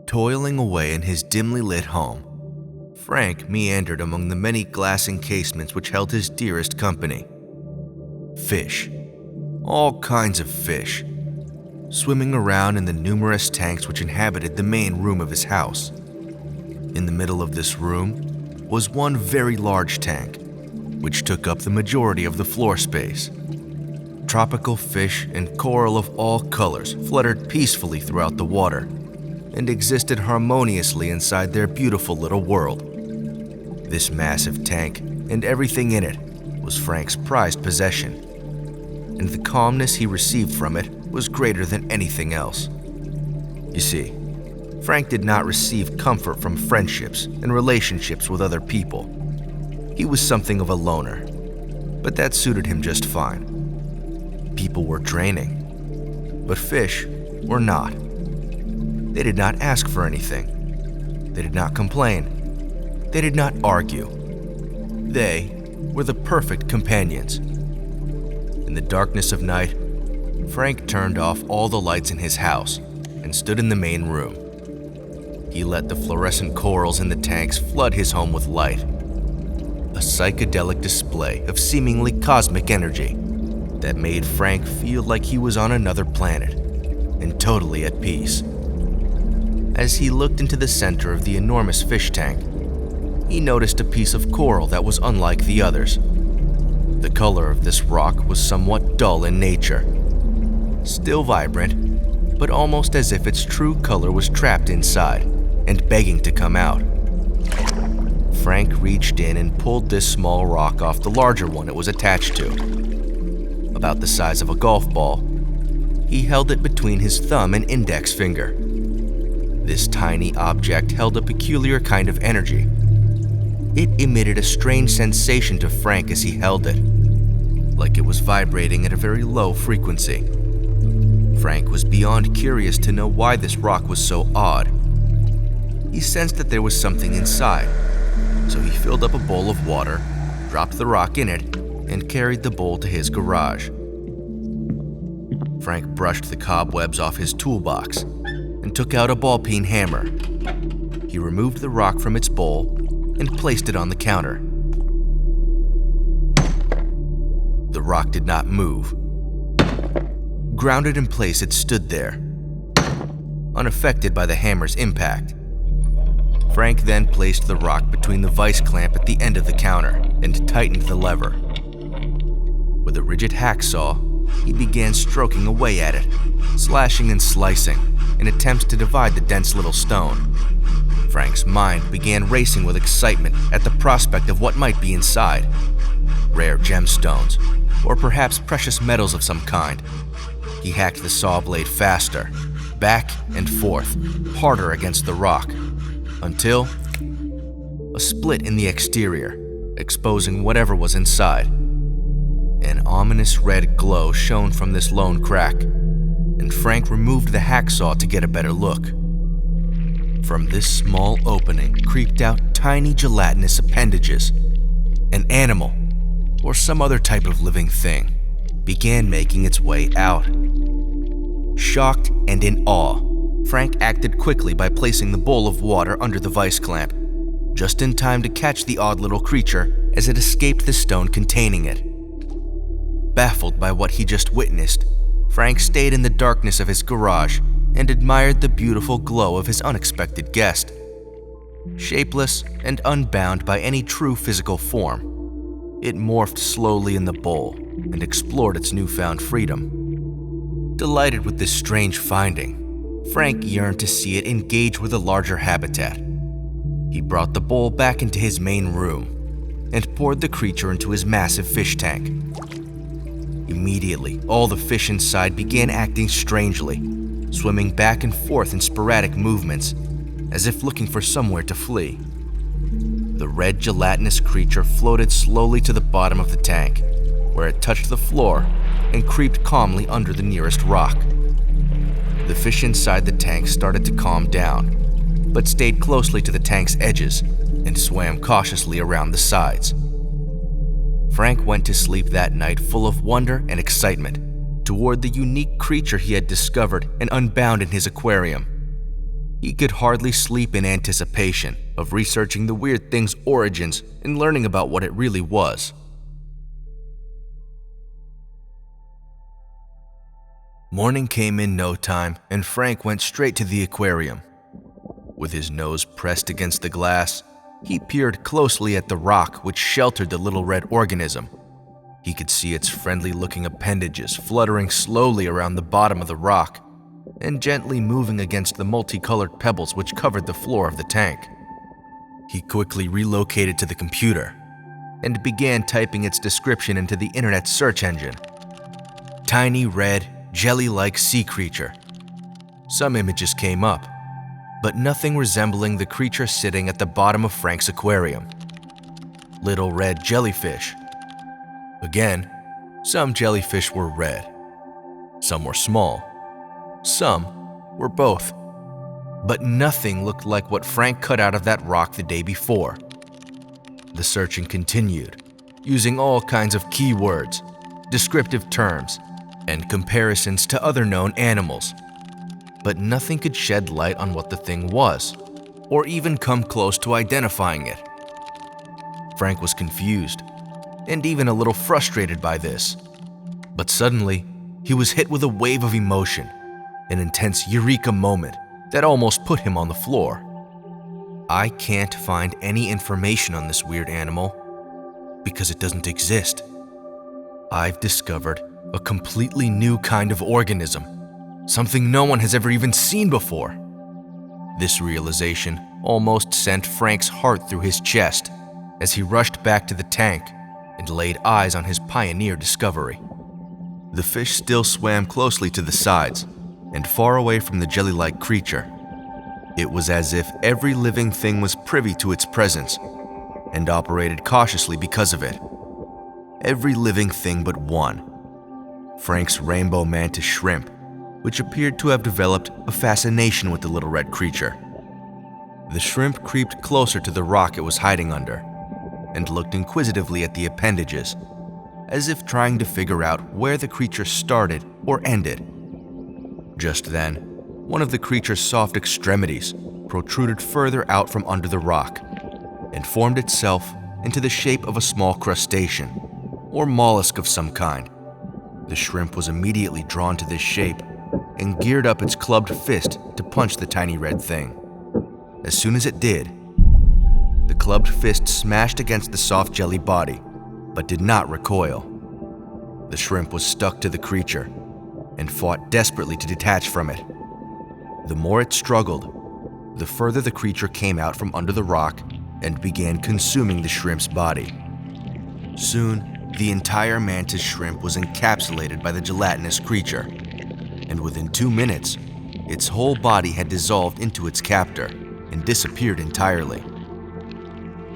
Toiling away in his dimly lit home, Frank meandered among the many glass encasements which held his dearest company. Fish. All kinds of fish. Swimming around in the numerous tanks which inhabited the main room of his house. In the middle of this room was one very large tank, which took up the majority of the floor space. Tropical fish and coral of all colors fluttered peacefully throughout the water and existed harmoniously inside their beautiful little world. This massive tank and everything in it was Frank's prized possession, and the calmness he received from it was greater than anything else. You see, Frank did not receive comfort from friendships and relationships with other people. He was something of a loner, but that suited him just fine. People were draining, but fish were not. They did not ask for anything. They did not complain. They did not argue. They were the perfect companions. In the darkness of night, Frank turned off all the lights in his house and stood in the main room. He let the fluorescent corals in the tanks flood his home with light. A psychedelic display of seemingly cosmic energy that made Frank feel like he was on another planet and totally at peace. As he looked into the center of the enormous fish tank, he noticed a piece of coral that was unlike the others. The color of this rock was somewhat dull in nature, still vibrant, but almost as if its true color was trapped inside and begging to come out. Frank reached in and pulled this small rock off the larger one it was attached to. About the size of a golf ball, he held it between his thumb and index finger. This tiny object held a peculiar kind of energy. It emitted a strange sensation to Frank as he held it, like it was vibrating at a very low frequency. Frank was beyond curious to know why this rock was so odd. He sensed that there was something inside, so he filled up a bowl of water, dropped the rock in it, and carried the bowl to his garage. Frank brushed the cobwebs off his toolbox and took out a ball-peen hammer. He removed the rock from its bowl and placed it on the counter. The rock did not move. Grounded in place, it stood there, unaffected by the hammer's impact. Frank then placed the rock between the vice clamp at the end of the counter and tightened the lever. With a rigid hacksaw, he began stroking away at it, slashing and slicing in attempts to divide the dense little stone. Frank's mind began racing with excitement at the prospect of what might be inside. Rare gemstones, or perhaps precious metals of some kind. He hacked the saw blade faster, back and forth, harder against the rock, until a split in the exterior, exposing whatever was inside. An ominous red glow shone from this lone crack, and Frank removed the hacksaw to get a better look. From this small opening creeped out tiny gelatinous appendages. An animal, or some other type of living thing, began making its way out. Shocked and in awe, Frank acted quickly by placing the bowl of water under the vice clamp, just in time to catch the odd little creature as it escaped the stone containing it. Baffled by what he just witnessed, Frank stayed in the darkness of his garage and admired the beautiful glow of his unexpected guest. Shapeless and unbound by any true physical form, it morphed slowly in the bowl and explored its newfound freedom. Delighted with this strange finding, Frank yearned to see it engage with a larger habitat. He brought the bowl back into his main room and poured the creature into his massive fish tank. Immediately, all the fish inside began acting strangely, swimming back and forth in sporadic movements, as if looking for somewhere to flee. The red gelatinous creature floated slowly to the bottom of the tank, where it touched the floor and creeped calmly under the nearest rock. The fish inside the tank started to calm down, but stayed closely to the tank's edges and swam cautiously around the sides. Frank went to sleep that night full of wonder and excitement toward the unique creature he had discovered and unbound in his aquarium. He could hardly sleep in anticipation of researching the weird thing's origins and learning about what it really was. Morning came in no time, and Frank went straight to the aquarium. With his nose pressed against the glass, he peered closely at the rock which sheltered the little red organism. He could see its friendly-looking appendages fluttering slowly around the bottom of the rock and gently moving against the multicolored pebbles which covered the floor of the tank. He quickly relocated to the computer and began typing its description into the internet search engine. Tiny red, jelly-like sea creature. Some images came up, but nothing resembling the creature sitting at the bottom of Frank's aquarium. Little red jellyfish. Again, some jellyfish were red. Some were small. Some were both. But nothing looked like what Frank cut out of that rock the day before. The searching continued, using all kinds of keywords, descriptive terms, and comparisons to other known animals. But nothing could shed light on what the thing was, or even come close to identifying it. Frank was confused, and even a little frustrated by this. But suddenly, he was hit with a wave of emotion, an intense eureka moment that almost put him on the floor. I can't find any information on this weird animal because it doesn't exist. I've discovered a completely new kind of organism, something no one has ever even seen before. This realization almost sent Frank's heart through his chest as he rushed back to the tank and laid eyes on his pioneer discovery. The fish still swam closely to the sides and far away from the jelly-like creature. It was as if every living thing was privy to its presence and operated cautiously because of it. Every living thing but one. Frank's rainbow mantis shrimp, which appeared to have developed a fascination with the little red creature. The shrimp creeped closer to the rock it was hiding under and looked inquisitively at the appendages, as if trying to figure out where the creature started or ended. Just then, one of the creature's soft extremities protruded further out from under the rock and formed itself into the shape of a small crustacean or mollusk of some kind. The shrimp was immediately drawn to this shape and geared up its clubbed fist to punch the tiny red thing. As soon as it did, the clubbed fist smashed against the soft jelly body, but did not recoil. The shrimp was stuck to the creature and fought desperately to detach from it. The more it struggled, the further the creature came out from under the rock and began consuming the shrimp's body. Soon, the entire mantis shrimp was encapsulated by the gelatinous creature, and within 2 minutes, its whole body had dissolved into its captor and disappeared entirely.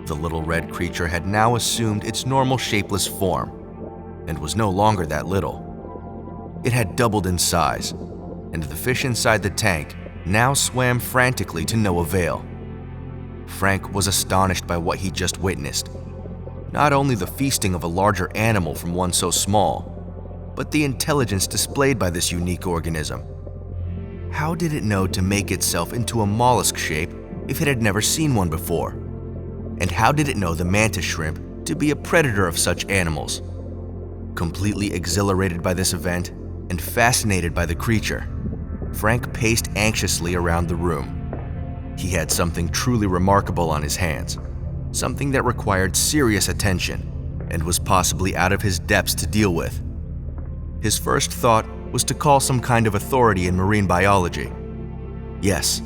The little red creature had now assumed its normal shapeless form and was no longer that little. It had doubled in size, and the fish inside the tank now swam frantically to no avail. Frank was astonished by what he just witnessed. Not only the feasting of a larger animal from one so small, but the intelligence displayed by this unique organism. How did it know to make itself into a mollusk shape if it had never seen one before? And how did it know the mantis shrimp to be a predator of such animals? Completely exhilarated by this event and fascinated by the creature, Frank paced anxiously around the room. He had something truly remarkable on his hands, something that required serious attention and was possibly out of his depths to deal with. His first thought was to call some kind of authority in marine biology. Yes,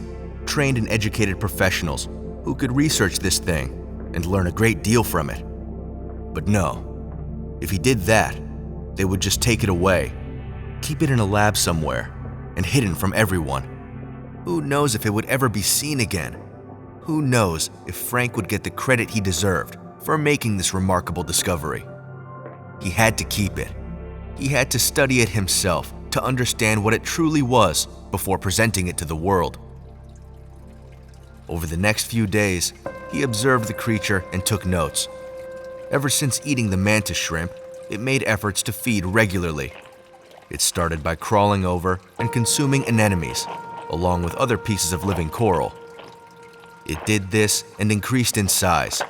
trained and educated professionals who could research this thing and learn a great deal from it. But no, if he did that, they would just take it away, keep it in a lab somewhere, and hidden from everyone. Who knows if it would ever be seen again? Who knows if Frank would get the credit he deserved for making this remarkable discovery? He had to keep it. He had to study it himself to understand what it truly was before presenting it to the world. Over the next few days, he observed the creature and took notes. Ever since eating the mantis shrimp, it made efforts to feed regularly. It started by crawling over and consuming anemones, along with other pieces of living coral. It did this and increased in size.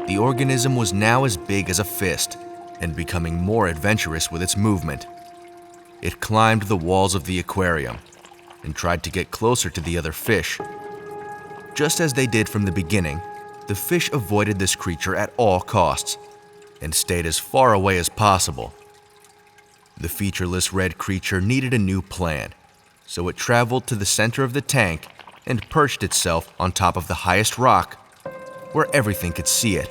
The organism was now as big as a fist and becoming more adventurous with its movement. It climbed the walls of the aquarium and tried to get closer to the other fish. Just as they did from the beginning, the fish avoided this creature at all costs and stayed as far away as possible. The featureless red creature needed a new plan, so it traveled to the center of the tank and perched itself on top of the highest rock, where everything could see it.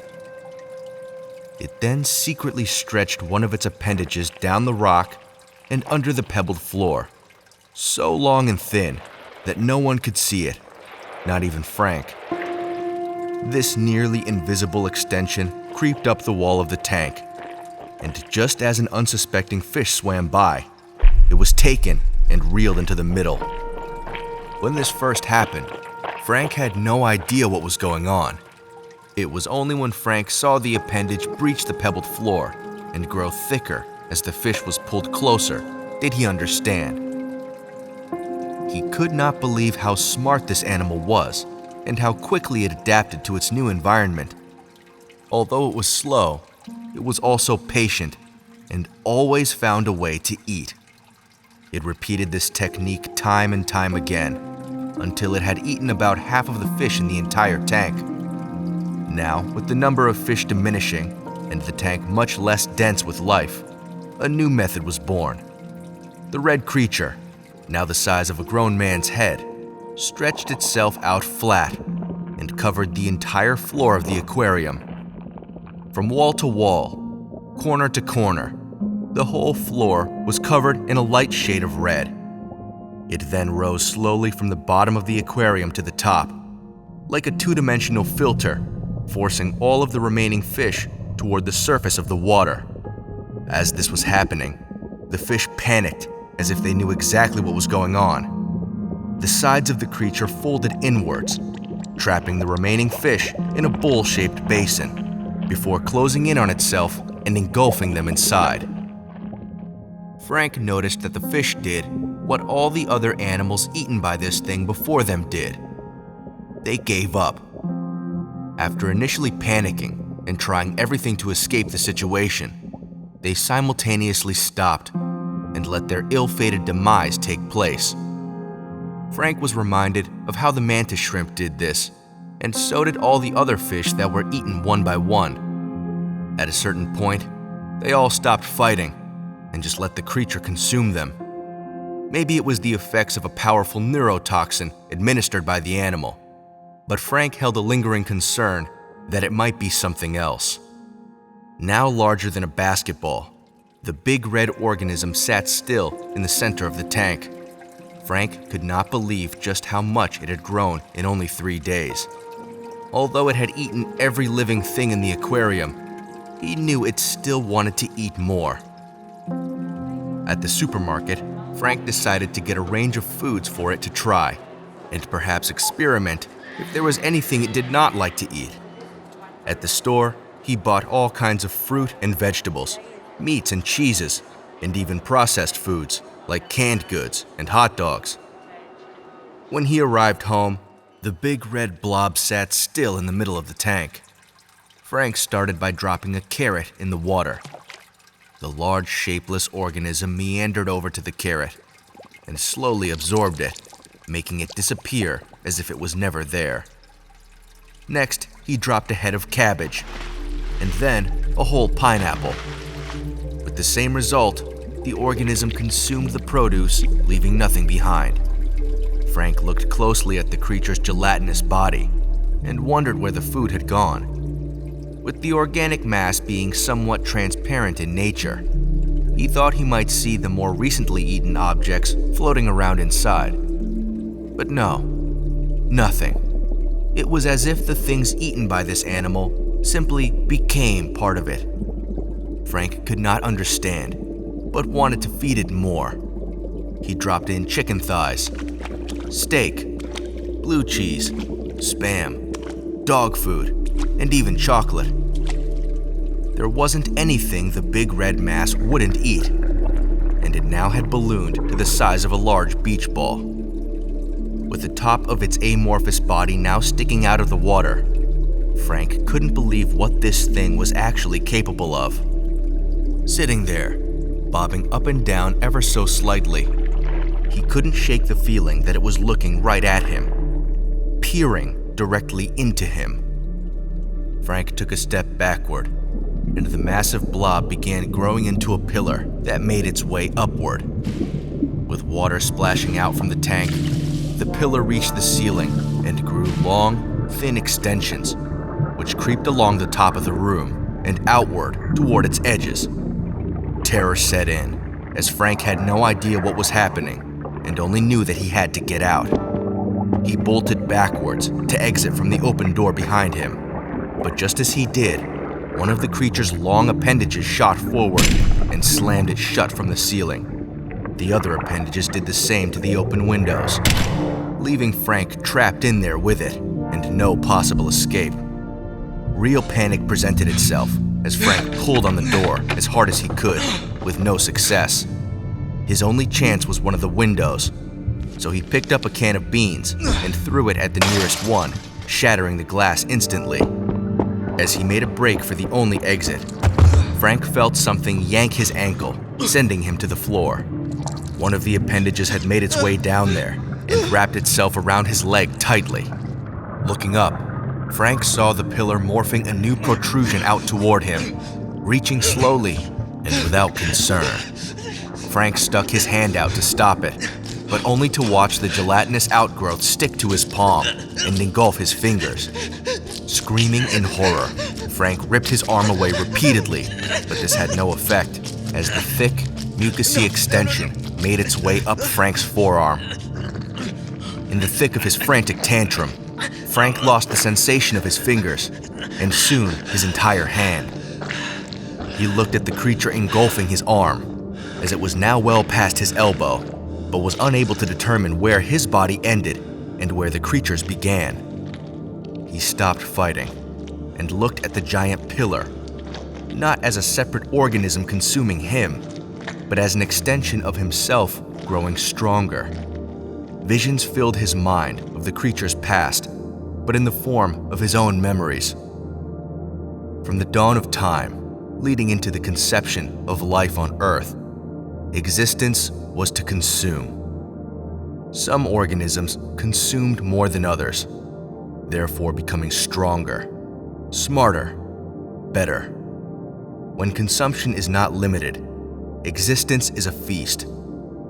It then secretly stretched one of its appendages down the rock and under the pebbled floor, so long and thin that no one could see it, not even Frank. This nearly invisible extension creeped up the wall of the tank, and just as an unsuspecting fish swam by, it was taken and reeled into the middle. When this first happened, Frank had no idea what was going on. It was only when Frank saw the appendage breach the pebbled floor and grow thicker as the fish was pulled closer did he understand. He could not believe how smart this animal was and how quickly it adapted to its new environment. Although it was slow, it was also patient and always found a way to eat. It repeated this technique time and time again until it had eaten about half of the fish in the entire tank. Now, with the number of fish diminishing and the tank much less dense with life, a new method was born. The red creature, now the size of a grown man's head, stretched itself out flat and covered the entire floor of the aquarium. From wall to wall, corner to corner, the whole floor was covered in a light shade of red. It then rose slowly from the bottom of the aquarium to the top, like a two-dimensional filter, forcing all of the remaining fish toward the surface of the water. As this was happening, the fish panicked as if they knew exactly what was going on. The sides of the creature folded inwards, trapping the remaining fish in a bowl-shaped basin, before closing in on itself and engulfing them inside. Frank noticed that the fish did what all the other animals eaten by this thing before them did. They gave up. After initially panicking and trying everything to escape the situation, they simultaneously stopped and let their ill-fated demise take place. Frank was reminded of how the mantis shrimp did this, and so did all the other fish that were eaten one by one. At a certain point, they all stopped fighting and just let the creature consume them. Maybe it was the effects of a powerful neurotoxin administered by the animal, but Frank held a lingering concern that it might be something else. Now larger than a basketball, the big red organism sat still in the center of the tank. Frank could not believe just how much it had grown in only 3 days. Although it had eaten every living thing in the aquarium, he knew it still wanted to eat more. At the supermarket, Frank decided to get a range of foods for it to try, and perhaps experiment if there was anything it did not like to eat. At the store, he bought all kinds of fruit and vegetables, meats and cheeses, and even processed foods like canned goods and hot dogs. When he arrived home, the big red blob sat still in the middle of the tank. Frank started by dropping a carrot in the water. The large, shapeless organism meandered over to the carrot and slowly absorbed it, making it disappear as if it was never there. Next, he dropped a head of cabbage, and then a whole pineapple. With the same result, the organism consumed the produce, leaving nothing behind. Frank looked closely at the creature's gelatinous body and wondered where the food had gone. With the organic mass being somewhat transparent in nature, he thought he might see the more recently eaten objects floating around inside. But no, nothing. It was as if the things eaten by this animal simply became part of it. Frank could not understand, but wanted to feed it more. He dropped in chicken thighs, steak, blue cheese, spam, dog food, and even chocolate. There wasn't anything the big red mass wouldn't eat, and it now had ballooned to the size of a large beach ball. with the top of its amorphous body now sticking out of the water. Frank couldn't believe what this thing was actually capable of. Sitting there, bobbing up and down ever so slightly, he couldn't shake the feeling that it was looking right at him, peering directly into him. Frank took a step backward, and the massive blob began growing into a pillar that made its way upward. With water splashing out from the tank, the pillar reached the ceiling and grew long, thin extensions, which creeped along the top of the room and outward toward its edges. Terror set in, as Frank had no idea what was happening and only knew that he had to get out. He bolted backwards to exit from the open door behind him, but just as he did, one of the creature's long appendages shot forward and slammed it shut from the ceiling. The other appendages did the same to the open windows, leaving Frank trapped in there with it and no possible escape. Real panic presented itself as Frank pulled on the door as hard as he could, with no success. His only chance was one of the windows, so he picked up a can of beans and threw it at the nearest one, shattering the glass instantly. As he made a break for the only exit, Frank felt something yank his ankle, sending him to the floor. One of the appendages had made its way down there and wrapped itself around his leg tightly. Looking up, Frank saw the pillar morphing a new protrusion out toward him, reaching slowly and without concern. Frank stuck his hand out to stop it, but only to watch the gelatinous outgrowth stick to his palm and engulf his fingers. Screaming in horror, Frank ripped his arm away repeatedly, but this had no effect, as the thick, mucousy extension made its way up Frank's forearm. In the thick of his frantic tantrum, Frank lost the sensation of his fingers, and soon his entire hand. He looked at the creature engulfing his arm, as it was now well past his elbow, but was unable to determine where his body ended and where the creature's began. He stopped fighting and looked at the giant pillar, not as a separate organism consuming him, but as an extension of himself growing stronger. Visions filled his mind of the creature's past, but in the form of his own memories. From the dawn of time, leading into the conception of life on Earth, existence was to consume. Some organisms consumed more than others, therefore becoming stronger, smarter, better. When consumption is not limited, existence is a feast,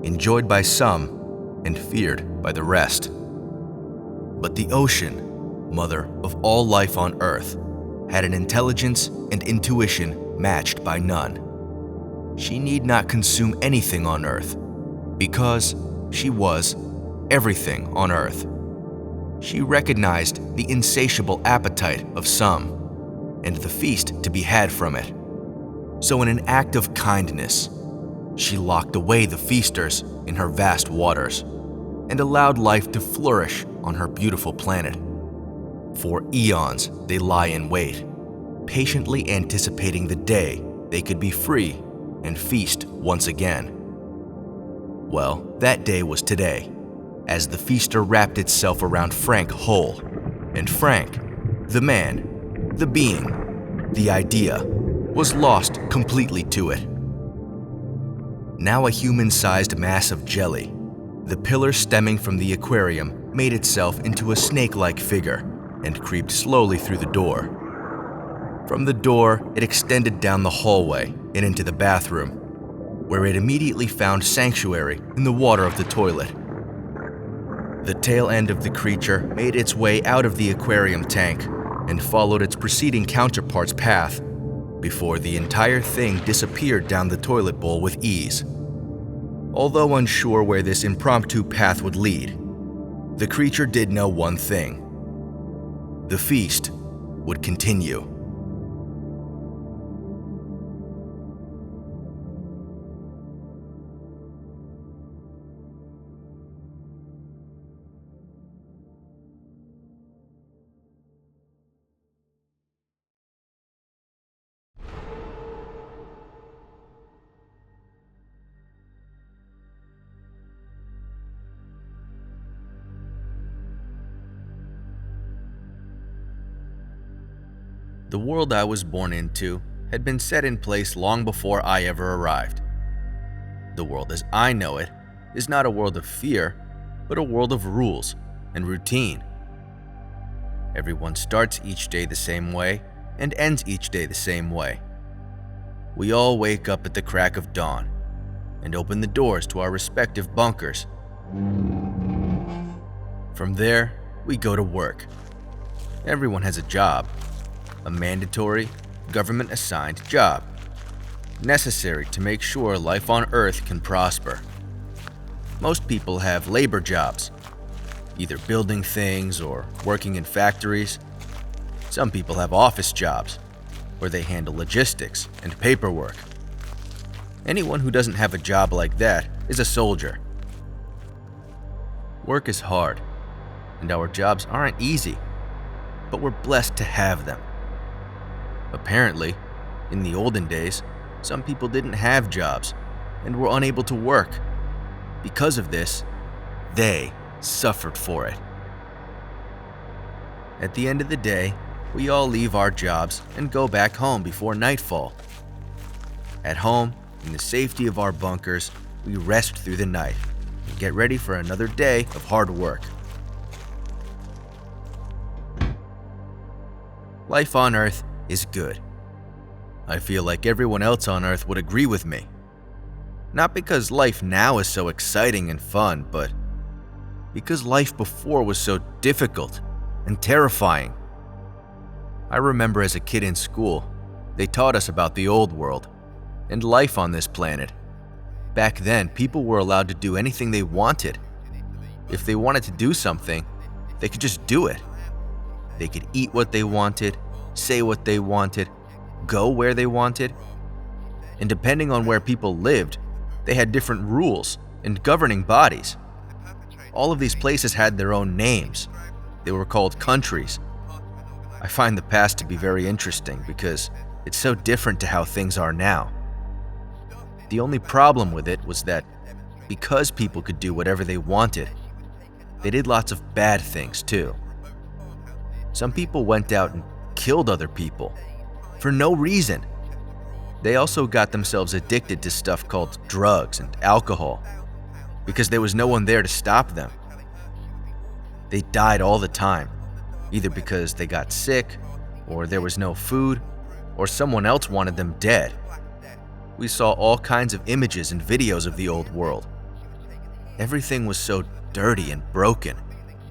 enjoyed by some and feared by the rest. But the ocean, mother of all life on Earth, had an intelligence and intuition matched by none. She need not consume anything on Earth, because she was everything on Earth. She recognized the insatiable appetite of some, and the feast to be had from it. So in an act of kindness, she locked away the feasters in her vast waters, and allowed life to flourish on her beautiful planet. For eons they lie in wait, patiently anticipating the day they could be free and feast once again. Well, that day was today, as the feaster wrapped itself around Frank whole, and Frank, the man, the being, the idea, was lost completely to it. Now a human-sized mass of jelly, the pillar stemming from the aquarium made itself into a snake-like figure and creeped slowly through the door. From the door, it extended down the hallway and into the bathroom, where it immediately found sanctuary in the water of the toilet. The tail end of the creature made its way out of the aquarium tank and followed its preceding counterpart's path, before the entire thing disappeared down the toilet bowl with ease. Although unsure where this impromptu path would lead, the creature did know one thing: the feast would continue. The world I was born into had been set in place long before I ever arrived. The world as I know it is not a world of fear, but a world of rules and routine. Everyone starts each day the same way and ends each day the same way. We all wake up at the crack of dawn and open the doors to our respective bunkers. From there, we go to work. Everyone has a job, a mandatory, government-assigned job, necessary to make sure life on Earth can prosper. Most people have labor jobs, either building things or working in factories. Some people have office jobs, where they handle logistics and paperwork. Anyone who doesn't have a job like that is a soldier. Work is hard, and our jobs aren't easy, but we're blessed to have them. Apparently, in the olden days, some people didn't have jobs and were unable to work. Because of this, they suffered for it. At the end of the day, we all leave our jobs and go back home before nightfall. At home, in the safety of our bunkers, we rest through the night and get ready for another day of hard work. Life on Earth is good. I feel like everyone else on Earth would agree with me. Not because life now is so exciting and fun, but because life before was so difficult and terrifying. I remember as a kid in school, they taught us about the old world and life on this planet. Back then, people were allowed to do anything they wanted. If they wanted to do something, they could just do it. They could eat what they wanted, say what they wanted, go where they wanted. And depending on where people lived, they had different rules and governing bodies. All of these places had their own names. They were called countries. I find the past to be very interesting because it's so different to how things are now. The only problem with it was that because people could do whatever they wanted, they did lots of bad things too. Some people went out and killed other people for no reason. They also got themselves addicted to stuff called drugs and alcohol because there was no one there to stop them. They died all the time, either because they got sick, or there was no food, or someone else wanted them dead. We saw all kinds of images and videos of the old world. Everything was so dirty and broken,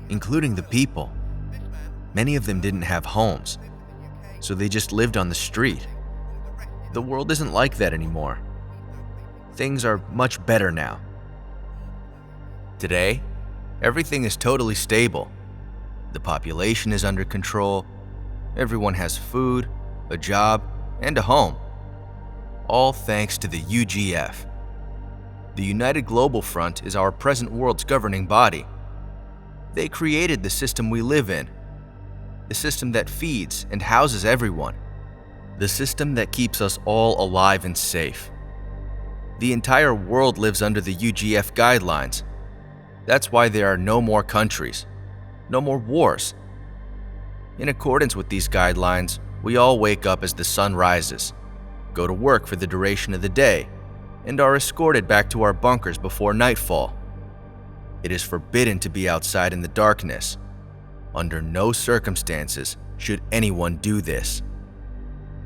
including the people. Many of them didn't have homes, so they just lived on the street. The world isn't like that anymore. Things are much better now. Today, everything is totally stable. The population is under control. Everyone has food, a job, and a home. All thanks to the UGF. The United Global Front is our present world's governing body. They created the system we live in, the system that feeds and houses everyone, the system that keeps us all alive and safe. The entire world lives under the UGF guidelines. That's why there are no more countries, no more wars. In accordance with these guidelines, we all wake up as the sun rises, go to work for the duration of the day, and are escorted back to our bunkers before nightfall. It is forbidden to be outside in the darkness. Under no circumstances should anyone do this.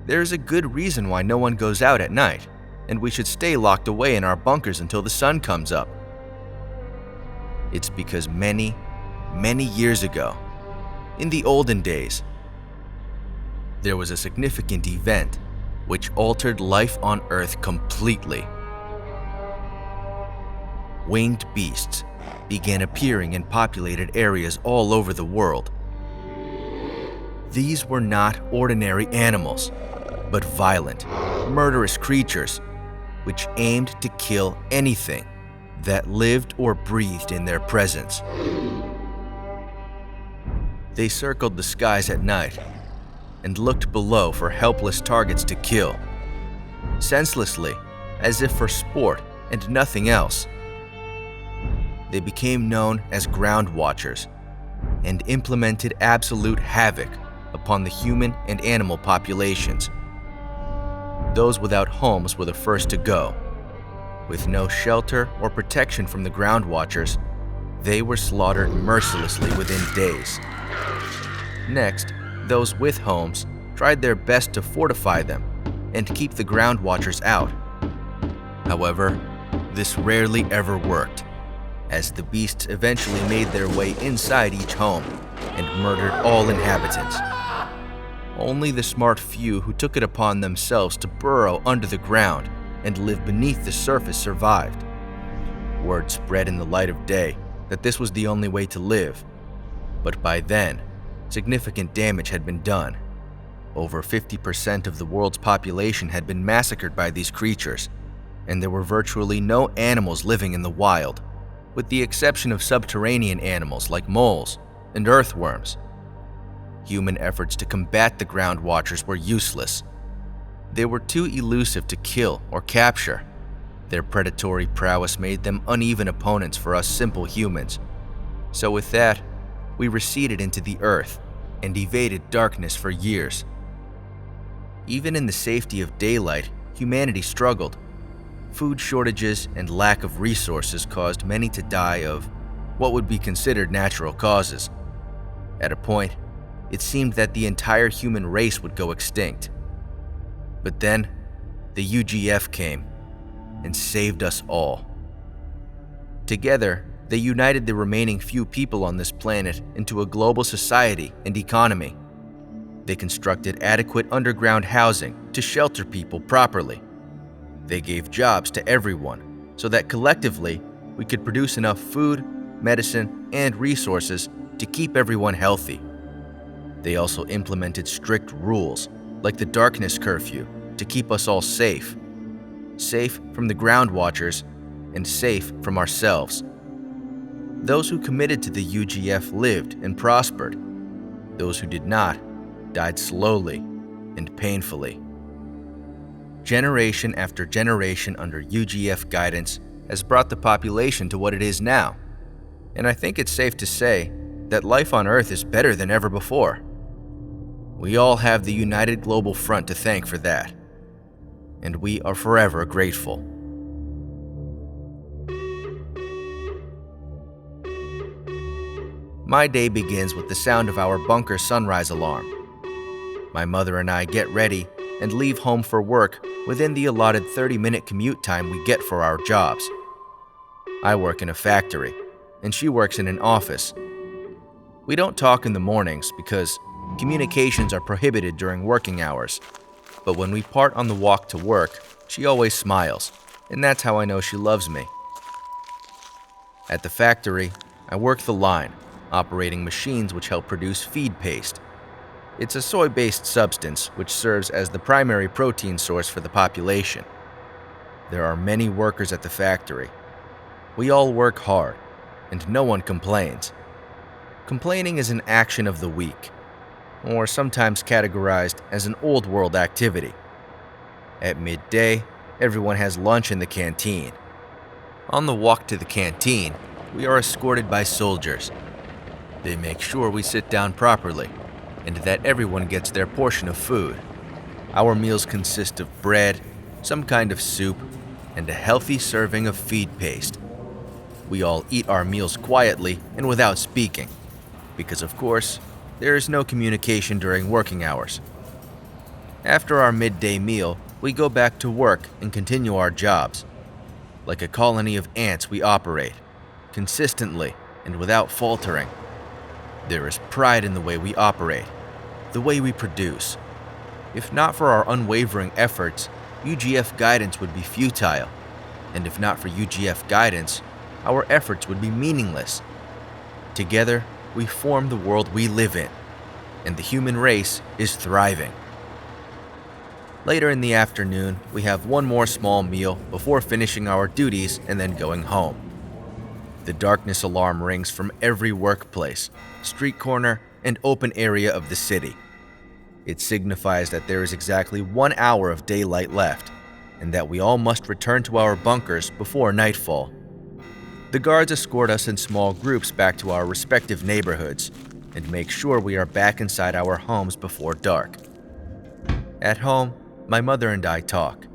There is a good reason why no one goes out at night, and we should stay locked away in our bunkers until the sun comes up. It's because many, many years ago, in the olden days, there was a significant event which altered life on Earth completely. Winged beasts began appearing in populated areas all over the world. These were not ordinary animals, but violent, murderous creatures which aimed to kill anything that lived or breathed in their presence. They circled the skies at night and looked below for helpless targets to kill, senselessly, as if for sport and nothing else. They became known as ground watchers and implemented absolute havoc upon the human and animal populations. Those without homes were the first to go. With no shelter or protection from the ground watchers, they were slaughtered mercilessly within days. Next, those with homes tried their best to fortify them and keep the ground watchers out. However, this rarely ever worked, as the beasts eventually made their way inside each home and murdered all inhabitants. Only the smart few who took it upon themselves to burrow under the ground and live beneath the surface survived. Word spread in the light of day that this was the only way to live, but by then, significant damage had been done. Over 50% of the world's population had been massacred by these creatures, and there were virtually no animals living in the wild, with the exception of subterranean animals like moles and earthworms. Human efforts to combat the ground watchers were useless. They were too elusive to kill or capture. Their predatory prowess made them uneven opponents for us simple humans. So with that, we receded into the earth and evaded darkness for years. Even in the safety of daylight, humanity struggled. Food shortages and lack of resources caused many to die of what would be considered natural causes. At a point, it seemed that the entire human race would go extinct. But then, the UGF came and saved us all. Together, they united the remaining few people on this planet into a global society and economy. They constructed adequate underground housing to shelter people properly. They gave jobs to everyone so that collectively we could produce enough food, medicine, and resources to keep everyone healthy. They also implemented strict rules, like the darkness curfew, to keep us all safe. Safe from the ground watchers and safe from ourselves. Those who committed to the UGF lived and prospered. Those who did not died slowly and painfully. Generation after generation under UGF guidance has brought the population to what it is now, and I think it's safe to say that life on Earth is better than ever before. We all have the United Global Front to thank for that, and we are forever grateful. My day begins with the sound of our bunker sunrise alarm. My mother and I get ready and leave home for work within the allotted 30-minute commute time we get for our jobs. I work in a factory, and she works in an office. We don't talk in the mornings because communications are prohibited during working hours. But when we part on the walk to work, she always smiles, and that's how I know she loves me. At the factory, I work the line, operating machines which help produce feed paste. It's a soy-based substance which serves as the primary protein source for the population. There are many workers at the factory. We all work hard, and no one complains. Complaining is an action of the weak, or sometimes categorized as an old world activity. At midday, everyone has lunch in the canteen. On the walk to the canteen, we are escorted by soldiers. They make sure we sit down properly, and that everyone gets their portion of food. Our meals consist of bread, some kind of soup, and a healthy serving of feed paste. We all eat our meals quietly and without speaking, because of course, there is no communication during working hours. After our midday meal, we go back to work and continue our jobs. Like a colony of ants, we operate, consistently and without faltering. There is pride in the way we operate, the way we produce. If not for our unwavering efforts, UGF guidance would be futile. And if not for UGF guidance, our efforts would be meaningless. Together, we form the world we live in, and the human race is thriving. Later in the afternoon, we have one more small meal before finishing our duties and then going home. The darkness alarm rings from every workplace, street corner, and open area of the city. It signifies that there is exactly 1 hour of daylight left, and that we all must return to our bunkers before nightfall. The guards escort us in small groups back to our respective neighborhoods, and make sure we are back inside our homes before dark. At home, my mother and I talk.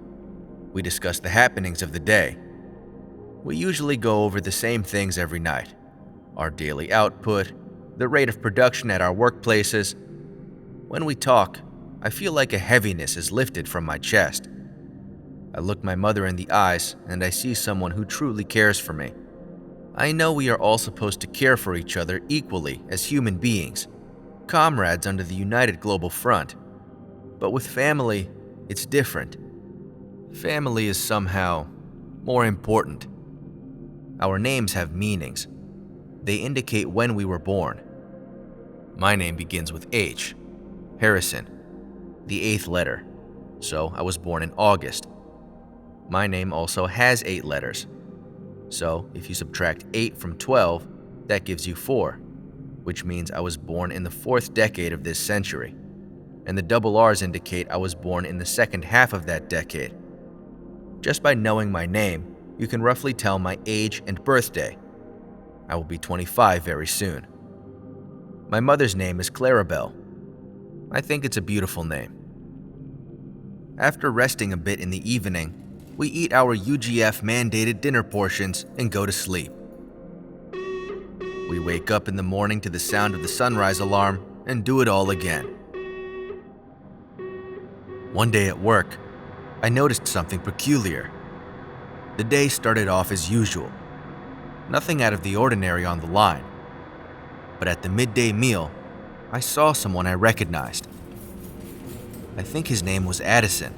We discuss the happenings of the day. We usually go over the same things every night: our daily output, the rate of production at our workplaces. When we talk, I feel like a heaviness is lifted from my chest. I look my mother in the eyes and I see someone who truly cares for me. I know we are all supposed to care for each other equally as human beings, comrades under the united global front. But with family, it's different. Family is somehow more important. Our names have meanings. They indicate when we were born. My name begins with H, Harrison, the 8th letter, so I was born in August. My name also has 8 letters, so if you subtract 8 from 12, that gives you 4, which means I was born in the 4th decade of this century, and the double R's indicate I was born in the second half of that decade. Just by knowing my name, you can roughly tell my age and birthday. I will be 25 very soon. My mother's name is Clarabelle. I think it's a beautiful name. After resting a bit in the evening, we eat our UGF-mandated dinner portions and go to sleep. We wake up in the morning to the sound of the sunrise alarm and do it all again. One day at work, I noticed something peculiar. The day started off as usual. Nothing out of the ordinary on the line. But at the midday meal, I saw someone I recognized. I think his name was Addison.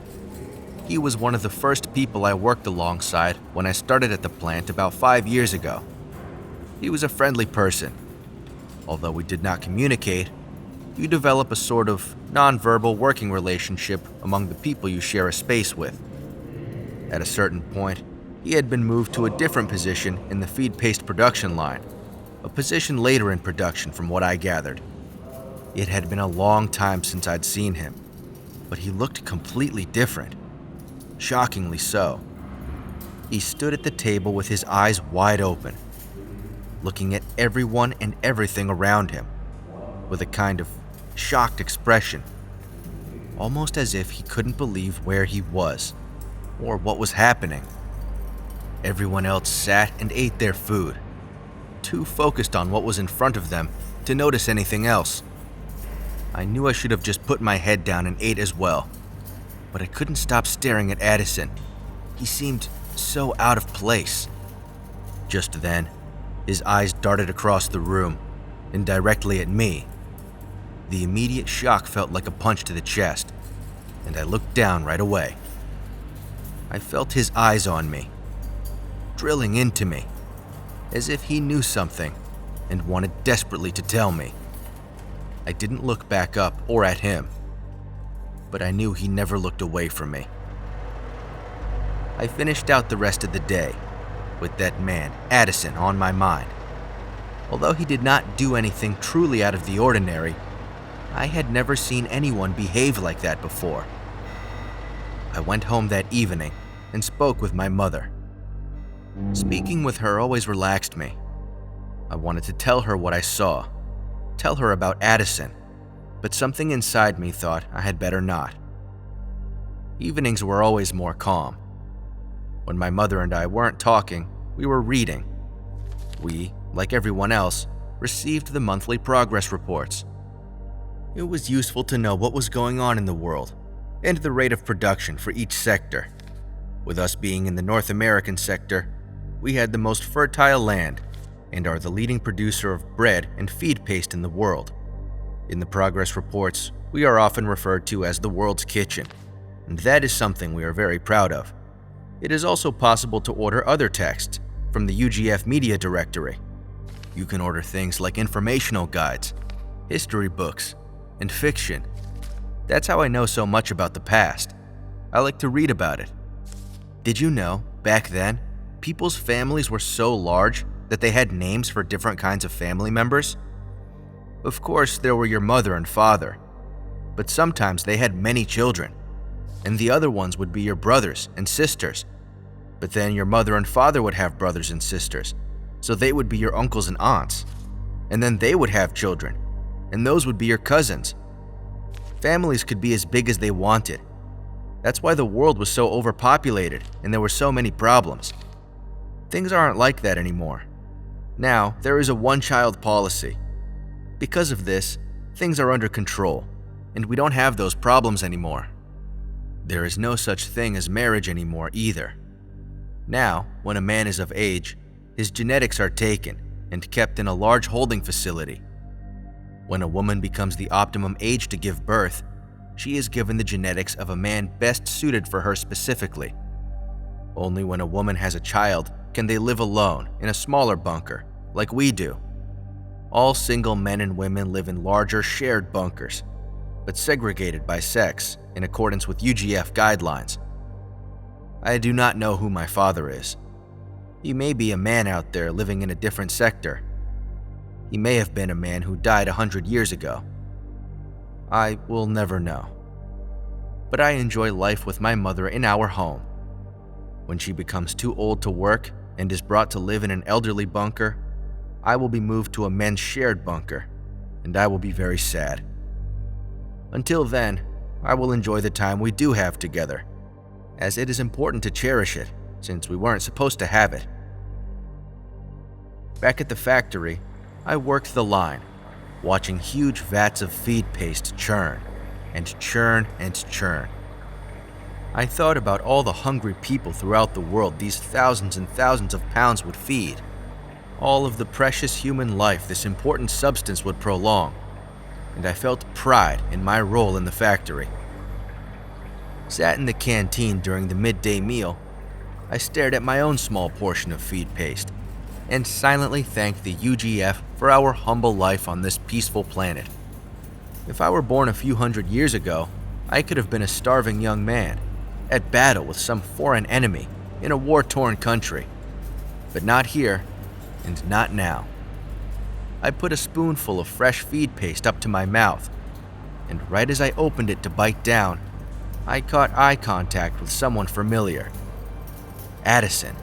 He was one of the first people I worked alongside when I started at the plant about 5 years ago. He was a friendly person. Although we did not communicate, you develop a sort of non-verbal working relationship among the people you share a space with. At a certain point, he had been moved to a different position in the feed paste production line, a position later in production from what I gathered. It had been a long time since I'd seen him, but he looked completely different. Shockingly so. He stood at the table with his eyes wide open, looking at everyone and everything around him, with a kind of shocked expression, almost as if he couldn't believe where he was, or what was happening. Everyone else sat and ate their food, too focused on what was in front of them to notice anything else. I knew I should have just put my head down and ate as well, but I couldn't stop staring at Addison. He seemed so out of place. Just then, his eyes darted across the room and directly at me. The immediate shock felt like a punch to the chest, and I looked down right away. I felt his eyes on me, drilling into me, as if he knew something and wanted desperately to tell me. I didn't look back up or at him, but I knew he never looked away from me. I finished out the rest of the day with that man, Addison, on my mind. Although he did not do anything truly out of the ordinary, I had never seen anyone behave like that before. I went home that evening and spoke with my mother. Speaking with her always relaxed me. I wanted to tell her what I saw, tell her about Addison, but something inside me thought I had better not. Evenings were always more calm. When my mother and I weren't talking, we were reading. We, like everyone else, received the monthly progress reports. It was useful to know what was going on in the world and the rate of production for each sector. With us being in the North American sector, we had the most fertile land and are the leading producer of bread and feed paste in the world. In the progress reports, we are often referred to as the world's kitchen, and that is something we are very proud of. It is also possible to order other texts from the UGF Media Directory. You can order things like informational guides, history books, and fiction. That's how I know so much about the past. I like to read about it. Did you know, back then, people's families were so large that they had names for different kinds of family members? Of course, there were your mother and father, but sometimes they had many children, and the other ones would be your brothers and sisters. But then your mother and father would have brothers and sisters, so they would be your uncles and aunts, and then they would have children, and those would be your cousins. Families could be as big as they wanted. That's why the world was so overpopulated and there were so many problems. Things aren't like that anymore. Now, there is a one-child policy. Because of this, things are under control, and we don't have those problems anymore. There is no such thing as marriage anymore either. Now, when a man is of age, his genetics are taken and kept in a large holding facility. When a woman becomes the optimum age to give birth, she is given the genetics of a man best suited for her specifically. Only when a woman has a child can they live alone in a smaller bunker, like we do. All single men and women live in larger shared bunkers, but segregated by sex in accordance with UGF guidelines. I do not know who my father is. He may be a man out there living in a different sector. He may have been a man who died 100 years ago. I will never know. But I enjoy life with my mother in our home. When she becomes too old to work and is brought to live in an elderly bunker, I will be moved to a men's shared bunker, and I will be very sad. Until then, I will enjoy the time we do have together, as it is important to cherish it, since we weren't supposed to have it. Back at the factory, I worked the line, watching huge vats of feed paste churn and churn and churn. I thought about all the hungry people throughout the world these thousands and thousands of pounds would feed, all of the precious human life this important substance would prolong, and I felt pride in my role in the factory. Sat in the canteen during the midday meal, I stared at my own small portion of feed paste and silently thanked the UGF for our humble life on this peaceful planet. If I were born a few hundred years ago, I could have been a starving young man, at battle with some foreign enemy in a war-torn country. But not here, and not now. I put a spoonful of fresh feed paste up to my mouth, and right as I opened it to bite down, I caught eye contact with someone familiar. Addison,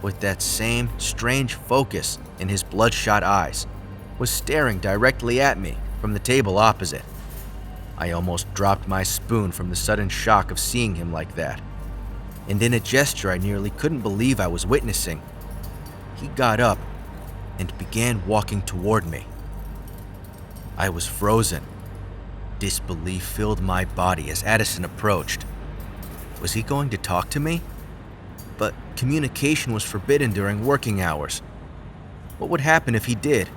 with that same strange focus in his bloodshot eyes, was staring directly at me from the table opposite. I almost dropped my spoon from the sudden shock of seeing him like that, and in a gesture I nearly couldn't believe I was witnessing, he got up and began walking toward me. I was frozen. Disbelief filled my body as Addison approached. Was he going to talk to me? But communication was forbidden during working hours. What would happen if he did?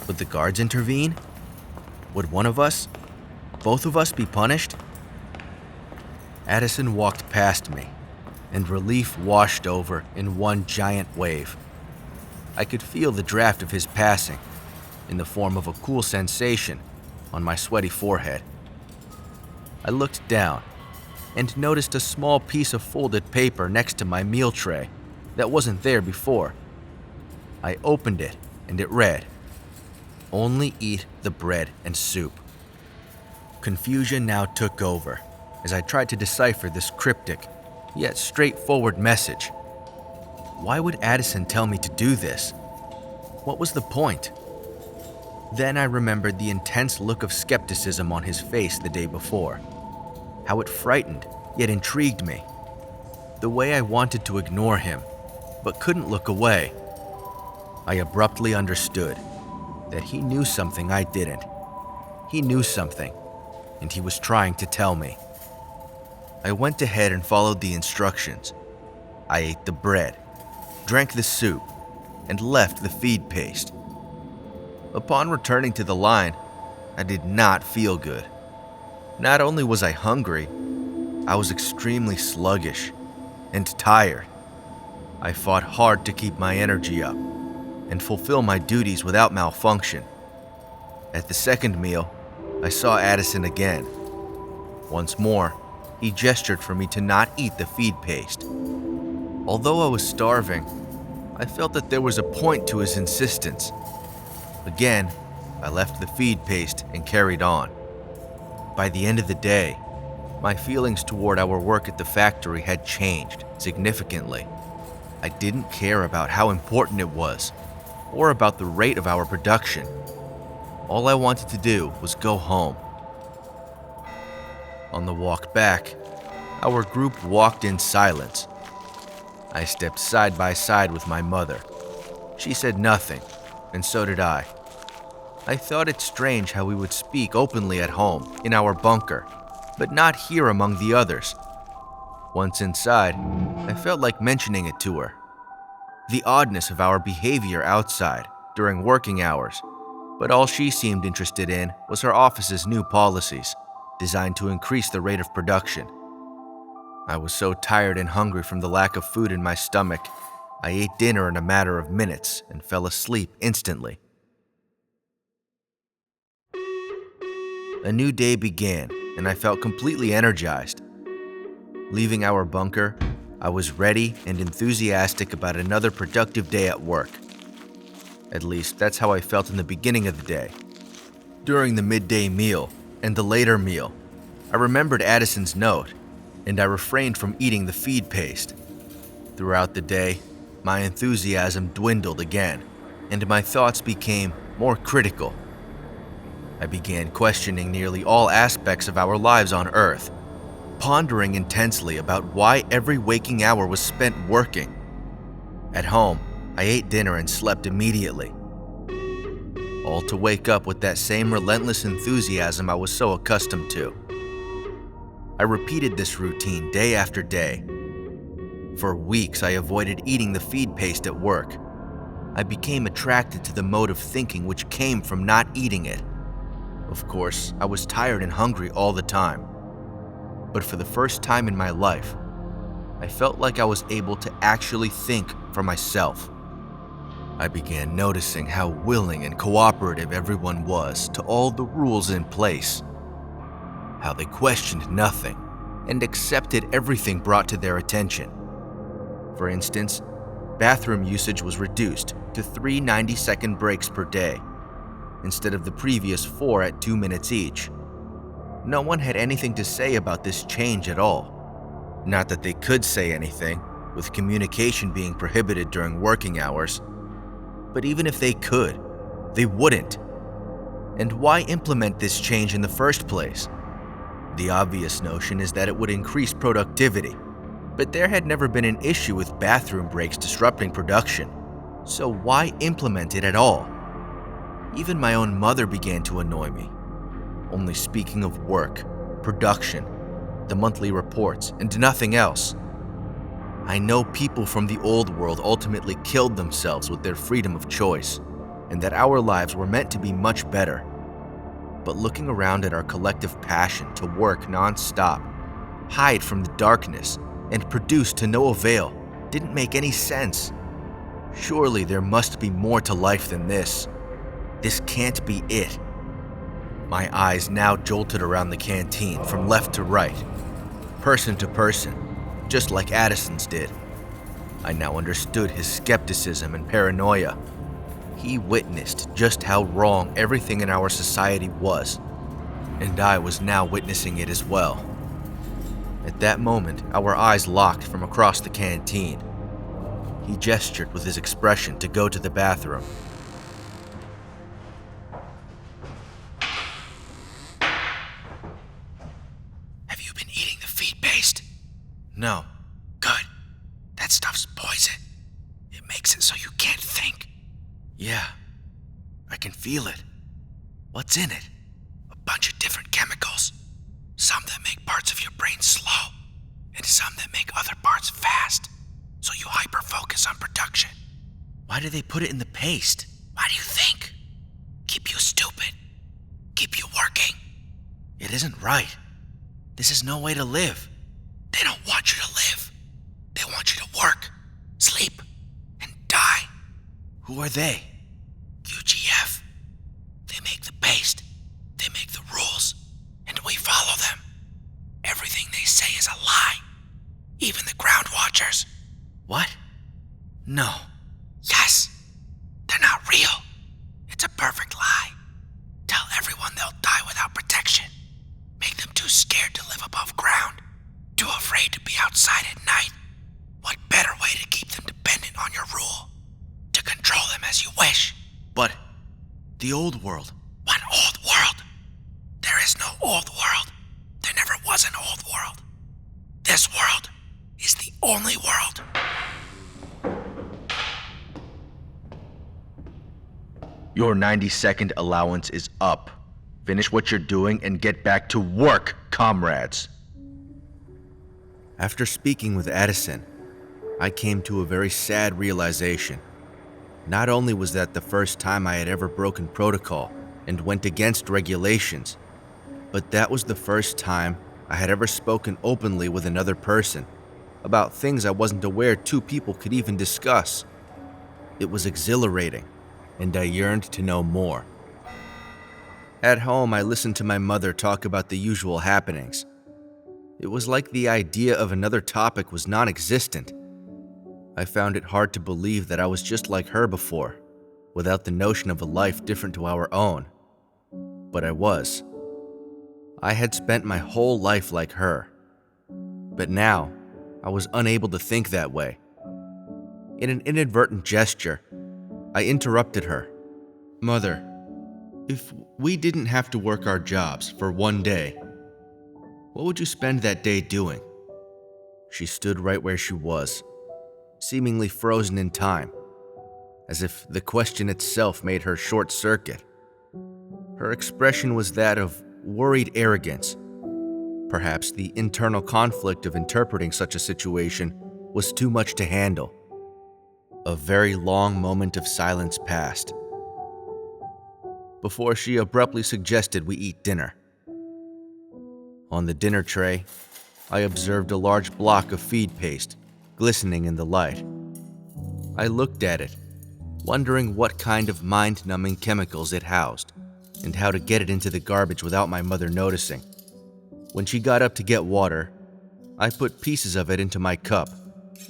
Would the guards intervene? Would one of us, both of us, be punished? Addison walked past me, and relief washed over in one giant wave. I could feel the draft of his passing, in the form of a cool sensation, on my sweaty forehead. I looked down and noticed a small piece of folded paper next to my meal tray that wasn't there before. I opened it and it read, "Only eat the bread and soup." Confusion now took over as I tried to decipher this cryptic, yet straightforward message. Why would Addison tell me to do this? What was the point? Then I remembered the intense look of skepticism on his face the day before. How it frightened, yet intrigued me. The way I wanted to ignore him, but couldn't look away. I abruptly understood that he knew something I didn't. He knew something, and he was trying to tell me. I went ahead and followed the instructions. I ate the bread, drank the soup, and left the feed paste. Upon returning to the line, I did not feel good. Not only was I hungry, I was extremely sluggish and tired. I fought hard to keep my energy up and fulfill my duties without malfunction. At the second meal, I saw Addison again. Once more, he gestured for me to not eat the feed paste. Although I was starving, I felt that there was a point to his insistence. Again, I left the feed paste and carried on. By the end of the day, my feelings toward our work at the factory had changed significantly. I didn't care about how important it was, or about the rate of our production. All I wanted to do was go home. On the walk back, our group walked in silence. I stepped side by side with my mother. She said nothing, and so did I. I thought it strange how we would speak openly at home, in our bunker, but not here among the others. Once inside, I felt like mentioning it to her. The oddness of our behavior outside during working hours, but all she seemed interested in was her office's new policies, designed to increase the rate of production. I was so tired and hungry from the lack of food in my stomach, I ate dinner in a matter of minutes and fell asleep instantly. A new day began, and I felt completely energized. Leaving our bunker, I was ready and enthusiastic about another productive day at work. At least, that's how I felt in the beginning of the day. During the midday meal and the later meal, I remembered Addison's note, and I refrained from eating the feed paste. Throughout the day, my enthusiasm dwindled again, and my thoughts became more critical. I began questioning nearly all aspects of our lives on Earth, pondering intensely about why every waking hour was spent working. At home, I ate dinner and slept immediately, all to wake up with that same relentless enthusiasm I was so accustomed to. I repeated this routine day after day. For weeks, I avoided eating the feed paste at work. I became attracted to the mode of thinking which came from not eating it. Of course, I was tired and hungry all the time. But for the first time in my life, I felt like I was able to actually think for myself. I began noticing how willing and cooperative everyone was to all the rules in place, how they questioned nothing and accepted everything brought to their attention. For instance, bathroom usage was reduced to 3 90-second breaks per day, instead of the previous 4 at 2 minutes each. No one had anything to say about this change at all. Not that they could say anything, with communication being prohibited during working hours. But even if they could, they wouldn't. And why implement this change in the first place? The obvious notion is that it would increase productivity, but there had never been an issue with bathroom breaks disrupting production. So why implement it at all? Even my own mother began to annoy me, only speaking of work, production, the monthly reports, and nothing else. I know people from the old world ultimately killed themselves with their freedom of choice, and that our lives were meant to be much better. But looking around at our collective passion to work non-stop, hide from the darkness, and produce to no avail didn't make any sense. Surely there must be more to life than this. This can't be it. My eyes now jolted around the canteen from left to right, person to person, just like Addison's did. I now understood his skepticism and paranoia. He witnessed just how wrong everything in our society was, and I was now witnessing it as well. At that moment, our eyes locked from across the canteen. He gestured with his expression to go to the bathroom. Have you been eating the feed paste? No. Good. That stuff's poison. It makes it so you can't think. Yeah, I can feel it. What's in it? A bunch of different chemicals. Some that make parts of your brain slow, and some that make other parts fast, so you hyper-focus on production. Why do they put it in the paste? Why do you think? Keep you stupid. Keep you working. It isn't right. This is no way to live. They don't want you to live. They want you to work, sleep, and die. Who are they? UGF. They make the paste. They make the rules. And we follow them. Everything they say is a lie. Even the ground watchers. What? No. Yes. They're not real. It's a perfect lie. Tell everyone they'll die without protection. Make them too scared to live above ground. Too afraid to be outside at night. What better way to keep them dependent on your rule? To control them as you wish. But the old world. One only world. Your 90-second allowance is up. Finish what you're doing and get back to work, comrades. After speaking with Addison, I came to a very sad realization. Not only was that the first time I had ever broken protocol and went against regulations, but that was the first time I had ever spoken openly with another person about things I wasn't aware two people could even discuss. It was exhilarating, and I yearned to know more. At home, I listened to my mother talk about the usual happenings. It was like the idea of another topic was non-existent. I found it hard to believe that I was just like her before, without the notion of a life different to our own. But I was. I had spent my whole life like her. But now, I was unable to think that way. In an inadvertent gesture, I interrupted her. "Mother, if we didn't have to work our jobs for one day, what would you spend that day doing?" She stood right where she was, seemingly frozen in time, as if the question itself made her short-circuit. Her expression was that of worried arrogance. Perhaps the internal conflict of interpreting such a situation was too much to handle. A very long moment of silence passed, before she abruptly suggested we eat dinner. On the dinner tray, I observed a large block of feed paste, glistening in the light. I looked at it, wondering what kind of mind-numbing chemicals it housed, and how to get it into the garbage without my mother noticing. When she got up to get water, I put pieces of it into my cup,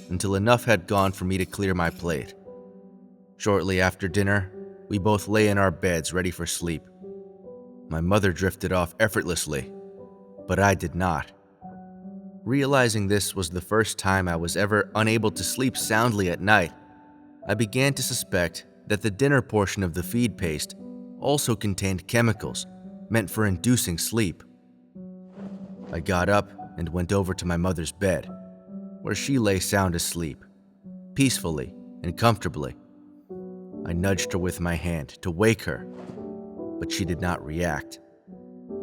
until enough had gone for me to clear my plate. Shortly after dinner, we both lay in our beds ready for sleep. My mother drifted off effortlessly, but I did not. Realizing this was the first time I was ever unable to sleep soundly at night, I began to suspect that the dinner portion of the feed paste also contained chemicals meant for inducing sleep. I got up and went over to my mother's bed, where she lay sound asleep, peacefully and comfortably. I nudged her with my hand to wake her, but she did not react.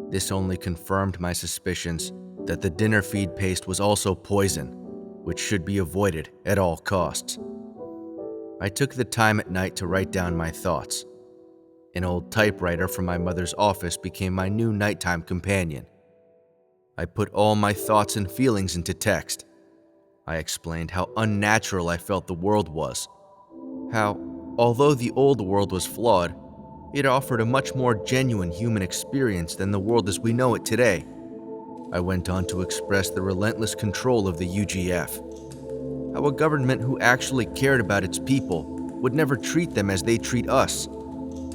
This only confirmed my suspicions that the dinner feed paste was also poison, which should be avoided at all costs. I took the time at night to write down my thoughts. An old typewriter from my mother's office became my new nighttime companion. I put all my thoughts and feelings into text. I explained how unnatural I felt the world was. How, although the old world was flawed, it offered a much more genuine human experience than the world as we know it today. I went on to express the relentless control of the UGF. How a government who actually cared about its people would never treat them as they treat us,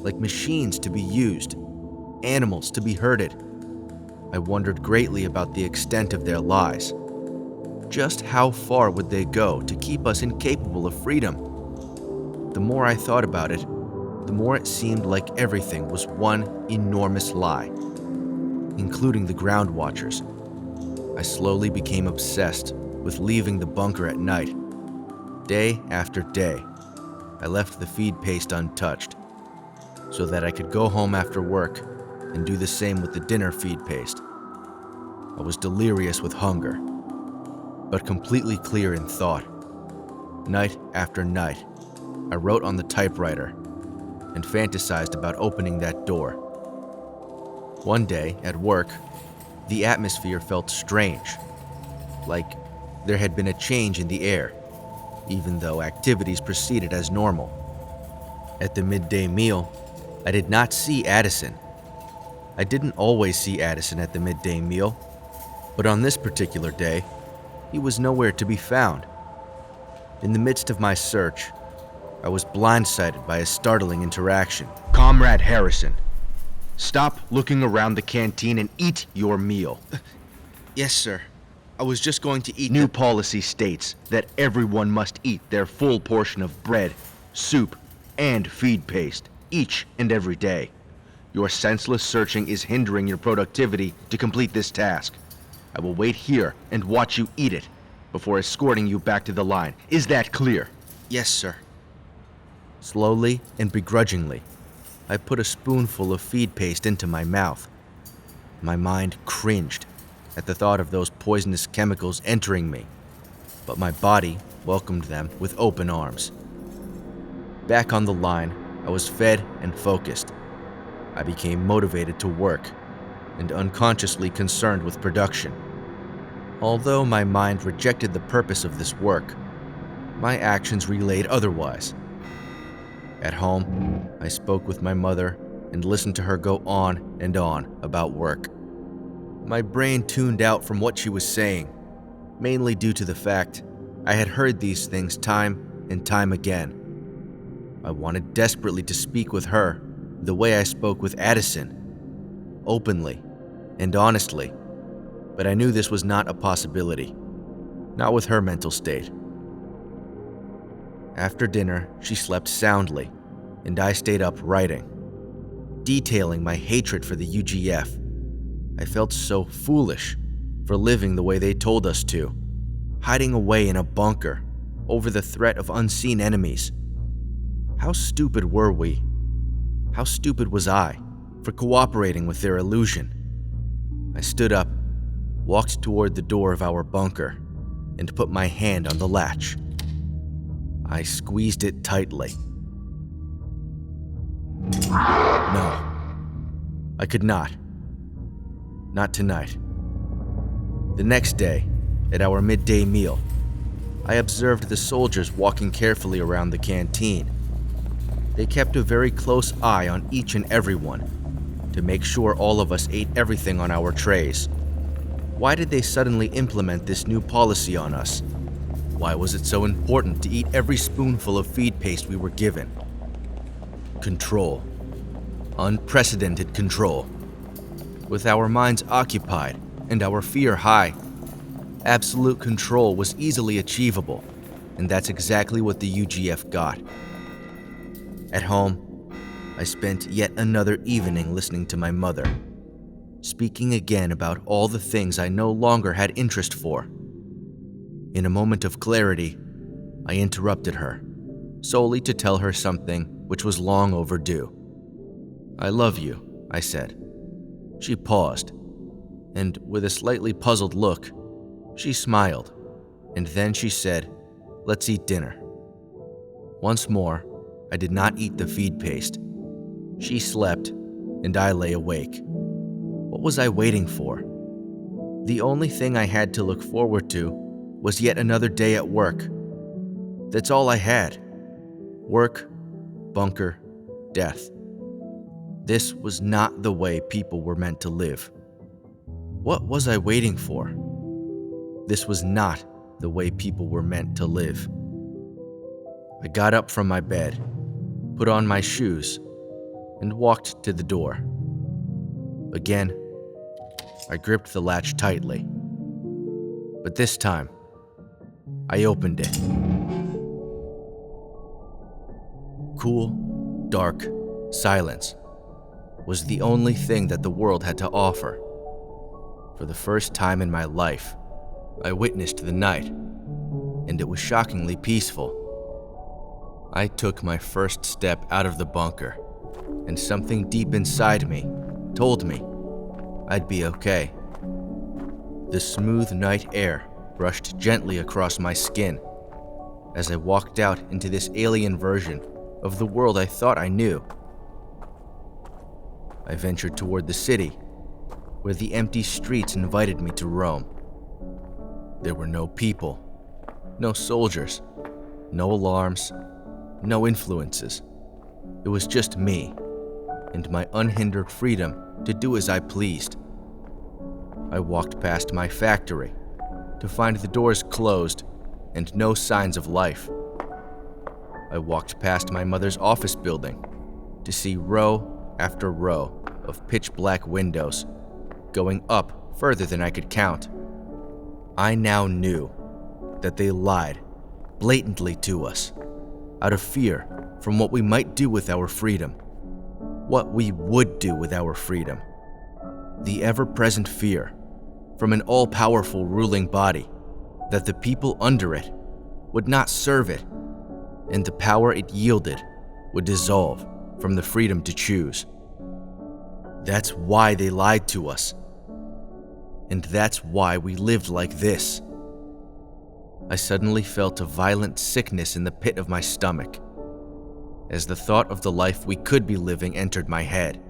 like machines to be used, animals to be herded. I wondered greatly about the extent of their lies. Just how far would they go to keep us incapable of freedom? The more I thought about it, the more it seemed like everything was one enormous lie, including the ground watchers. I slowly became obsessed with leaving the bunker at night. Day after day, I left the feed paste untouched, so that I could go home after work and do the same with the dinner feed paste. I was delirious with hunger, but completely clear in thought. Night after night, I wrote on the typewriter and fantasized about opening that door. One day, at work, the atmosphere felt strange, like there had been a change in the air, even though activities proceeded as normal. At the midday meal, I did not see Addison. I didn't always see Addison at the midday meal, but on this particular day, he was nowhere to be found. In the midst of my search, I was blindsided by a startling interaction. "Comrade Harrison, stop looking around the canteen and eat your meal." "Yes, sir. I was just going to eat..." "New policy states that everyone must eat their full portion of bread, soup, and feed paste each and every day. Your senseless searching is hindering your productivity to complete this task. I will wait here and watch you eat it. before escorting you back to the line. Is that clear? Yes, sir. Slowly and begrudgingly, I put a spoonful of feed paste into my mouth. My mind cringed at the thought of those poisonous chemicals entering me, but my body welcomed them with open arms. Back on the line, I was fed and focused. I became motivated to work and unconsciously concerned with production. Although my mind rejected the purpose of this work, my actions relayed otherwise. At home, I spoke with my mother and listened to her go on and on about work. My brain tuned out from what she was saying, mainly due to the fact I had heard these things time and time again. I wanted desperately to speak with her the way I spoke with Addison, openly and honestly, but I knew this was not a possibility, not with her mental state. After dinner, she slept soundly, and I stayed up writing, detailing my hatred for the UGF. I felt so foolish for living the way they told us to, hiding away in a bunker over the threat of unseen enemies. How stupid were we? How stupid was I for cooperating with their illusion? I stood up, walked toward the door of our bunker, and put my hand on the latch. I squeezed it tightly. No, I could not. Not tonight. The next day, at our midday meal, I observed the soldiers walking carefully around the canteen. They kept a very close eye on each and every one to make sure all of us ate everything on our trays. Why did they suddenly implement this new policy on us? Why was it so important to eat every spoonful of feed paste we were given? Control. Unprecedented control. With our minds occupied and our fear high, absolute control was easily achievable, and that's exactly what the UGF got. At home, I spent yet another evening listening to my mother, speaking again about all the things I no longer had interest for. In a moment of clarity, I interrupted her, solely to tell her something which was long overdue. "I love you," I said. She paused, and with a slightly puzzled look, she smiled, and then she said, "Let's eat dinner." Once more, I did not eat the feed paste. She slept, and I lay awake. What was I waiting for? The only thing I had to look forward to was yet another day at work. That's all I had. Work, bunker, death. This was not the way people were meant to live. What was I waiting for? This was not the way people were meant to live. I got up from my bed, put on my shoes, and walked to the door. Again, I gripped the latch tightly. But this time, I opened it. Cool, dark silence was the only thing that the world had to offer. For the first time in my life, I witnessed the night, and it was shockingly peaceful. I took my first step out of the bunker, and something deep inside me told me I'd be okay. The smooth night air brushed gently across my skin as I walked out into this alien version of the world I thought I knew. I ventured toward the city, where the empty streets invited me to roam. There were no people, no soldiers, no alarms, no influences. It was just me, and my unhindered freedom to do as I pleased. I walked past my factory to find the doors closed and no signs of life. I walked past my mother's office building to see row after row of pitch-black windows going up further than I could count. I now knew that they lied blatantly to us out of fear from what we might do with our freedom, what we would do with our freedom. The ever-present fear from an all-powerful ruling body that the people under it would not serve it, and the power it yielded would dissolve from the freedom to choose. That's why they lied to us. And that's why we lived like this. I suddenly felt a violent sickness in the pit of my stomach, as the thought of the life we could be living entered my head.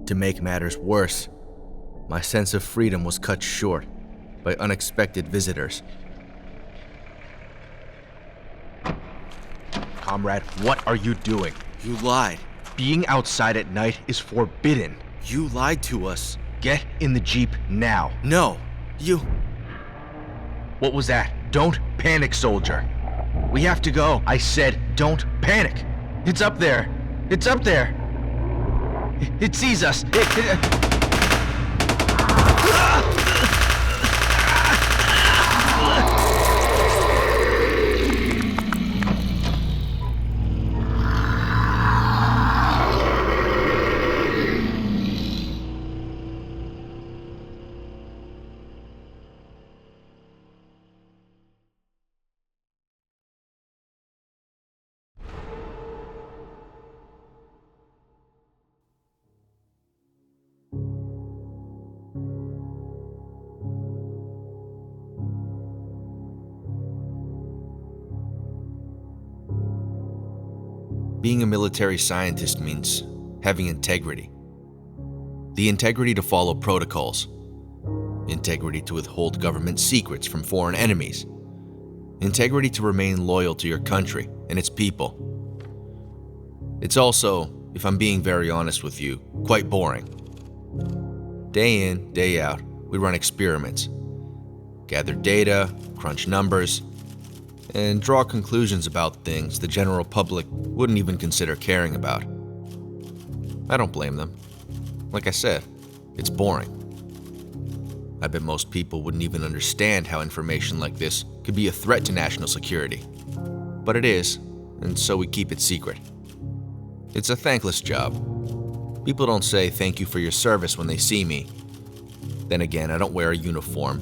To make matters worse, my sense of freedom was cut short by unexpected visitors. Comrade, what are you doing? You lied. Being outside at night is forbidden. You lied to us. Get in the Jeep now. No, you... What was that? Don't panic, soldier. We have to go. I said, don't panic. It's up there. It's up there. It sees us. Being a military scientist means having integrity. The integrity to follow protocols. Integrity to withhold government secrets from foreign enemies. Integrity to remain loyal to your country and its people. It's also, if I'm being very honest with you, quite boring. Day in, day out, we run experiments, gather data, crunch numbers, and draw conclusions about things the general public wouldn't even consider caring about. I don't blame them. Like I said, it's boring. I bet most people wouldn't even understand how information like this could be a threat to national security. But it is, and so we keep it secret. It's a thankless job. People don't say thank you for your service when they see me. Then again, I don't wear a uniform,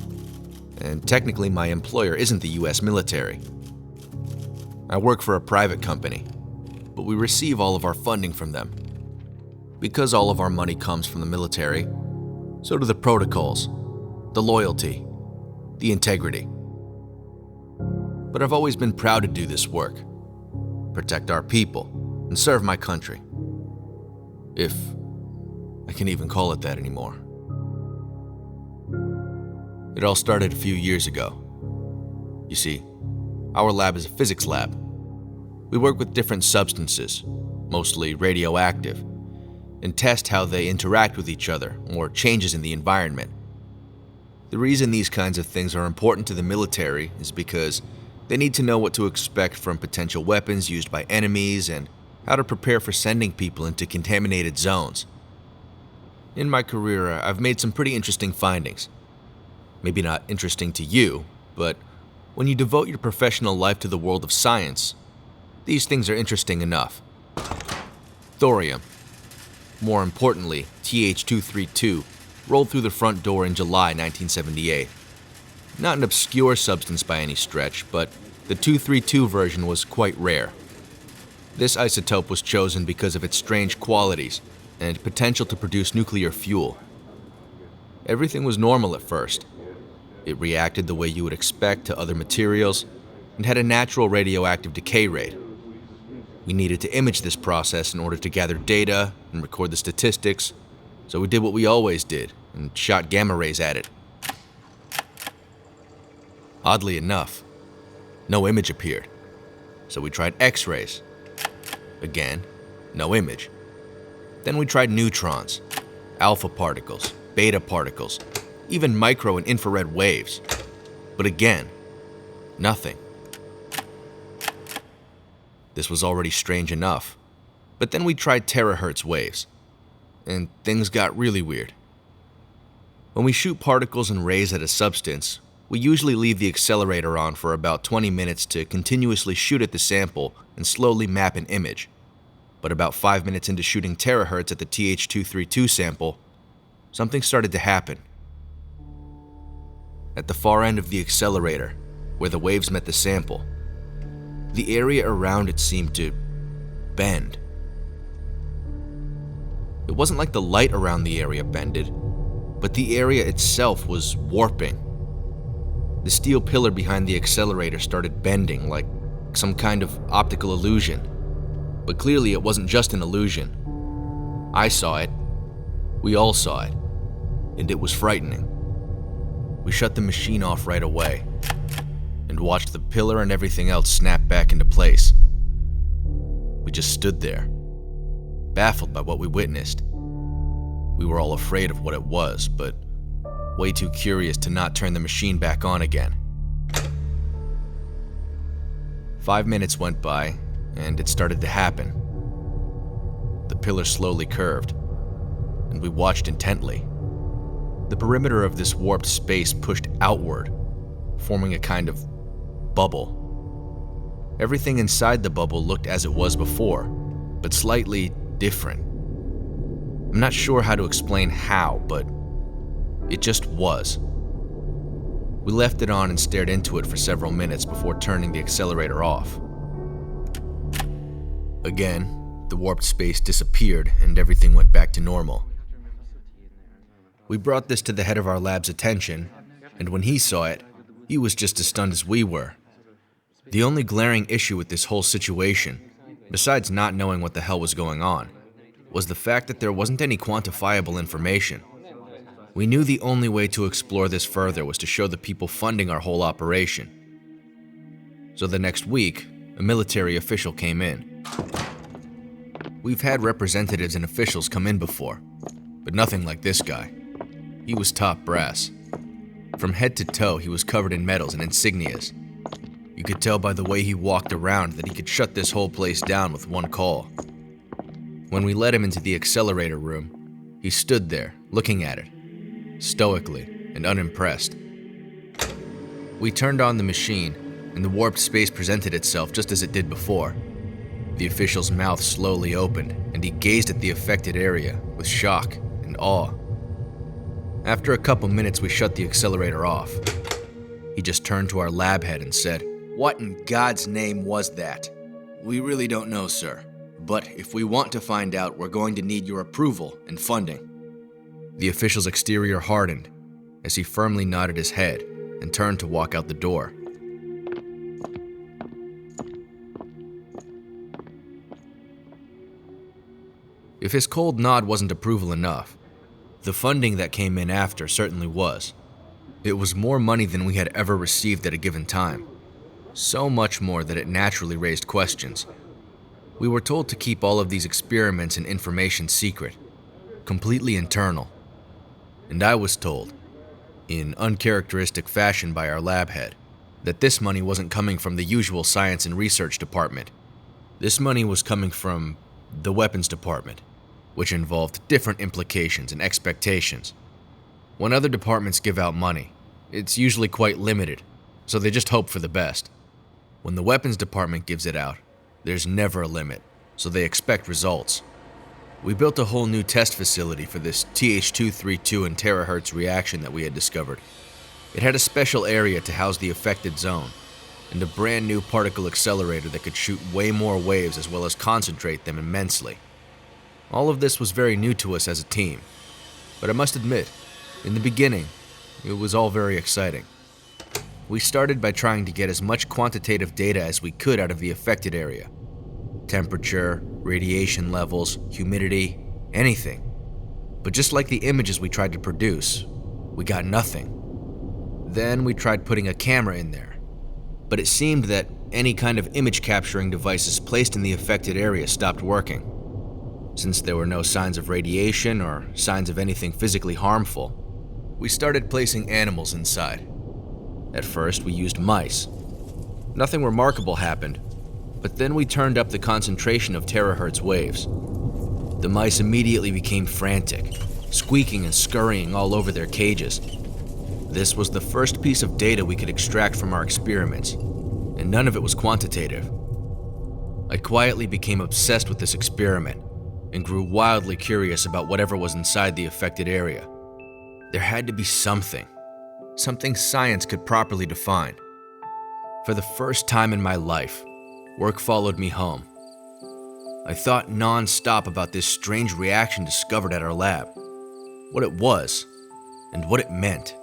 and technically my employer isn't the US military. I work for a private company, but we receive all of our funding from them. Because all of our money comes from the military, so do the protocols, the loyalty, the integrity. But I've always been proud to do this work, protect our people, and serve my country. If I can even call it that anymore. It all started a few years ago. You see, our lab is a physics lab. We work with different substances, mostly radioactive, and test how they interact with each other or changes in the environment. The reason these kinds of things are important to the military is because they need to know what to expect from potential weapons used by enemies and how to prepare for sending people into contaminated zones. In my career, I've made some pretty interesting findings. Maybe not interesting to you, but when you devote your professional life to the world of science, these things are interesting enough. Thorium, more importantly, Th-232, rolled through the front door in July 1978. Not an obscure substance by any stretch, but the 232 version was quite rare. This isotope was chosen because of its strange qualities and potential to produce nuclear fuel. Everything was normal at first. It reacted the way you would expect to other materials and had a natural radioactive decay rate. We needed to image this process in order to gather data and record the statistics, so we did what we always did and shot gamma rays at it. Oddly enough, no image appeared, so we tried X-rays. Again, no image. Then we tried neutrons, alpha particles, beta particles, even micro and infrared waves. But again, nothing. This was already strange enough. But then we tried terahertz waves, and things got really weird. When we shoot particles and rays at a substance, we usually leave the accelerator on for about 20 minutes to continuously shoot at the sample and slowly map an image. But about 5 minutes into shooting terahertz at the TH232 sample, something started to happen. At the far end of the accelerator, where the waves met the sample, the area around it seemed to bend. It wasn't like the light around the area bended, but the area itself was warping. The steel pillar behind the accelerator started bending like some kind of optical illusion. But clearly it wasn't just an illusion. I saw it. We all saw it. And it was frightening. We shut the machine off right away and watched the pillar and everything else snap back into place. We just stood there, baffled by what we witnessed. We were all afraid of what it was, but way too curious to not turn the machine back on again. 5 minutes went by, and it started to happen. The pillar slowly curved, and we watched intently. The perimeter of this warped space pushed outward, forming a kind of bubble. Everything inside the bubble looked as it was before, but slightly different. I'm not sure how to explain how, but it just was. We left it on and stared into it for several minutes before turning the accelerator off. Again, the warped space disappeared and everything went back to normal. We brought this to the head of our lab's attention, and when he saw it, he was just as stunned as we were. The only glaring issue with this whole situation, besides not knowing what the hell was going on, was the fact that there wasn't any quantifiable information. We knew the only way to explore this further was to show the people funding our whole operation. So the next week, a military official came in. We've had representatives and officials come in before, but nothing like this guy. He was top brass. From head to toe, he was covered in medals and insignias. You could tell by the way he walked around that he could shut this whole place down with one call. When we led him into the accelerator room, he stood there, looking at it, stoically and unimpressed. We turned on the machine, and the warped space presented itself just as it did before. The official's mouth slowly opened, and he gazed at the affected area with shock and awe. After a couple minutes, we shut the accelerator off. He just turned to our lab head and said, "What in God's name was that?" "We really don't know, sir. But if we want to find out, we're going to need your approval and funding." The official's exterior hardened as he firmly nodded his head and turned to walk out the door. If his cold nod wasn't approval enough, the funding that came in after certainly was. It was more money than we had ever received at a given time. So much more that it naturally raised questions. We were told to keep all of these experiments and information secret, completely internal. And I was told, in uncharacteristic fashion by our lab head, that this money wasn't coming from the usual science and research department. This money was coming from the weapons department, which involved different implications and expectations. When other departments give out money, it's usually quite limited, so they just hope for the best. When the weapons department gives it out, there's never a limit, so they expect results. We built a whole new test facility for this TH232 and terahertz reaction that we had discovered. It had a special area to house the affected zone, and a brand new particle accelerator that could shoot way more waves as well as concentrate them immensely. All of this was very new to us as a team, but I must admit, in the beginning, it was all very exciting. We started by trying to get as much quantitative data as we could out of the affected area. Temperature, radiation levels, humidity, anything. But just like the images we tried to produce, we got nothing. Then we tried putting a camera in there, but it seemed that any kind of image capturing devices placed in the affected area stopped working. Since there were no signs of radiation or signs of anything physically harmful, we started placing animals inside. At first, we used mice. Nothing remarkable happened, but then we turned up the concentration of terahertz waves. The mice immediately became frantic, squeaking and scurrying all over their cages. This was the first piece of data we could extract from our experiments, and none of it was quantitative. I quietly became obsessed with this experiment and grew wildly curious about whatever was inside the affected area. There had to be something science could properly define. For the first time in my life, work followed me home. I thought non-stop about this strange reaction discovered at our lab, what it was, and what it meant.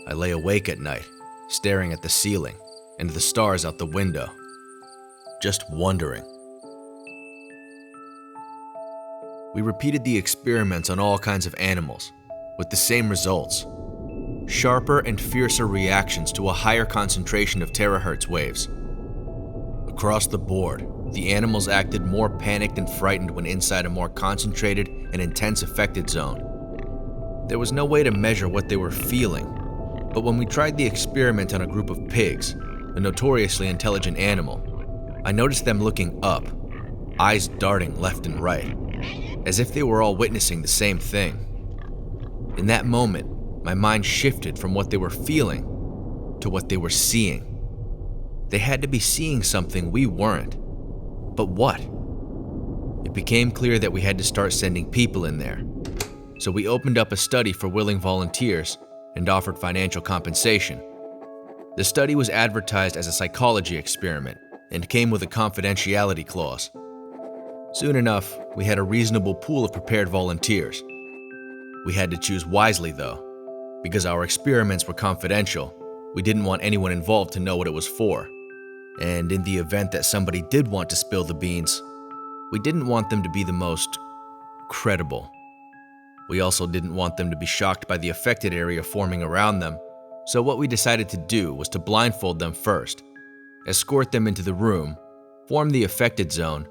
I lay awake at night, staring at the ceiling and the stars out the window, just wondering. We repeated the experiments on all kinds of animals, with the same results. Sharper and fiercer reactions to a higher concentration of terahertz waves. Across the board, the animals acted more panicked and frightened when inside a more concentrated and intense affected zone. There was no way to measure what they were feeling, but when we tried the experiment on a group of pigs, a notoriously intelligent animal, I noticed them looking up, eyes darting left and right, as if they were all witnessing the same thing. In that moment, my mind shifted from what they were feeling to what they were seeing. They had to be seeing something we weren't. But what? It became clear that we had to start sending people in there. So we opened up a study for willing volunteers and offered financial compensation. The study was advertised as a psychology experiment and came with a confidentiality clause. Soon enough, we had a reasonable pool of prepared volunteers. We had to choose wisely, though. Because our experiments were confidential, we didn't want anyone involved to know what it was for. And in the event that somebody did want to spill the beans, we didn't want them to be the most credible. We also didn't want them to be shocked by the affected area forming around them, so what we decided to do was to blindfold them first, escort them into the room, form the affected zone,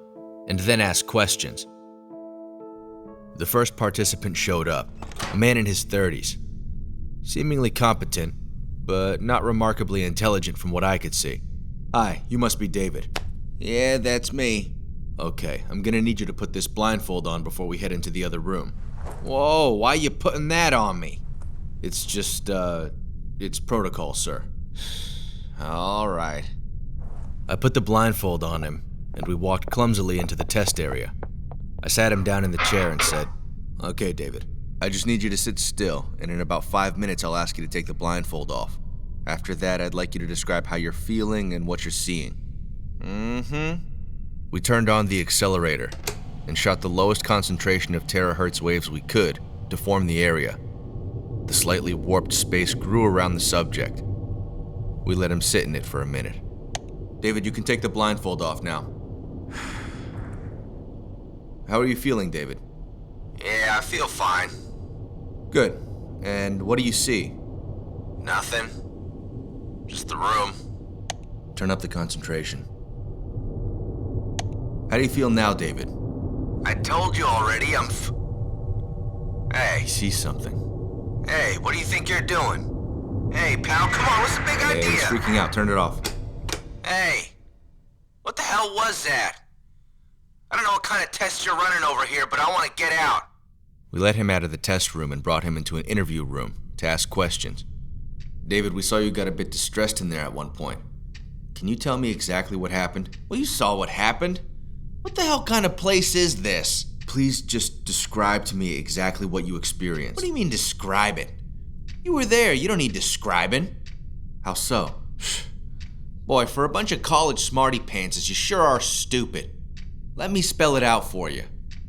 and then ask questions. The first participant showed up, a man in his 30s. Seemingly competent, but not remarkably intelligent from what I could see. Hi, you must be David. Yeah, that's me. Okay, I'm gonna need you to put this blindfold on before we head into the other room. Whoa, why you putting that on me? It's just, it's protocol, sir. All right. I put the blindfold on him, and we walked clumsily into the test area. I sat him down in the chair and said, Okay, David. I just need you to sit still, and in about 5 minutes I'll ask you to take the blindfold off. After that, I'd like you to describe how you're feeling and what you're seeing. We turned on the accelerator and shot the lowest concentration of terahertz waves we could to form the area. The slightly warped space grew around the subject. We let him sit in it for a minute. David, you can take the blindfold off now. How are you feeling, David? Yeah, I feel fine. Good. And what do you see? Nothing. Just the room. Turn up the concentration. How do you feel now, David? I told you already, Hey. I see something. Hey, what do you think you're doing? Hey, pal, come on, what's the big Hey, idea? he's freaking out. Turn it off. Hey, what the hell was that? I don't know what kind of test you're running over here, but I want to get out. We let him out of the test room and brought him into an interview room to ask questions. David, we saw you got a bit distressed in there at one point. Can you tell me exactly what happened? Well, you saw what happened. What the hell kind of place is this? Please just describe to me exactly what you experienced. What do you mean describe it? You were there, you don't need describing. How so? Boy, for a bunch of college smarty pantses, you sure are stupid. Let me spell it out for you.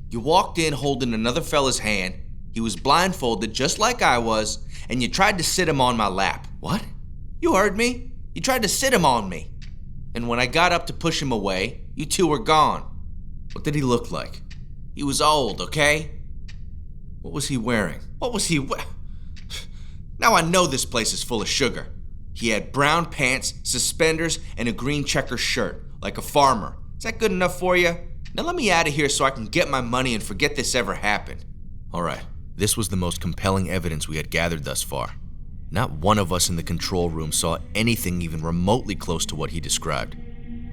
You walked in holding another fella's hand, he was blindfolded just like I was, and you tried to sit him on my lap. What? You heard me. You tried to sit him on me. And when I got up to push him away, you two were gone. What did he look like? He was old, okay? What was he wearing? What was he Now I know this place is full of sugar. He had brown pants, suspenders, and a green checker shirt, like a farmer. Is that good enough for you? Now let me out of here so I can get my money and forget this ever happened. All right, this was the most compelling evidence we had gathered thus far. Not one of us in the control room saw anything even remotely close to what he described.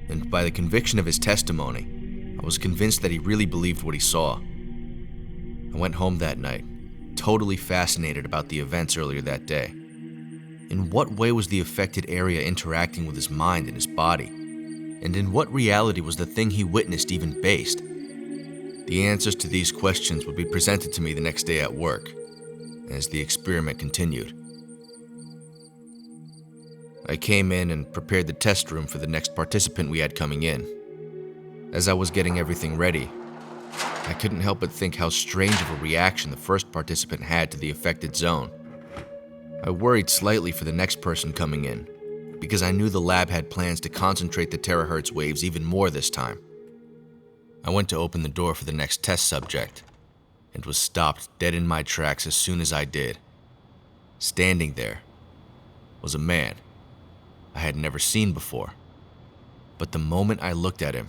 And by the conviction of his testimony, I was convinced that he really believed what he saw. I went home that night, totally fascinated about the events earlier that day. In what way was the affected area interacting with his mind and his body? And in what reality was the thing he witnessed even based? The answers to these questions would be presented to me the next day at work, as the experiment continued. I came in and prepared the test room for the next participant we had coming in. As I was getting everything ready, I couldn't help but think how strange of a reaction the first participant had to the affected zone. I worried slightly for the next person coming in, because I knew the lab had plans to concentrate the terahertz waves even more this time. I went to open the door for the next test subject, and was stopped dead in my tracks as soon as I did. Standing there was a man I had never seen before, but the moment I looked at him,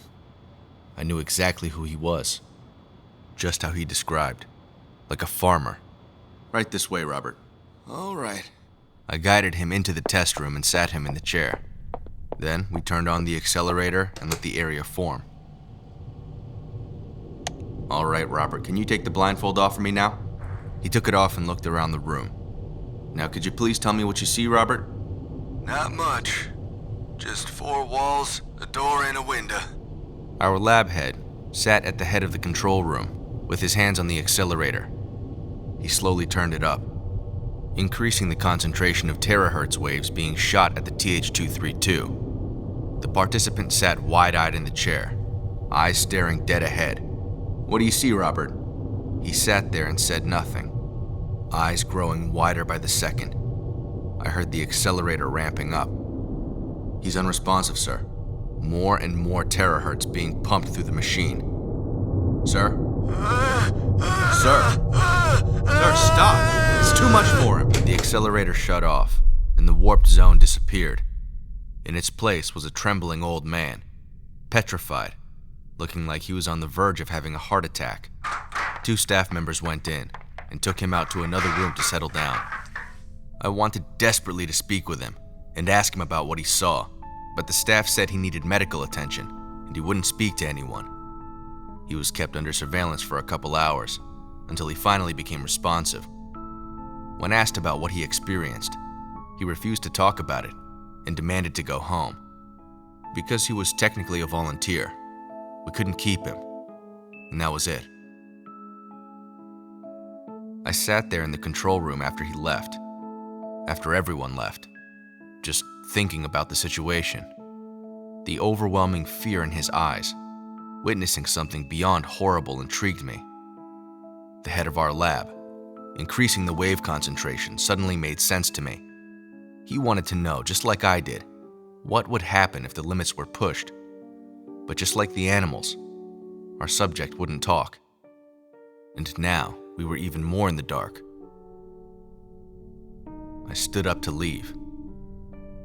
I knew exactly who he was. Just how he described, like a farmer. Right this way, Robert. All right. I guided him into the test room and sat him in the chair. Then we turned on the accelerator and let the area form. All right, Robert, can you take the blindfold off for me now? He took it off and looked around the room. Now, could you please tell me what you see, Robert? Not much. Just 4 walls, a door, and a window. Our lab head sat at the head of the control room, with his hands on the accelerator. He slowly turned it up, increasing the concentration of terahertz waves being shot at the TH-232. The participant sat wide-eyed in the chair, eyes staring dead ahead. What do you see, Robert? He sat there and said nothing, eyes growing wider by the second. I heard the accelerator ramping up. He's unresponsive, sir. More and more terahertz being pumped through the machine. Sir? Sir! Sir, stop! It's too much for him! The accelerator shut off, and the warped zone disappeared. In its place was a trembling old man, petrified, looking like he was on the verge of having a heart attack. 2 staff members went in and took him out to another room to settle down. I wanted desperately to speak with him and ask him about what he saw, but the staff said he needed medical attention and he wouldn't speak to anyone. He was kept under surveillance for a couple hours until he finally became responsive. When asked about what he experienced, he refused to talk about it and demanded to go home. Because he was technically a volunteer, we couldn't keep him, and that was it. I sat there in the control room after he left, after everyone left, just thinking about the situation. The overwhelming fear in his eyes, witnessing something beyond horrible, intrigued me. The head of our lab, increasing the wave concentration, suddenly made sense to me. He wanted to know, just like I did, what would happen if the limits were pushed. But just like the animals, our subject wouldn't talk. And now we were even more in the dark. I stood up to leave,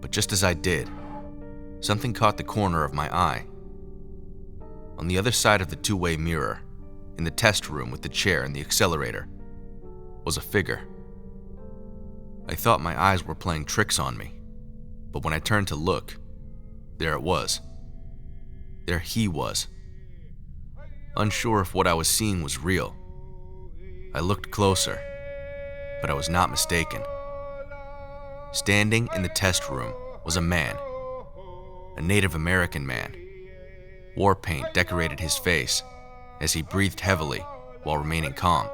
but just as I did, something caught the corner of my eye. On the other side of the 2-way mirror, in the test room with the chair and the accelerator, was a figure. I thought my eyes were playing tricks on me, but when I turned to look, there it was. There he was. Unsure if what I was seeing was real, I looked closer, but I was not mistaken. Standing in the test room was a man, a Native American man. War paint decorated his face as he breathed heavily while remaining calm.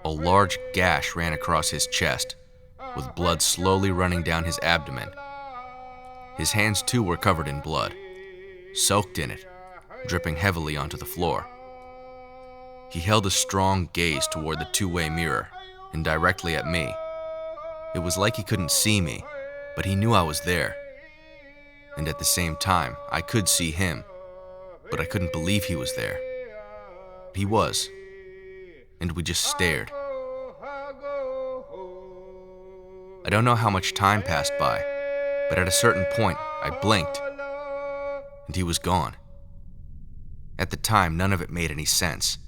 A large gash ran across his chest, with blood slowly running down his abdomen. His hands too were covered in blood, soaked in it, dripping heavily onto the floor. He held a strong gaze toward the 2-way mirror and directly at me. It was like he couldn't see me, but he knew I was there. And at the same time, I could see him, but I couldn't believe he was there. He was, and we just stared. I don't know how much time passed by, but at a certain point, I blinked, and he was gone. At the time, none of it made any sense.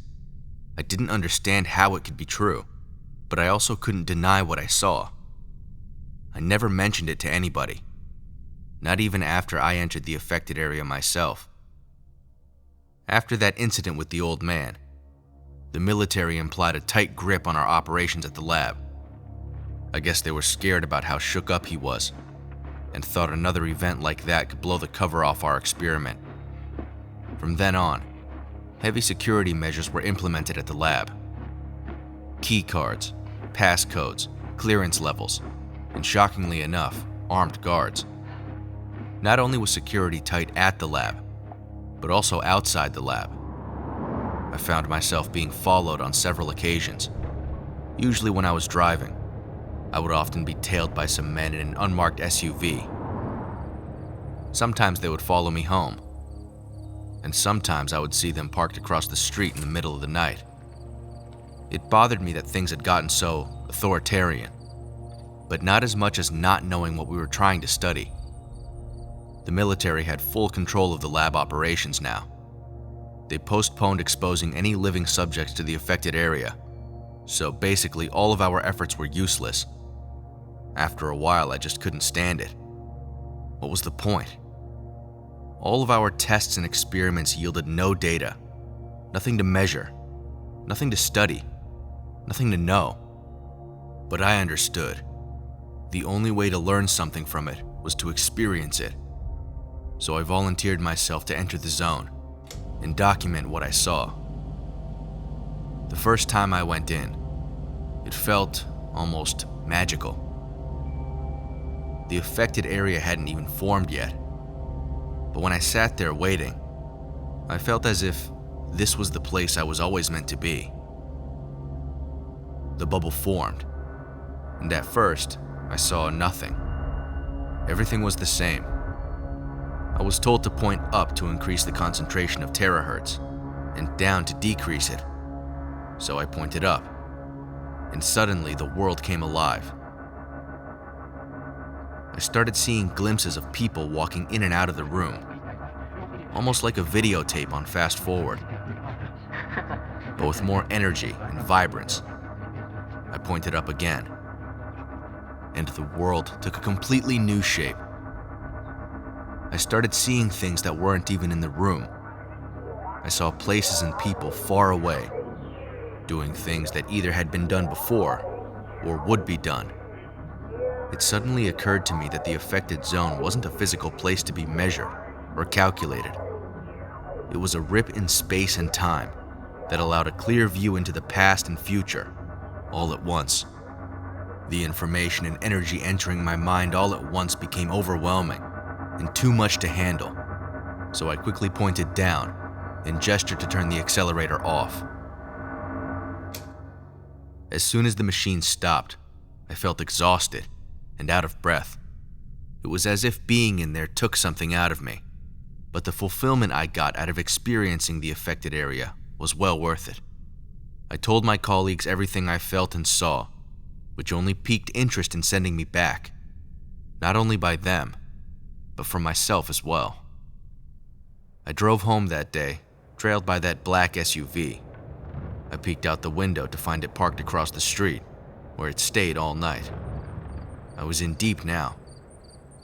I didn't understand how it could be true, but I also couldn't deny what I saw. I never mentioned it to anybody, not even after I entered the affected area myself. After that incident with the old man, the military implied a tight grip on our operations at the lab. I guess they were scared about how shook up he was, and thought another event like that could blow the cover off our experiment. From then on, heavy security measures were implemented at the lab. Key cards, passcodes, clearance levels, and shockingly enough, armed guards. Not only was security tight at the lab, but also outside the lab. I found myself being followed on several occasions. Usually when I was driving, I would often be tailed by some men in an unmarked SUV. Sometimes they would follow me home, and sometimes I would see them parked across the street in the middle of the night. It bothered me that things had gotten so authoritarian, but not as much as not knowing what we were trying to study. The military had full control of the lab operations now. They postponed exposing any living subjects to the affected area, so basically all of our efforts were useless. After a while, I just couldn't stand it. What was the point? All of our tests and experiments yielded no data, nothing to measure, nothing to study, nothing to know. But I understood. The only way to learn something from it was to experience it. So I volunteered myself to enter the zone and document what I saw. The first time I went in, it felt almost magical. The affected area hadn't even formed yet, but when I sat there waiting, I felt as if this was the place I was always meant to be. The bubble formed, and at first, I saw nothing. Everything was the same. I was told to point up to increase the concentration of terahertz, and down to decrease it. So I pointed up, and suddenly the world came alive. I started seeing glimpses of people walking in and out of the room, almost like a videotape on fast forward, but with more energy and vibrance. I pointed up again, and the world took a completely new shape. I started seeing things that weren't even in the room. I saw places and people far away, doing things that either had been done before or would be done. It suddenly occurred to me that the affected zone wasn't a physical place to be measured or calculated. It was a rip in space and time that allowed a clear view into the past and future, all at once. The information and energy entering my mind all at once became overwhelming and too much to handle, so I quickly pointed down and gestured to turn the accelerator off. As soon as the machine stopped, I felt exhausted and out of breath. It was as if being in there took something out of me, but the fulfillment I got out of experiencing the affected area was well worth it. I told my colleagues everything I felt and saw, which only piqued interest in sending me back, not only by them, but for myself as well. I drove home that day, trailed by that black SUV. I peeked out the window to find it parked across the street, where it stayed all night. I was in deep now,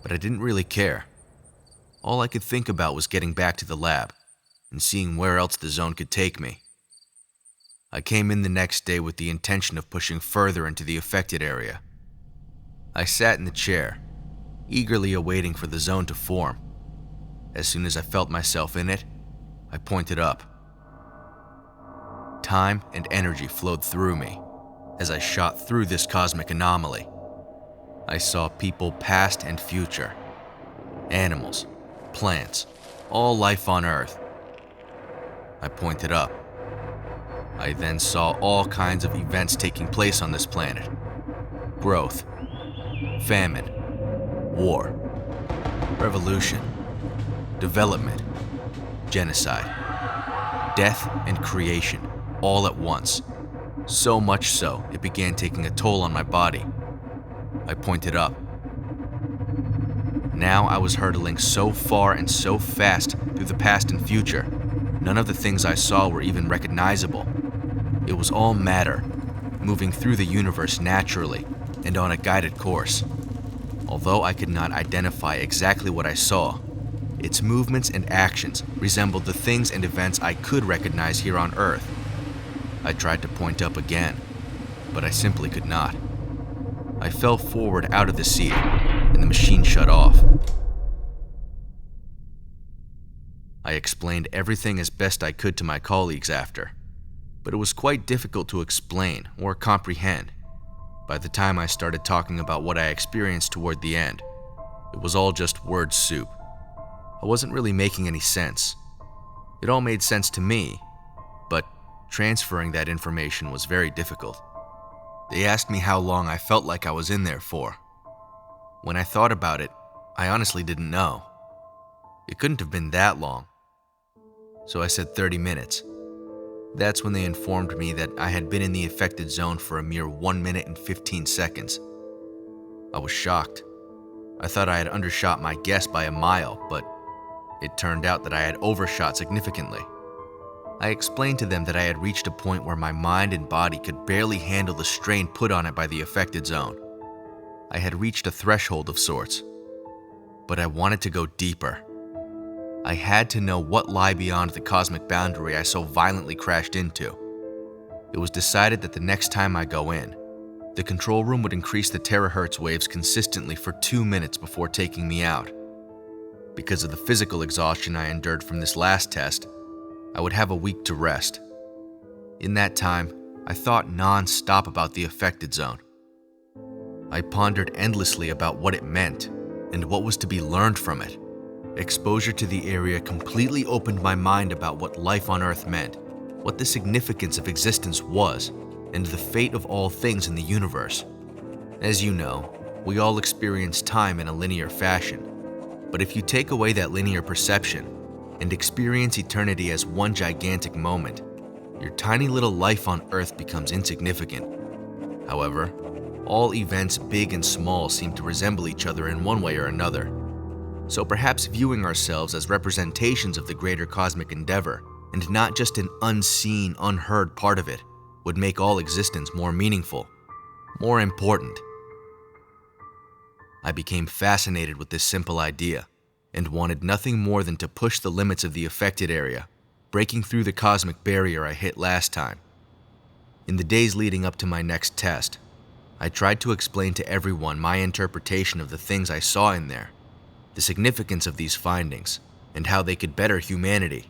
but I didn't really care. All I could think about was getting back to the lab and seeing where else the zone could take me. I came in the next day with the intention of pushing further into the affected area. I sat in the chair, eagerly awaiting for the zone to form. As soon as I felt myself in it, I pointed up. Time and energy flowed through me as I shot through this cosmic anomaly. I saw people past and future, animals, plants, all life on Earth. I pointed up. I then saw all kinds of events taking place on this planet. Growth, famine, war, revolution, development, genocide, death and creation, all at once. So much so, it began taking a toll on my body. I pointed up. Now I was hurtling so far and so fast through the past and future, none of the things I saw were even recognizable. It was all matter, moving through the universe naturally and on a guided course. Although I could not identify exactly what I saw, its movements and actions resembled the things and events I could recognize here on Earth. I tried to point up again, but I simply could not. I fell forward out of the seat and the machine shut off. I explained everything as best I could to my colleagues after, but it was quite difficult to explain or comprehend. By the time I started talking about what I experienced toward the end, it was all just word soup. I wasn't really making any sense. It all made sense to me, but transferring that information was very difficult. They asked me how long I felt like I was in there for. When I thought about it, I honestly didn't know. It couldn't have been that long. So I said 30 minutes. That's when they informed me that I had been in the affected zone for a mere 1 minute and 15 seconds. I was shocked. I thought I had undershot my guess by a mile, but it turned out that I had overshot significantly. I explained to them that I had reached a point where my mind and body could barely handle the strain put on it by the affected zone. I had reached a threshold of sorts, but I wanted to go deeper. I had to know what lay beyond the cosmic boundary I so violently crashed into. It was decided that the next time I go in, the control room would increase the terahertz waves consistently for 2 minutes before taking me out. Because of the physical exhaustion I endured from this last test, I would have a week to rest. In that time, I thought non-stop about the affected zone. I pondered endlessly about what it meant and what was to be learned from it. Exposure to the area completely opened my mind about what life on Earth meant, what the significance of existence was, and the fate of all things in the universe. As you know, we all experience time in a linear fashion. But if you take away that linear perception and experience eternity as one gigantic moment, your tiny little life on Earth becomes insignificant. However, all events big and small seem to resemble each other in one way or another. So perhaps viewing ourselves as representations of the greater cosmic endeavor, and not just an unseen, unheard part of it, would make all existence more meaningful, more important. I became fascinated with this simple idea, and wanted nothing more than to push the limits of the affected area, breaking through the cosmic barrier I hit last time. In the days leading up to my next test, I tried to explain to everyone my interpretation of the things I saw in there, the significance of these findings, and how they could better humanity.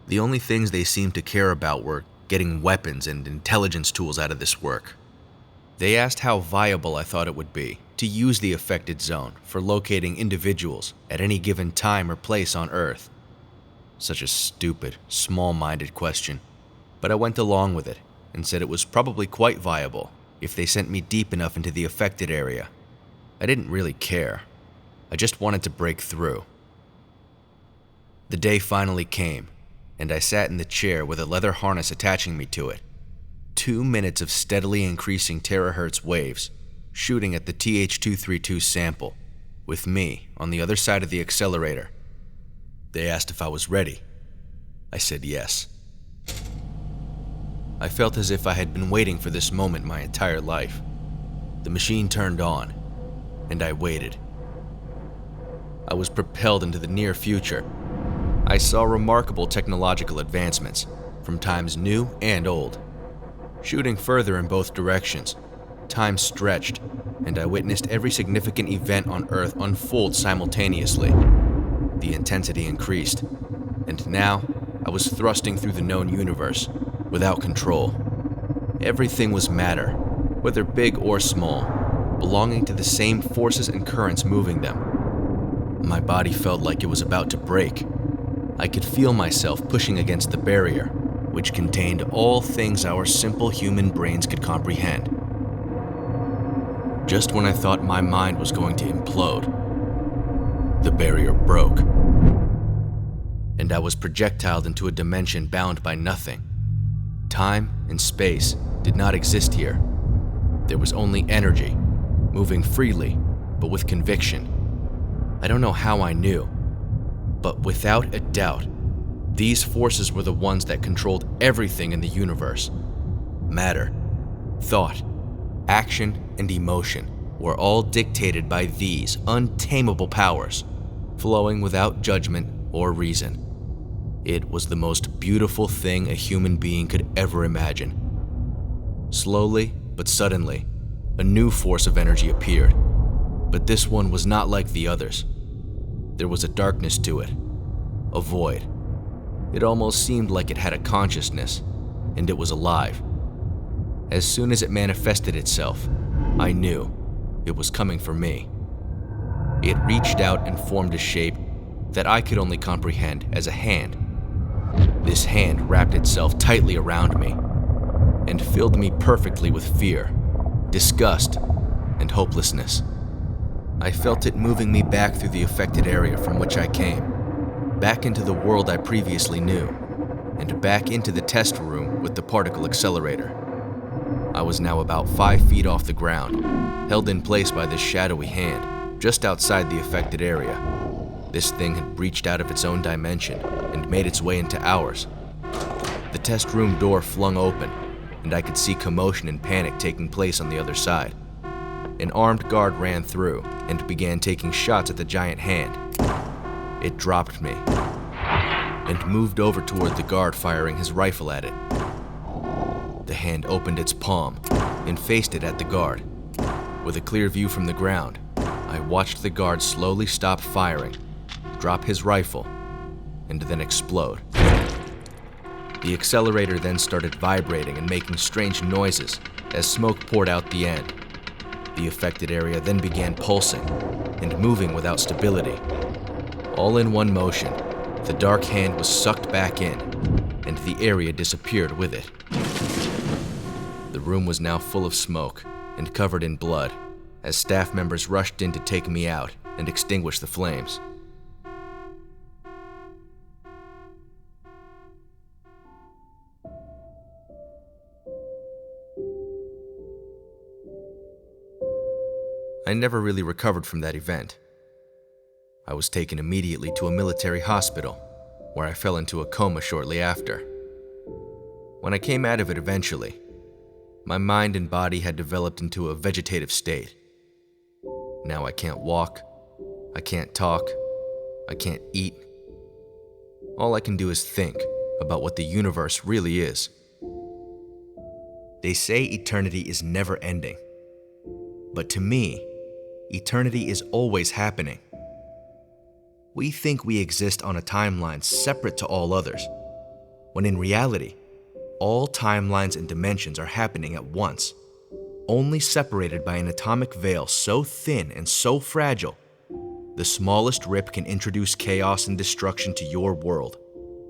The only things they seemed to care about were getting weapons and intelligence tools out of this work. They asked how viable I thought it would be to use the affected zone for locating individuals at any given time or place on Earth. Such a stupid, small-minded question, but I went along with it and said it was probably quite viable if they sent me deep enough into the affected area. I didn't really care. I just wanted to break through. The day finally came, and I sat in the chair with a leather harness attaching me to it. 2 minutes of steadily increasing terahertz waves, shooting at the TH-232 sample, with me on the other side of the accelerator. They asked if I was ready. I said yes. I felt as if I had been waiting for this moment my entire life. The machine turned on, and I waited. I was propelled into the near future. I saw remarkable technological advancements, from times new and old. Shooting further in both directions, time stretched, and I witnessed every significant event on Earth unfold simultaneously. The intensity increased, and now I was thrusting through the known universe, without control. Everything was matter, whether big or small, belonging to the same forces and currents moving them. My body felt like it was about to break. I could feel myself pushing against the barrier, which contained all things our simple human brains could comprehend. Just when I thought my mind was going to implode, the barrier broke, and I was projectiled into a dimension bound by nothing. Time and space did not exist here. There was only energy, moving freely, but with conviction. I don't know how I knew, but without a doubt, these forces were the ones that controlled everything in the universe. Matter, thought, action, and emotion were all dictated by these untamable powers, flowing without judgment or reason. It was the most beautiful thing a human being could ever imagine. Slowly, but suddenly, a new force of energy appeared. But this one was not like the others. There was a darkness to it, a void. It almost seemed like it had a consciousness, and it was alive. As soon as it manifested itself, I knew it was coming for me. It reached out and formed a shape that I could only comprehend as a hand. This hand wrapped itself tightly around me and filled me perfectly with fear, disgust, and hopelessness. I felt it moving me back through the affected area from which I came, back into the world I previously knew, and back into the test room with the particle accelerator. I was now about 5 feet off the ground, held in place by this shadowy hand, just outside the affected area. This thing had breached out of its own dimension and made its way into ours. The test room door flung open, and I could see commotion and panic taking place on the other side. An armed guard ran through and began taking shots at the giant hand. It dropped me and moved over toward the guard, firing his rifle at it. The hand opened its palm and faced it at the guard. With a clear view from the ground, I watched the guard slowly stop firing, drop his rifle, and then explode. The accelerator then started vibrating and making strange noises as smoke poured out the end. The affected area then began pulsing and moving without stability. All in one motion, the dark hand was sucked back in, and the area disappeared with it. The room was now full of smoke and covered in blood as staff members rushed in to take me out and extinguish the flames. I never really recovered from that event. I was taken immediately to a military hospital, where I fell into a coma shortly after. When I came out of it eventually, my mind and body had developed into a vegetative state. Now I can't walk, I can't talk, I can't eat. All I can do is think about what the universe really is. They say eternity is never ending, but to me, eternity is always happening. We think we exist on a timeline separate to all others, when in reality, all timelines and dimensions are happening at once, only separated by an atomic veil so thin and so fragile, the smallest rip can introduce chaos and destruction to your world,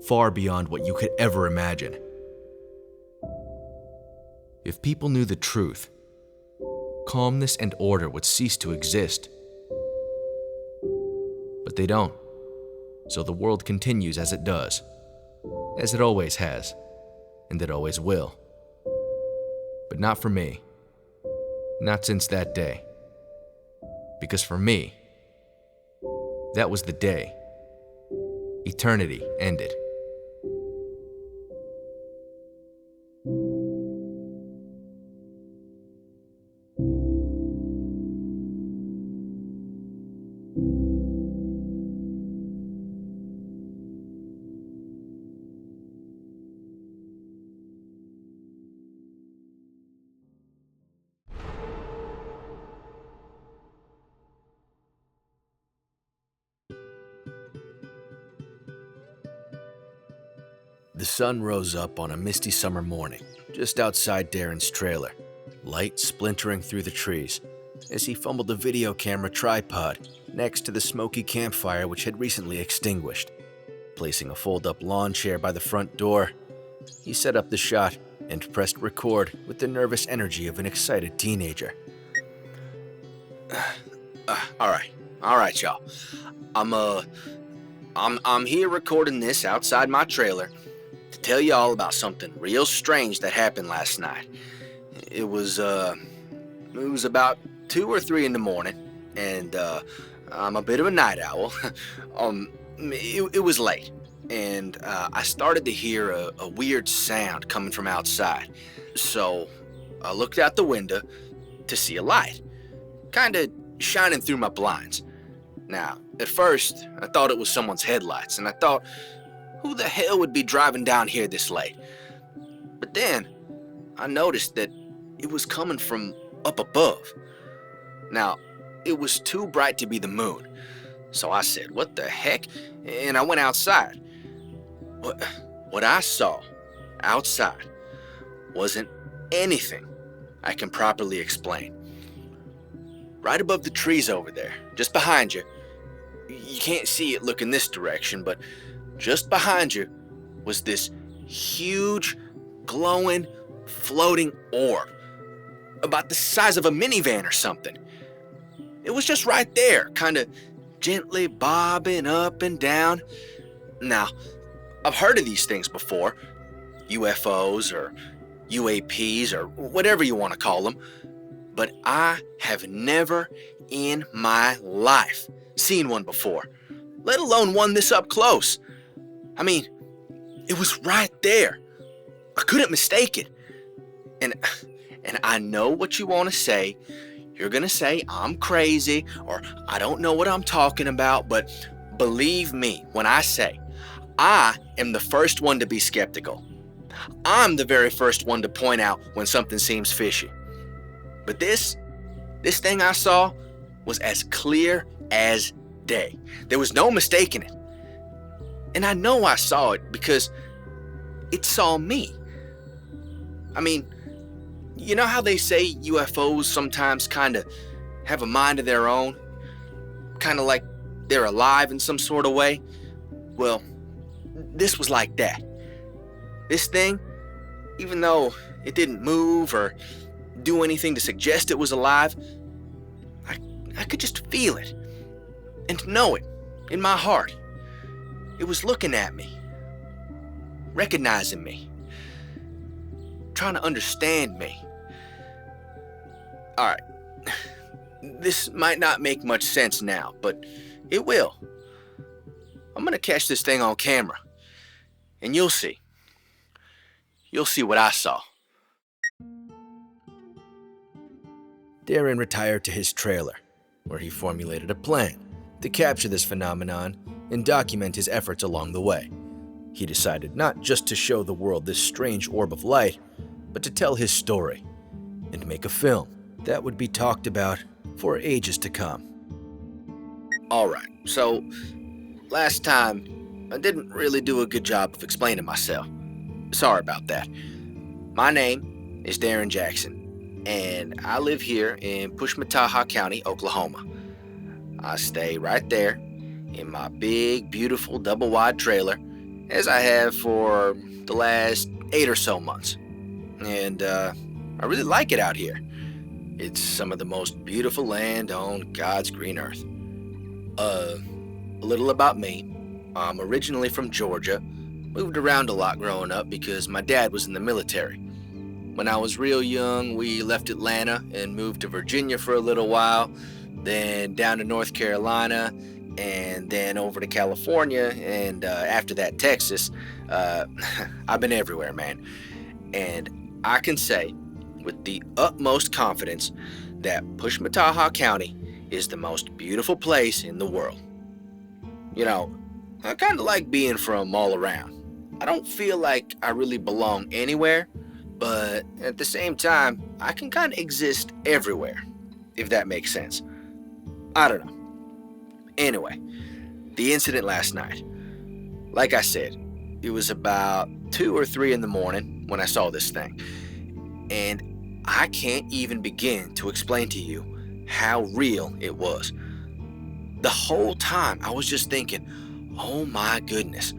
far beyond what you could ever imagine. If people knew the truth, calmness and order would cease to exist. But they don't, so the world continues as it does, as it always has, and it always will. But not for me, not since that day. Because for me, that was the day eternity ended. The sun rose up on a misty summer morning, just outside Darren's trailer, light splintering through the trees, as he fumbled the video camera tripod next to the smoky campfire which had recently extinguished. Placing a fold-up lawn chair by the front door, he set up the shot and pressed record with the nervous energy of an excited teenager. All right, y'all. I'm here recording this outside my trailer to tell y'all about something real strange that happened last night. It was about 2 or 3 in the morning, and I'm a bit of a night owl. It was late, and I started to hear a weird sound coming from outside. So I looked out the window to see a light, kind of shining through my blinds. Now, at first, I thought it was someone's headlights, and I thought, who the hell would be driving down here this late? But then, I noticed that it was coming from up above. Now, it was too bright to be the moon. So I said, what the heck? And I went outside. What I saw outside wasn't anything I can properly explain. Right above the trees over there, just behind you, you can't see it looking this direction, but just behind you was this huge, glowing, floating orb, about the size of a minivan or something. It was just right there, kind of gently bobbing up and down. Now, I've heard of these things before, UFOs or UAPs or whatever you want to call them, but I have never in my life seen one before, let alone one this up close. I mean, it was right there. I couldn't mistake it. And I know what you want to say. You're going to say I'm crazy or I don't know what I'm talking about, but believe me when I say I am the first one to be skeptical. I'm the very first one to point out when something seems fishy. But this thing I saw was as clear as day. There was no mistaking it. And I know I saw it because it saw me. I mean, you know how they say UFOs sometimes kind of have a mind of their own? Kind of like they're alive in some sort of way? Well, this was like that. This thing, even though it didn't move or do anything to suggest it was alive, I could just feel it and know it in my heart. It was looking at me, recognizing me, trying to understand me. All right, this might not make much sense now, but it will. I'm gonna catch this thing on camera, and you'll see. You'll see what I saw. Darren retired to his trailer, where he formulated a plan to capture this phenomenon and document his efforts along the way. He decided not just to show the world this strange orb of light, but to tell his story and make a film that would be talked about for ages to come. Alright, so last time I didn't really do a good job of explaining myself. Sorry about that. My name is Darren Jackson, and I live here in Pushmataha County, Oklahoma. I stay right there in my big, beautiful, double-wide trailer, as I have for the last 8 or so months. And I really like it out here. It's some of the most beautiful land on God's green earth. A little about me. I'm originally from Georgia. Moved around a lot growing up because my dad was in the military. When I was real young, we left Atlanta and moved to Virginia for a little while, then down to North Carolina, and then over to California, and after that, Texas. I've been everywhere, man. And I can say with the utmost confidence that Pushmataha County is the most beautiful place in the world. You know, I kind of like being from all around. I don't feel like I really belong anywhere, but at the same time, I can kind of exist everywhere, if that makes sense. I don't know. Anyway, the incident last night. Like I said, it was about 2 or 3 in the morning when I saw this thing. And I can't even begin to explain to you how real it was. The whole time I was just thinking, oh my goodness,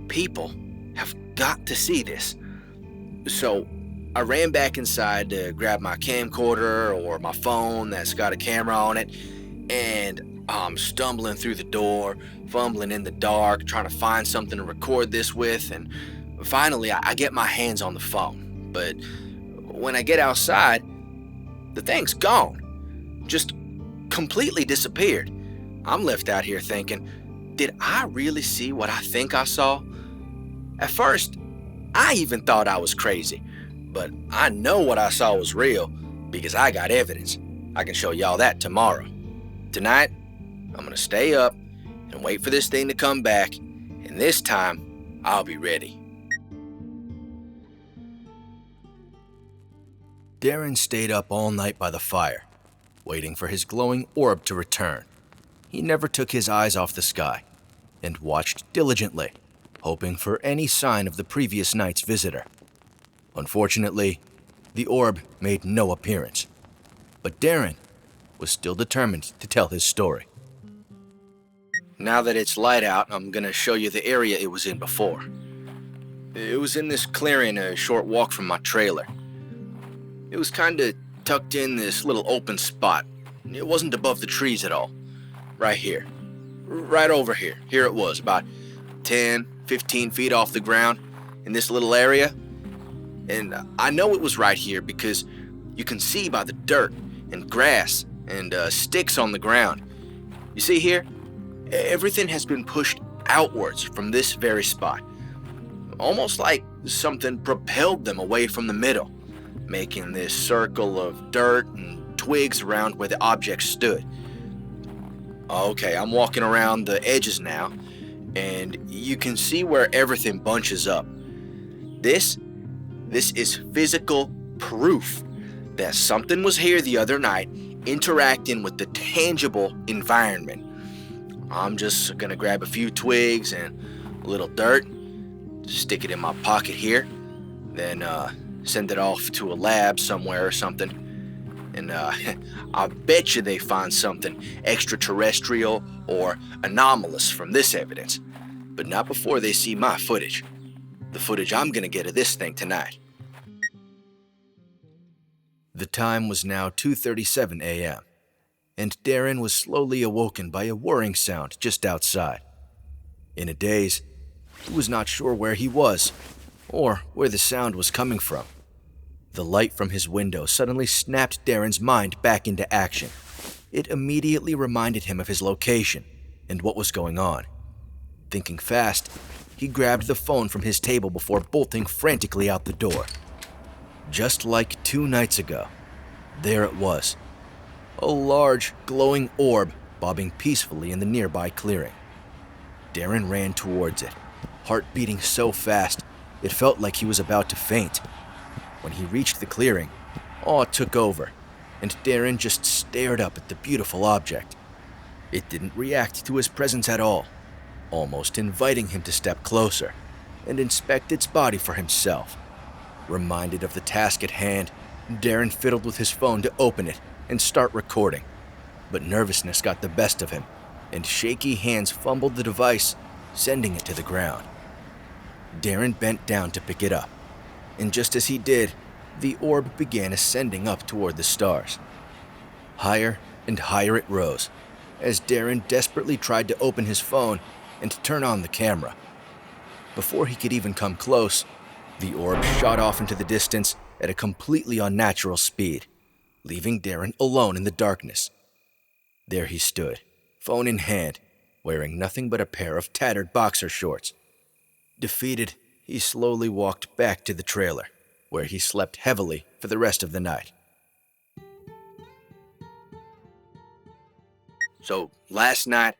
people have got to see this. So I ran back inside to grab my camcorder or my phone that's got a camera on it, and I'm stumbling through the door, fumbling in the dark, trying to find something to record this with, and finally I get my hands on the phone. But when I get outside, the thing's gone. Just completely disappeared. I'm left out here thinking, did I really see what I think I saw? At first, I even thought I was crazy, but I know what I saw was real because I got evidence. I can show y'all that tomorrow. Tonight, I'm gonna stay up and wait for this thing to come back, and this time, I'll be ready. Darren stayed up all night by the fire, waiting for his glowing orb to return. He never took his eyes off the sky and watched diligently, hoping for any sign of the previous night's visitor. Unfortunately, the orb made no appearance, but Darren was still determined to tell his story. Now that it's light out, I'm gonna show you the area it was in before. It was in this clearing a short walk from my trailer. It was kinda tucked in this little open spot. It wasn't above the trees at all. Right here. Right over here. Here it was, about 10, 15 feet off the ground in this little area. And I know it was right here because you can see by the dirt and grass and sticks on the ground. You see here? Everything has been pushed outwards from this very spot. Almost like something propelled them away from the middle, making this circle of dirt and twigs around where the object stood. Okay, I'm walking around the edges now, and you can see where everything bunches up. This is physical proof that something was here the other night interacting with the tangible environment. I'm just gonna grab a few twigs and a little dirt, stick it in my pocket here, then send it off to a lab somewhere or something. And I bet you they find something extraterrestrial or anomalous from this evidence, but not before they see my footage. The footage I'm gonna get of this thing tonight. The time was now 2:37 a.m., and Darren was slowly awoken by a whirring sound just outside. In a daze, he was not sure where he was or where the sound was coming from. The light from his window suddenly snapped Darren's mind back into action. It immediately reminded him of his location and what was going on. Thinking fast, he grabbed the phone from his table before bolting frantically out the door. Just like 2 nights ago, there it was. A large, glowing orb bobbing peacefully in the nearby clearing. Darren ran towards it, heart beating so fast it felt like he was about to faint. When he reached the clearing, awe took over, and Darren just stared up at the beautiful object. It didn't react to his presence at all, almost inviting him to step closer and inspect its body for himself. Reminded of the task at hand, Darren fiddled with his phone to open it and start recording, but nervousness got the best of him, and shaky hands fumbled the device, sending it to the ground. Darren bent down to pick it up, and just as he did, the orb began ascending up toward the stars. Higher and higher it rose, as Darren desperately tried to open his phone and turn on the camera. Before he could even come close, the orb shot off into the distance at a completely unnatural speed, leaving Darren alone in the darkness. There he stood, phone in hand, wearing nothing but a pair of tattered boxer shorts. Defeated, he slowly walked back to the trailer, where he slept heavily for the rest of the night. So, last night,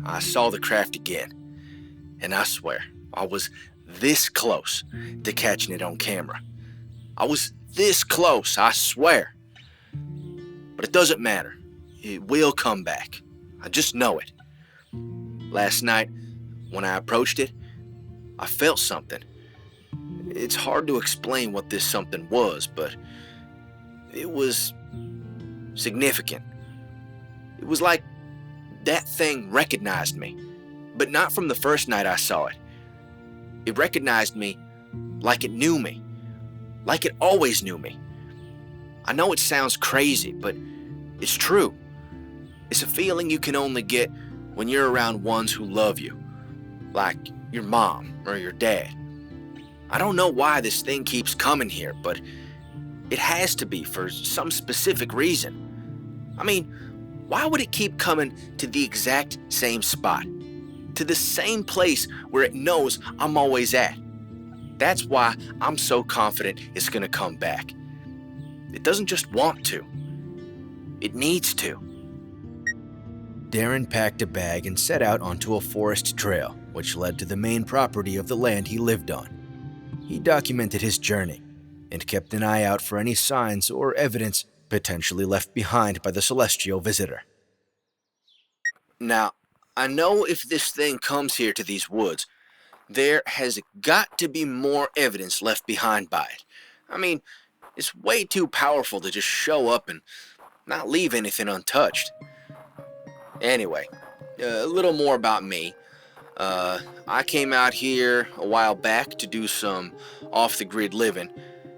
I saw the craft again, and I swear, I was this close to catching it on camera. I was this close, I swear. But it doesn't matter. It will come back. I just know it. Last night, when I approached it, I felt something. It's hard to explain what this something was, but it was significant. It was like that thing recognized me, but not from the first night I saw it. It recognized me like it knew me, like it always knew me. I know it sounds crazy, but it's true. It's a feeling you can only get when you're around ones who love you, like your mom or your dad. I don't know why this thing keeps coming here, but it has to be for some specific reason. I mean, why would it keep coming to the exact same spot? To the same place where it knows I'm always at? That's why I'm so confident it's gonna come back. It doesn't just want to. It needs to. Darren packed a bag and set out onto a forest trail, which led to the main property of the land he lived on. He documented his journey and kept an eye out for any signs or evidence potentially left behind by the celestial visitor. Now, I know if this thing comes here to these woods, there has got to be more evidence left behind by it. I mean, it's way too powerful to just show up and not leave anything untouched. Anyway, a little more about me. I came out here a while back to do some off-the-grid living.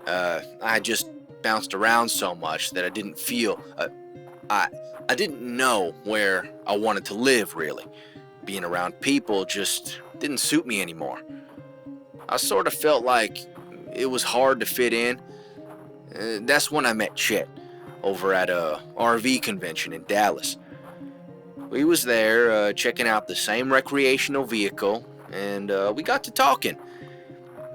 I just bounced around so much that I didn't feel... I didn't know where I wanted to live, really. Being around people just didn't suit me anymore. I sort of felt like it was hard to fit in. That's when I met Chet over at a RV convention in Dallas. We was there checking out the same recreational vehicle, and we got to talking.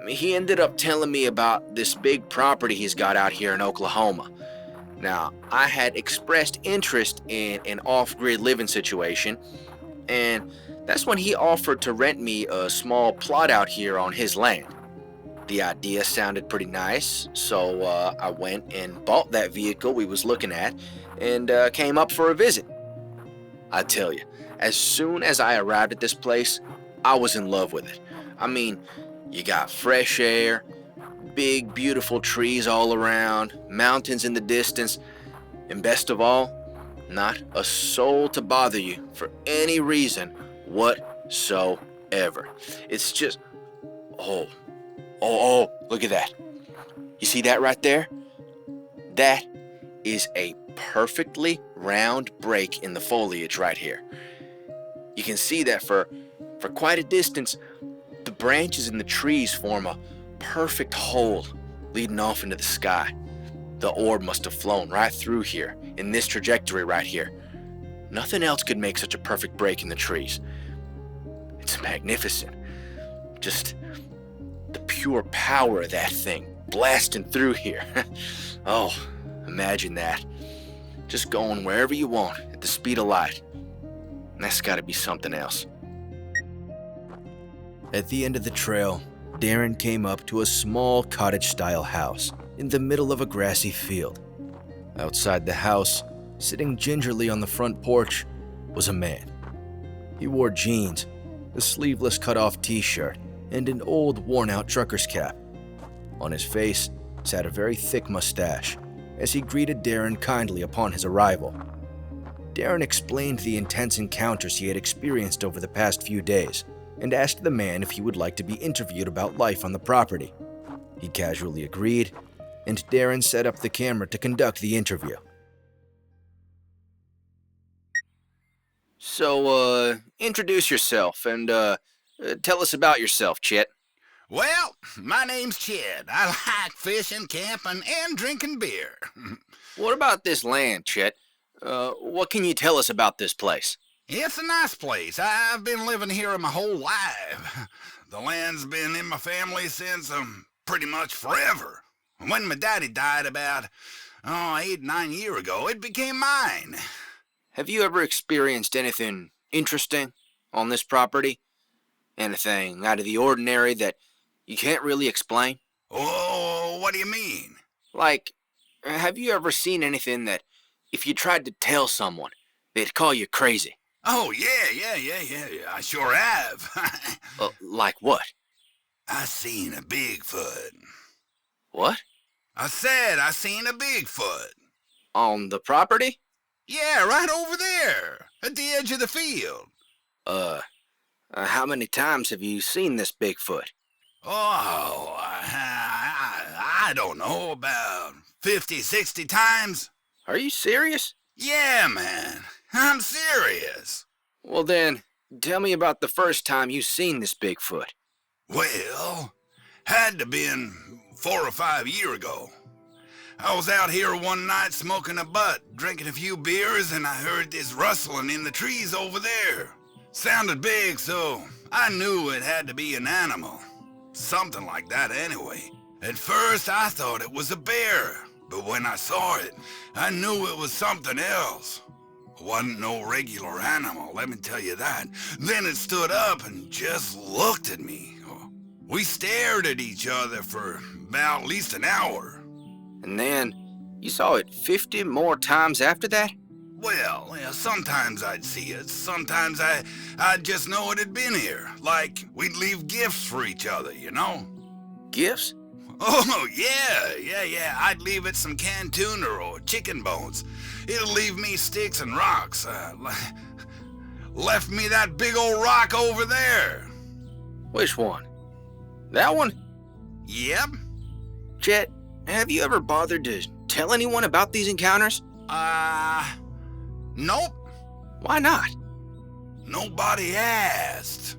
He ended up telling me about this big property he's got out here in Oklahoma. Now, I had expressed interest in an off-grid living situation, and that's when he offered to rent me a small plot out here on his land. The idea sounded pretty nice, so I went and bought that vehicle we was looking at and came up for a visit. I tell you, as soon as I arrived at this place, I was in love with it. I mean, you got fresh air, big, beautiful trees all around, mountains in the distance, and best of all, not a soul to bother you for any reason whatsoever. It's just, oh, look at that. You see that right there? That is a perfectly round break in the foliage right here. You can see that for quite a distance, the branches in the trees form a perfect hole leading off into the sky. The orb must have flown right through here, in this trajectory right here. Nothing else could make such a perfect break in the trees. It's magnificent. Just the pure power of that thing blasting through here. Oh, imagine that. Just going wherever you want at the speed of light. That's gotta be something else. At the end of the trail, Darren came up to a small cottage-style house in the middle of a grassy field. Outside the house, sitting gingerly on the front porch, was a man. He wore jeans, a sleeveless cut-off t-shirt, and an old worn-out trucker's cap. On his face sat a very thick mustache as he greeted Darren kindly upon his arrival. Darren explained the intense encounters he had experienced over the past few days and asked the man if he would like to be interviewed about life on the property. He casually agreed, and Darren set up the camera to conduct the interview. So, introduce yourself and tell us about yourself, Chet. Well, my name's Chet. I like fishing, camping, and drinking beer. What about this land, Chet? What can you tell us about this place? It's a nice place. I've been living here my whole life. The land's been in my family since pretty much forever. When my daddy died about 8-9 years ago, it became mine. Have you ever experienced anything interesting on this property? Anything out of the ordinary that you can't really explain? Oh, what do you mean? Like, have you ever seen anything that if you tried to tell someone, they'd call you crazy? Oh, yeah, I sure have. Like what? I seen a Bigfoot. What? I said I seen a Bigfoot. On the property? Yeah, right over there, at the edge of the field. How many times have you seen this Bigfoot? Oh, I don't know, about 50, 60 times. Are you serious? Yeah, man, I'm serious. Well then, tell me about the first time you seen this Bigfoot. Well, had to been 4 or 5 years ago. I was out here one night smoking a butt, drinking a few beers, and I heard this rustling in the trees over there. Sounded big, so I knew it had to be an animal. Something like that anyway. At first, I thought it was a bear, but when I saw it, I knew it was something else. It wasn't no regular animal, let me tell you that. Then it stood up and just looked at me. We stared at each other for about at least an hour. And then, You saw it 50 more times after that? Well, yeah, sometimes I'd see it. Sometimes I'd just know it had been here. Like, we'd leave gifts for each other, you know? Gifts? Oh, yeah. I'd leave it some canned tuna or chicken bones. It'll leave me sticks and rocks. Left me that big old rock over there. Which one? That one? Yep. Chet, have you ever bothered to tell anyone about these encounters? Nope. Why not? Nobody asked.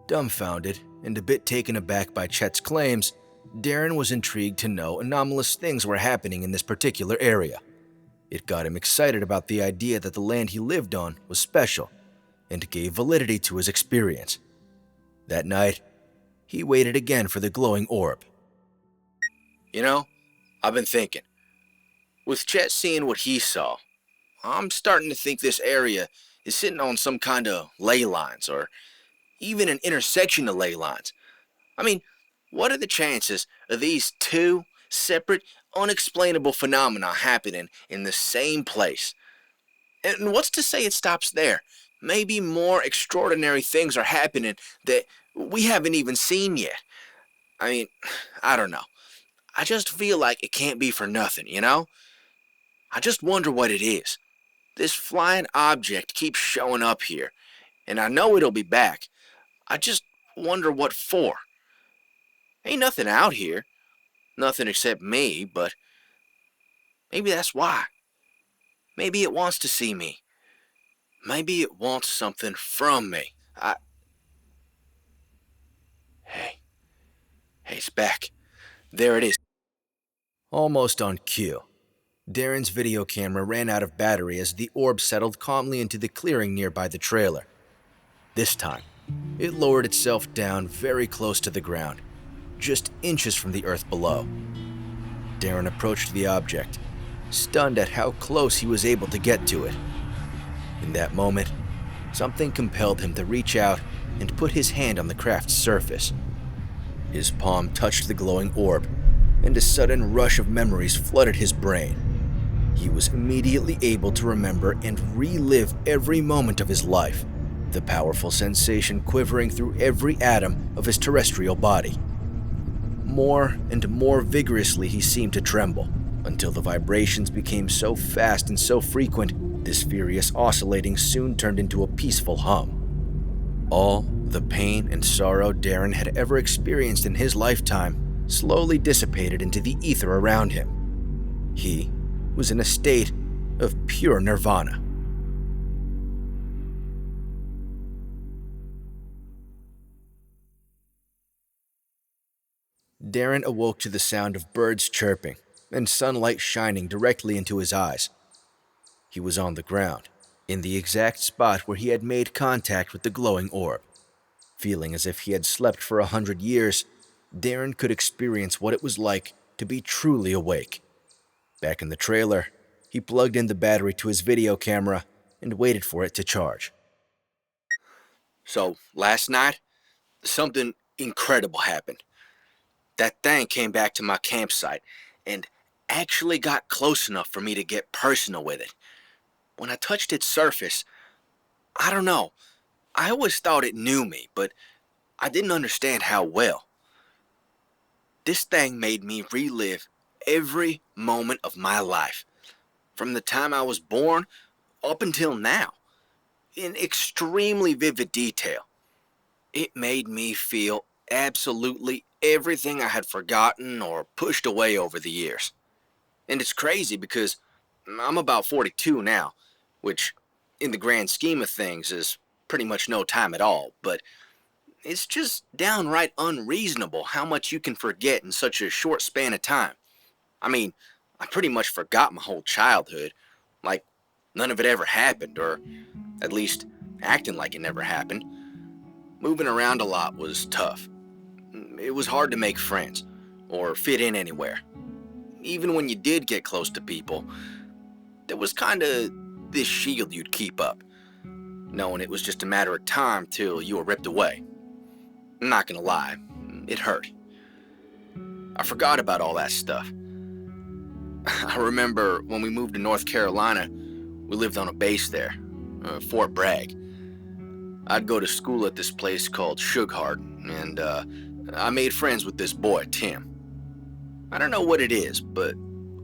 Dumbfounded and a bit taken aback by Chet's claims, Darren was intrigued to know anomalous things were happening in this particular area. It got him excited about the idea that the land he lived on was special and gave validity to his experience. That night, he waited again for the glowing orb. You know, I've been thinking. With Chet seeing what he saw, I'm starting to think this area is sitting on some kind of ley lines, or even an intersection of ley lines. I mean, what are the chances of these two separate, unexplainable phenomena happening in the same place? And what's to say it stops there? Maybe more extraordinary things are happening that we haven't even seen yet. I mean, I don't know. I just feel like it can't be for nothing, you know? I just wonder what it is. This flying object keeps showing up here, and I know it'll be back. I just wonder what for. Ain't nothing out here. Nothing except me, but maybe that's why. Maybe it wants to see me. Maybe it wants something from me. Hey, it's back. There it is. Almost on cue, Darren's video camera ran out of battery as the orb settled calmly into the clearing nearby the trailer. This time, it lowered itself down very close to the ground, just inches from the earth below. Darren approached the object, stunned at how close he was able to get to it. In that moment, something compelled him to reach out and put his hand on the craft's surface. His palm touched the glowing orb, and a sudden rush of memories flooded his brain. He was immediately able to remember and relive every moment of his life, the powerful sensation quivering through every atom of his terrestrial body. More and more vigorously he seemed to tremble, until the vibrations became so fast and so frequent, this furious oscillating soon turned into a peaceful hum. All the pain and sorrow Darren had ever experienced in his lifetime slowly dissipated into the ether around him. He was in a state of pure nirvana. Darren awoke to the sound of birds chirping and sunlight shining directly into his eyes. He was on the ground, in the exact spot where he had made contact with the glowing orb. Feeling as if he had slept for 100 years, Darren could experience what it was like to be truly awake. Back in the trailer, he plugged in the battery to his video camera and waited for it to charge. So, last night, something incredible happened. That thing came back to my campsite and actually got close enough for me to get personal with it. When I touched its surface, I don't know, I always thought it knew me, but I didn't understand how well. This thing made me relive every moment of my life, from the time I was born up until now, in extremely vivid detail. It made me feel absolutely everything I had forgotten or pushed away over the years. And it's crazy because I'm about 42 now, which in the grand scheme of things is pretty much no time at all, but it's just downright unreasonable how much you can forget in such a short span of time. I mean, I pretty much forgot my whole childhood, like none of it ever happened, or at least acting like it never happened. Moving around a lot was tough. It was hard to make friends, or fit in anywhere. Even when you did get close to people, there was kinda this shield you'd keep up, knowing it was just a matter of time till you were ripped away. I'm not gonna lie, it hurt. I forgot about all that stuff. I remember when we moved to North Carolina, we lived on a base there, Fort Bragg. I'd go to school at this place called Sughart, and I made friends with this boy, Tim. I don't know what it is, but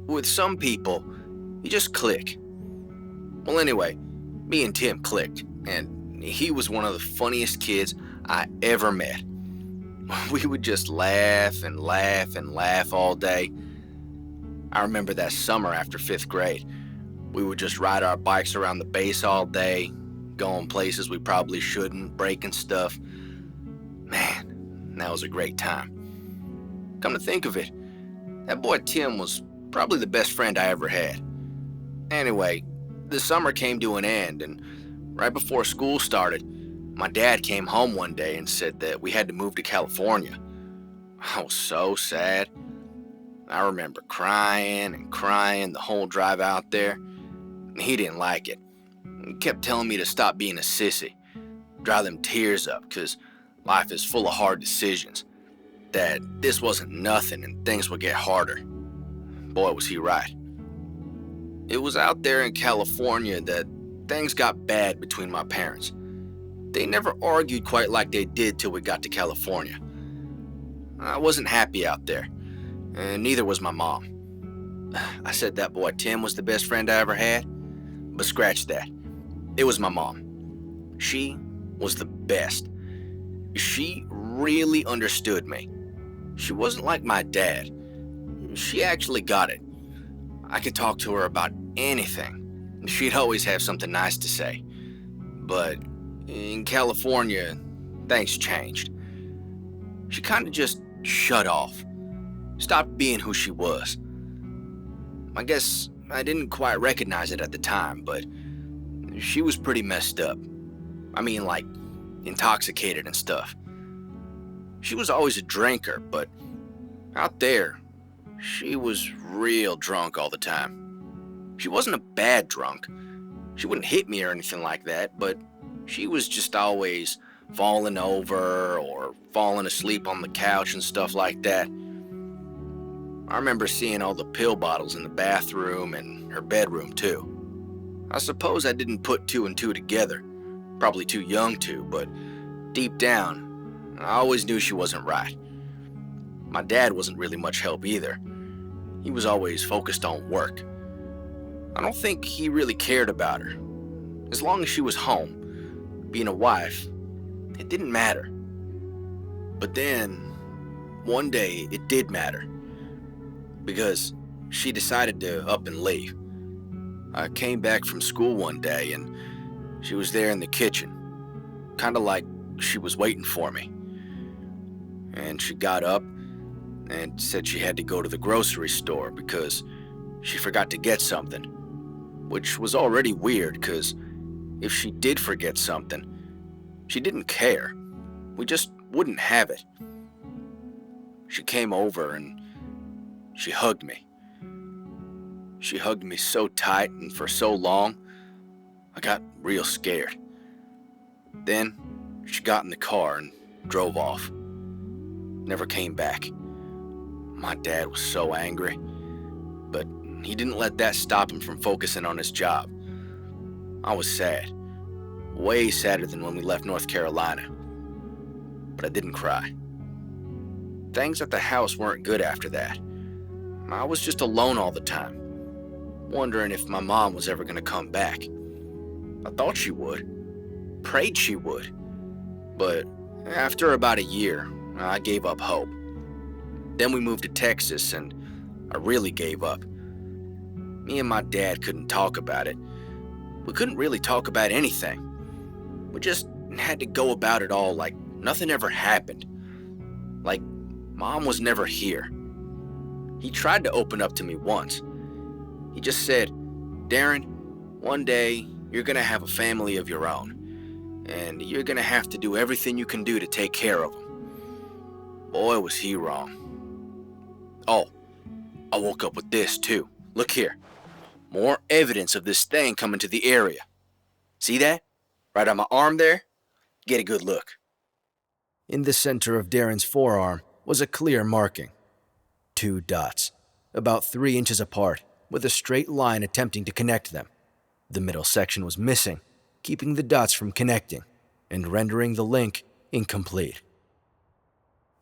with some people, you just click. Well, anyway, me and Tim clicked, and he was one of the funniest kids I ever met. We would just laugh and laugh and laugh all day. I remember that summer after 5th grade, we would just ride our bikes around the base all day, going places we probably shouldn't, breaking stuff. Man, that was a great time. Come to think of it, that boy Tim was probably the best friend I ever had. Anyway, the summer came to an end, and right before school started, my dad came home one day and said that we had to move to California. I was so sad. I remember crying and crying the whole drive out there. He didn't like it. He kept telling me to stop being a sissy, dry them tears up, because life is full of hard decisions, that this wasn't nothing and things would get harder. Boy, was he right. It was out there in California that things got bad between my parents. They never argued quite like they did till we got to California. I wasn't happy out there, and neither was my mom. I said that boy Tim was the best friend I ever had, but scratch that. It was my mom. She was the best. She really understood me. She wasn't like my dad. She actually got it. I could talk to her about anything. She'd always have something nice to say. But in California, things changed. She kind of just shut off. Stopped being who she was. I guess I didn't quite recognize it at the time, but she was pretty messed up. I mean, like, intoxicated and stuff. She was always a drinker, but out there, she was real drunk all the time. She wasn't a bad drunk. She wouldn't hit me or anything like that, but she was just always falling over or falling asleep on the couch and stuff like that. I remember seeing all the pill bottles in the bathroom and her bedroom too. I suppose I didn't put 2 and 2 together. Probably too young to, but deep down, I always knew she wasn't right. My dad wasn't really much help either. He was always focused on work. I don't think he really cared about her. As long as she was home, being a wife, it didn't matter. But then, one day, it did matter. Because she decided to up and leave. I came back from school one day and she was there in the kitchen, kind of like she was waiting for me. And she got up and said she had to go to the grocery store because she forgot to get something, which was already weird because if she did forget something, she didn't care. We just wouldn't have it. She came over and she hugged me. She hugged me so tight and for so long, I got real scared. Then she got in the car and drove off. Never came back. My dad was so angry, but he didn't let that stop him from focusing on his job. I was sad. Way sadder than when we left North Carolina. But I didn't cry. Things at the house weren't good after that. I was just alone all the time, wondering if my mom was ever going to come back. I thought she would, prayed she would, but after about a year, I gave up hope. Then we moved to Texas, and I really gave up. Me and my dad couldn't talk about it. We couldn't really talk about anything. We just had to go about it all like nothing ever happened. Like Mom was never here. He tried to open up to me once. He just said, "Darren, one day you're gonna have a family of your own, and you're gonna have to do everything you can do to take care of them." Boy, was he wrong. Oh, I woke up with this too. Look here. More evidence of this thing coming to the area. See that? Right on my arm there? Get a good look. In the center of Darren's forearm was a clear marking. 2 dots, about 3 inches apart, with a straight line attempting to connect them. The middle section was missing, keeping the dots from connecting, and rendering the link incomplete.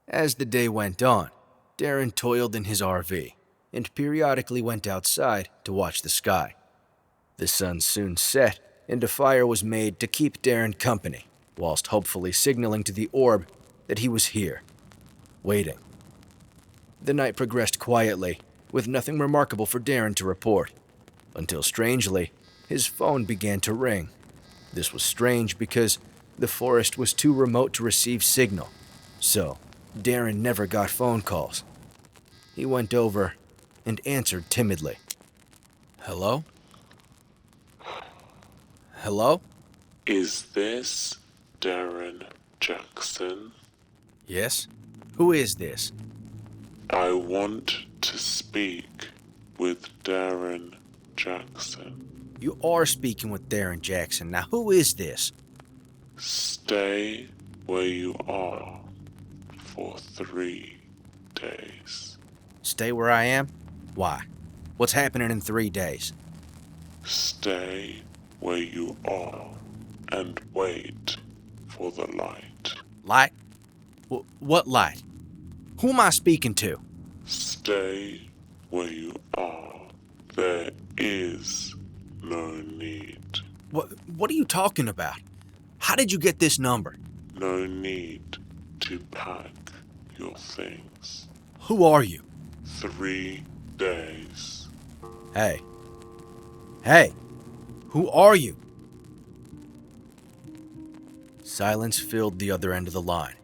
As the day went on, Darren toiled in his RV and periodically went outside to watch the sky. The sun soon set, and a fire was made to keep Darren company, whilst hopefully signaling to the orb that he was here, waiting. The night progressed quietly, with nothing remarkable for Darren to report, until strangely, his phone began to ring. This was strange because the forest was too remote to receive signal, so Darren never got phone calls. He went over and answered timidly. Hello? Hello? Is this Darren Jackson? Yes? Who is this? I want to speak with Darren Jackson. You are speaking with Darren Jackson. Now, who is this? Stay where you are for 3 days. Stay where I am? Why? What's happening in 3 days? Stay where you are and wait for the light. Light? What light? Who am I speaking to? Stay where you are. There is no need. What are you talking about? How did you get this number? No need to pack your things. Who are you? 3 days. Hey. Hey! Who are you? Silence filled the other end of the line.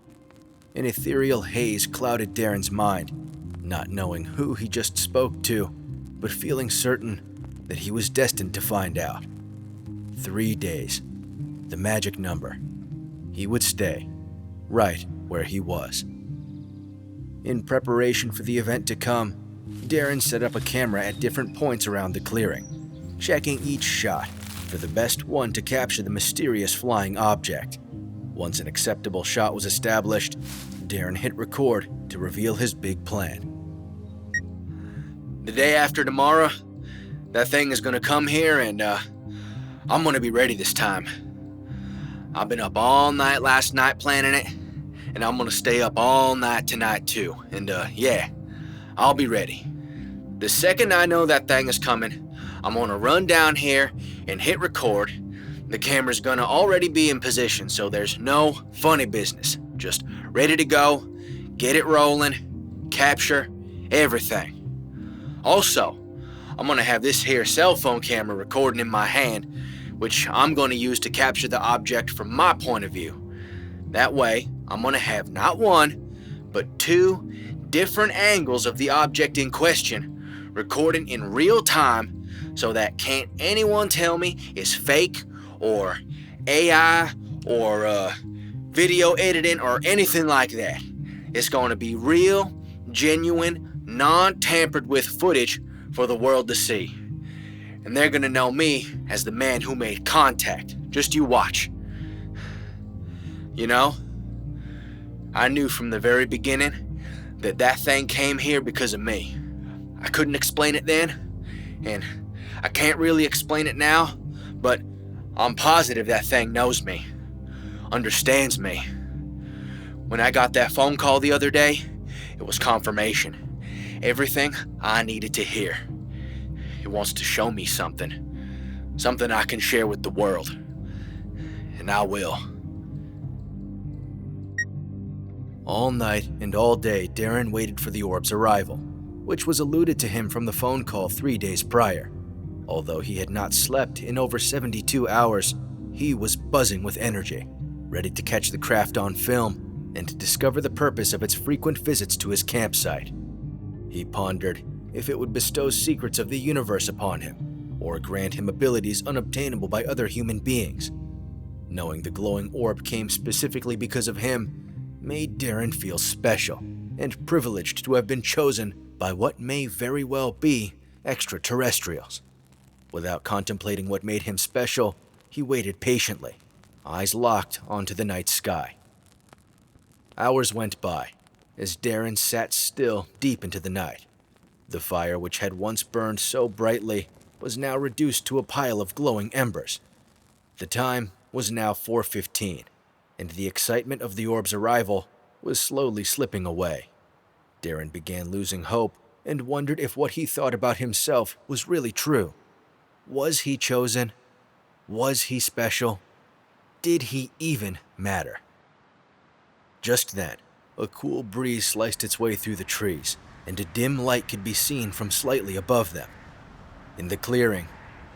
An ethereal haze clouded Darren's mind, not knowing who he just spoke to, but feeling certain that he was destined to find out. 3 days. The magic number. He would stay, right where he was. In preparation for the event to come, Darren set up a camera at different points around the clearing, checking each shot for the best one to capture the mysterious flying object. Once an acceptable shot was established, Darren hit record to reveal his big plan. The day after tomorrow, that thing is gonna come here and, I'm gonna be ready this time. I've been up all night last night planning it, and I'm gonna stay up all night tonight too. And, yeah, I'll be ready. The second I know that thing is coming, I'm gonna run down here and hit record. The camera's gonna already be in position, so there's no funny business. Just ready to go, get it rolling, capture everything. Also, I'm gonna have this here cell phone camera recording in my hand, which I'm gonna use to capture the object from my point of view. That way, I'm gonna have not one, but 2 different angles of the object in question, recording in real time, so that can't anyone tell me is fake or AI or video editing or anything like that. It's gonna be real, genuine, non-tampered with footage for the world to see. And they're gonna know me as the man who made contact. Just you watch. You know, I knew from the very beginning that that thing came here because of me. I couldn't explain it then, and I can't really explain it now, but I'm positive that thing knows me, understands me. When I got that phone call the other day, it was confirmation. Everything I needed to hear. It wants to show me something I can share with the world. And I will. All night and all day, Darren waited for the orb's arrival, which was alluded to him from the phone call 3 days prior. Although he had not slept in over 72 hours, he was buzzing with energy, ready to catch the craft on film and to discover the purpose of its frequent visits to his campsite. He pondered if it would bestow secrets of the universe upon him, or grant him abilities unobtainable by other human beings. Knowing the glowing orb came specifically because of him made Darren feel special and privileged to have been chosen by what may very well be extraterrestrials. Without contemplating what made him special, he waited patiently, eyes locked onto the night sky. Hours went by as Darren sat still deep into the night. The fire, which had once burned so brightly, was now reduced to a pile of glowing embers. The time was now 4:15, and the excitement of the orb's arrival was slowly slipping away. Darren began losing hope and wondered if what he thought about himself was really true. Was he chosen? Was he special? Did he even matter? Just then, a cool breeze sliced its way through the trees, and a dim light could be seen from slightly above them. In the clearing,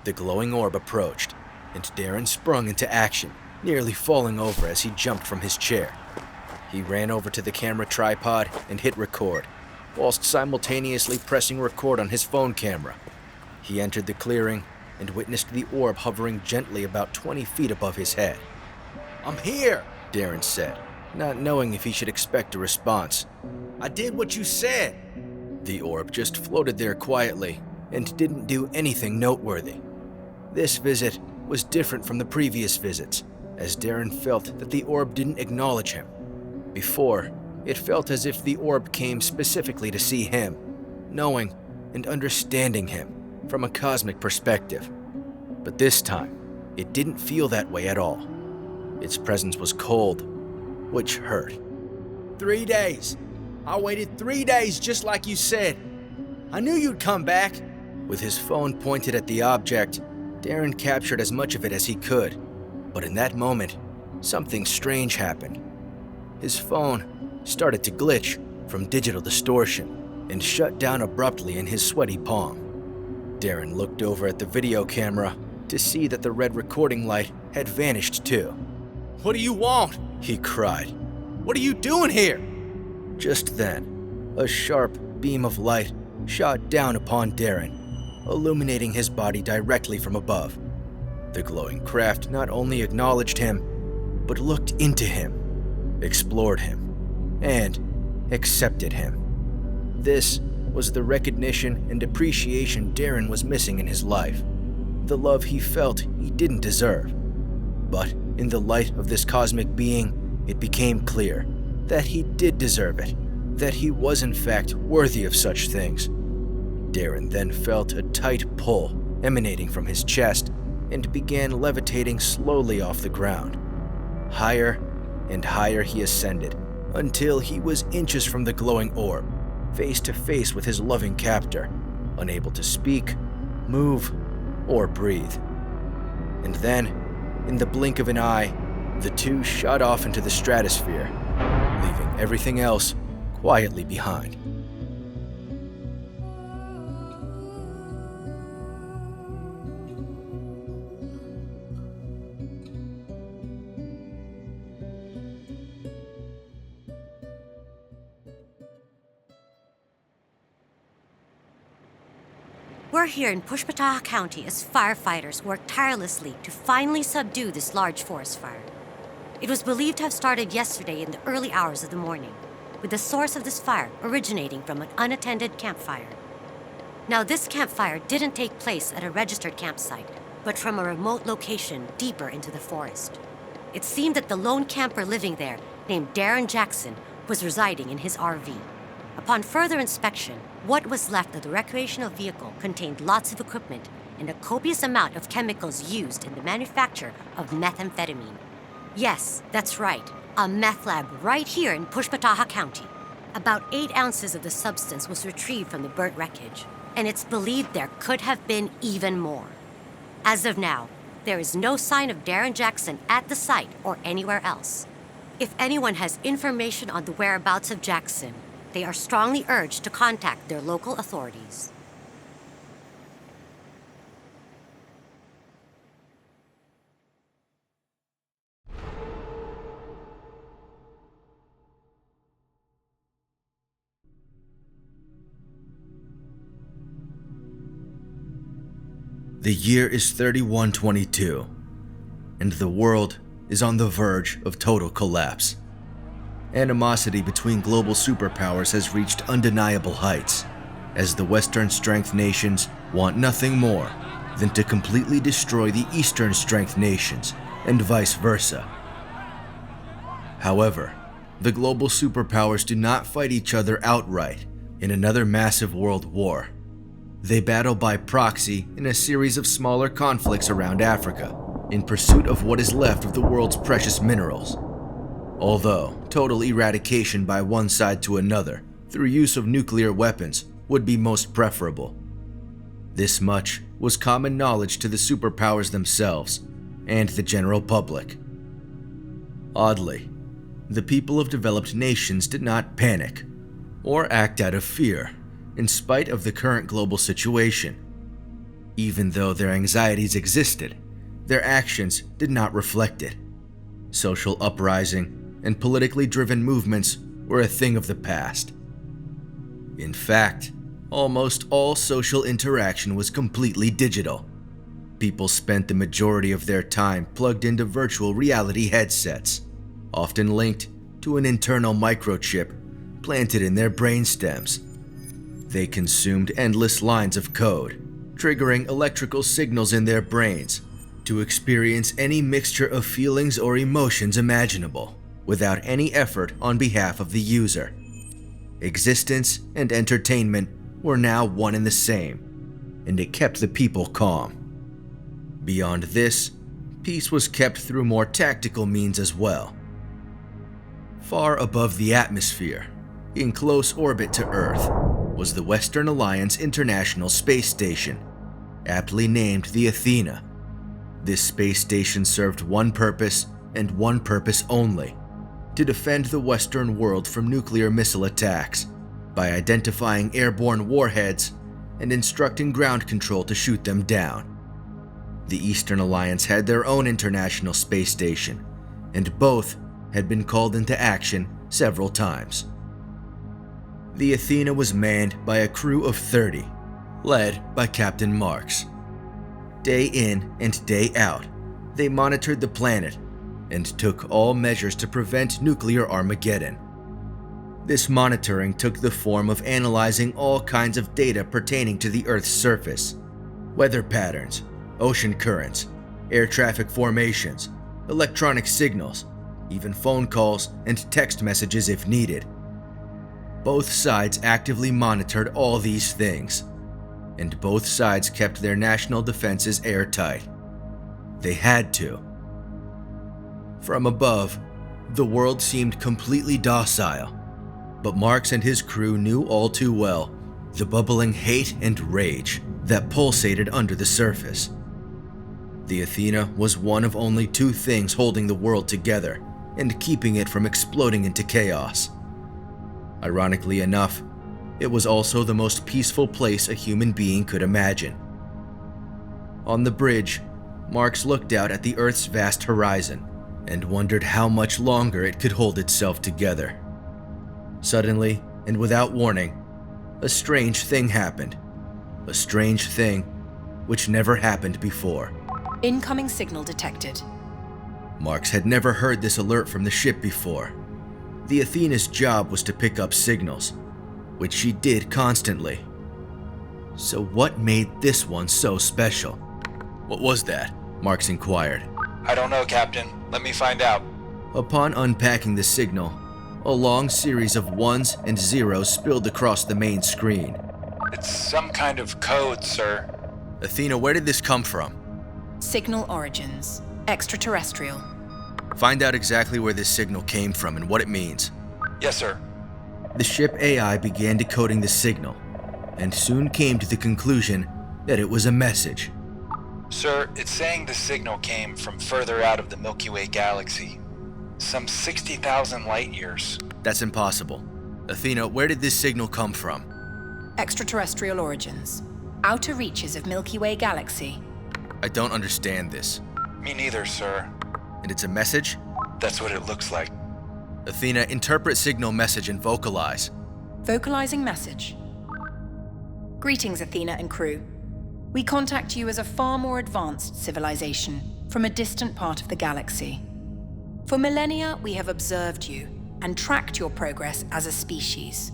the glowing orb approached, and Darren sprung into action, nearly falling over as he jumped from his chair. He ran over to the camera tripod and hit record, whilst simultaneously pressing record on his phone camera. He entered the clearing and witnessed the orb hovering gently about 20 feet above his head. "I'm here," Darren said, not knowing if he should expect a response. "I did what you said." The orb just floated there quietly and didn't do anything noteworthy. This visit was different from the previous visits, as Darren felt that the orb didn't acknowledge him. Before, it felt as if the orb came specifically to see him, knowing and understanding him from a cosmic perspective. But this time, it didn't feel that way at all. Its presence was cold, which hurt. 3 days. I waited 3 days just like you said. I knew you'd come back. With his phone pointed at the object, Darren captured as much of it as he could. But in that moment, something strange happened. His phone started to glitch from digital distortion and shut down abruptly in his sweaty palm. Darren looked over at the video camera to see that the red recording light had vanished too. "What do you want?" he cried. "What are you doing here?" Just then, a sharp beam of light shot down upon Darren, illuminating his body directly from above. The glowing craft not only acknowledged him, but looked into him, explored him, and accepted him. This was the recognition and appreciation Darren was missing in his life, the love he felt he didn't deserve. But in the light of this cosmic being, it became clear that he did deserve it, that he was in fact worthy of such things. Darren then felt a tight pull emanating from his chest and began levitating slowly off the ground. Higher and higher he ascended until he was inches from the glowing orb, face to face with his loving captor, unable to speak, move, or breathe. And then, in the blink of an eye, the two shot off into the stratosphere, leaving everything else quietly behind. We're here in Pushpataha County as firefighters work tirelessly to finally subdue this large forest fire. It was believed to have started yesterday in the early hours of the morning, with the source of this fire originating from an unattended campfire. Now, this campfire didn't take place at a registered campsite, but from a remote location deeper into the forest. It seemed that the lone camper living there, named Darren Jackson, was residing in his RV. Upon further inspection, what was left of the recreational vehicle contained lots of equipment and a copious amount of chemicals used in the manufacture of methamphetamine. Yes, that's right, a meth lab right here in Pushpataha County. About 8 ounces of the substance was retrieved from the burnt wreckage, and it's believed there could have been even more. As of now, there is no sign of Darren Jackson at the site or anywhere else. If anyone has information on the whereabouts of Jackson, they are strongly urged to contact their local authorities. The year is 3122, and the world is on the verge of total collapse. Animosity between global superpowers has reached undeniable heights, as the Western strength nations want nothing more than to completely destroy the Eastern strength nations, and vice versa. However, the global superpowers do not fight each other outright. in another massive world war. They battle by proxy in a series of smaller conflicts around Africa, in pursuit of what is left of the world's precious minerals. Although total eradication by one side to another through use of nuclear weapons would be most preferable. This much was common knowledge to the superpowers themselves and the general public. Oddly, the people of developed nations did not panic or act out of fear in spite of the current global situation. Even though their anxieties existed, their actions did not reflect it. Social uprising and politically driven movements were a thing of the past. In fact, almost all social interaction was completely digital. People spent the majority of their time plugged into virtual reality headsets, often linked to an internal microchip planted in their brainstems. They consumed endless lines of code, triggering electrical signals in their brains to experience any mixture of feelings or emotions imaginable, without any effort on behalf of the user. Existence and entertainment were now one and the same, and it kept the people calm. Beyond this, peace was kept through more tactical means as well. Far above the atmosphere, in close orbit to Earth, was the Western Alliance International Space Station, aptly named the Athena. This space station served one purpose and one purpose only: to defend the Western world from nuclear missile attacks by identifying airborne warheads and instructing ground control to shoot them down. The Eastern Alliance had their own international space station, and both had been called into action several times. The Athena was manned by a crew of 30, led by Captain Marks. Day in and day out, they monitored the planet and took all measures to prevent nuclear Armageddon. This monitoring took the form of analyzing all kinds of data pertaining to the Earth's surface: weather patterns, ocean currents, air traffic formations, electronic signals, even phone calls and text messages if needed. Both sides actively monitored all these things, and both sides kept their national defenses airtight. They had to. From above, the world seemed completely docile, but Marks and his crew knew all too well the bubbling hate and rage that pulsated under the surface. The Athena was one of only two things holding the world together and keeping it from exploding into chaos. Ironically enough, it was also the most peaceful place a human being could imagine. On the bridge, Marks looked out at the Earth's vast horizon and wondered how much longer it could hold itself together. Suddenly, and without warning, a strange thing happened. A strange thing which never happened before. Incoming signal detected. Marks had never heard this alert from the ship before. The Athena's job was to pick up signals, which she did constantly. So what made this one so special? What was that? Marks inquired. I don't know, Captain. Let me find out. Upon unpacking the signal, a long series of ones and zeros spilled across the main screen. It's some kind of code, sir. Athena, where did this come from? Signal origins. Extraterrestrial. Find out exactly where this signal came from and what it means. Yes, sir. The ship AI began decoding the signal, and soon came to the conclusion that it was a message. Sir, it's saying the signal came from further out of the Milky Way galaxy. Some 60,000 light years. That's impossible. Athena, where did this signal come from? Extraterrestrial origins. Outer reaches of Milky Way galaxy. I don't understand this. Me neither, sir. And it's a message? That's what it looks like. Athena, interpret signal message and vocalize. Vocalizing message. Greetings, Athena and crew. We contact you as a far more advanced civilization from a distant part of the galaxy. For millennia, we have observed you and tracked your progress as a species.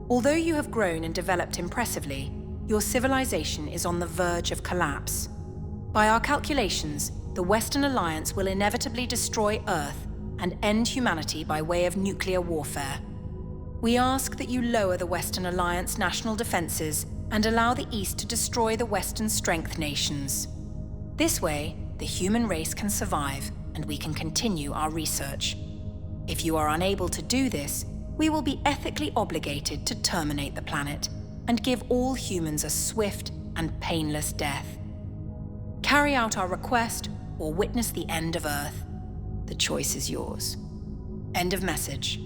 Although you have grown and developed impressively, your civilization is on the verge of collapse. By our calculations, the Western Alliance will inevitably destroy Earth and end humanity by way of nuclear warfare. We ask that you lower the Western Alliance national defenses and allow the East to destroy the Western strength nations. This way, the human race can survive and we can continue our research. If you are unable to do this, we will be ethically obligated to terminate the planet and give all humans a swift and painless death. Carry out our request or witness the end of Earth. The choice is yours. End of message.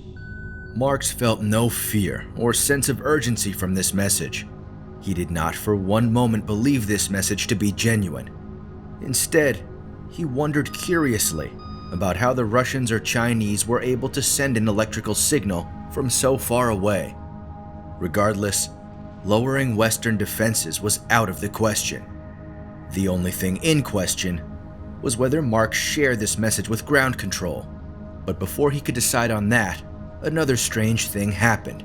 Marks felt no fear or sense of urgency from this message. He did not for one moment believe this message to be genuine. Instead, he wondered curiously about how the Russians or Chinese were able to send an electrical signal from so far away. Regardless, lowering Western defenses was out of the question. The only thing in question was whether Marks shared this message with ground control. But before he could decide on that, another strange thing happened.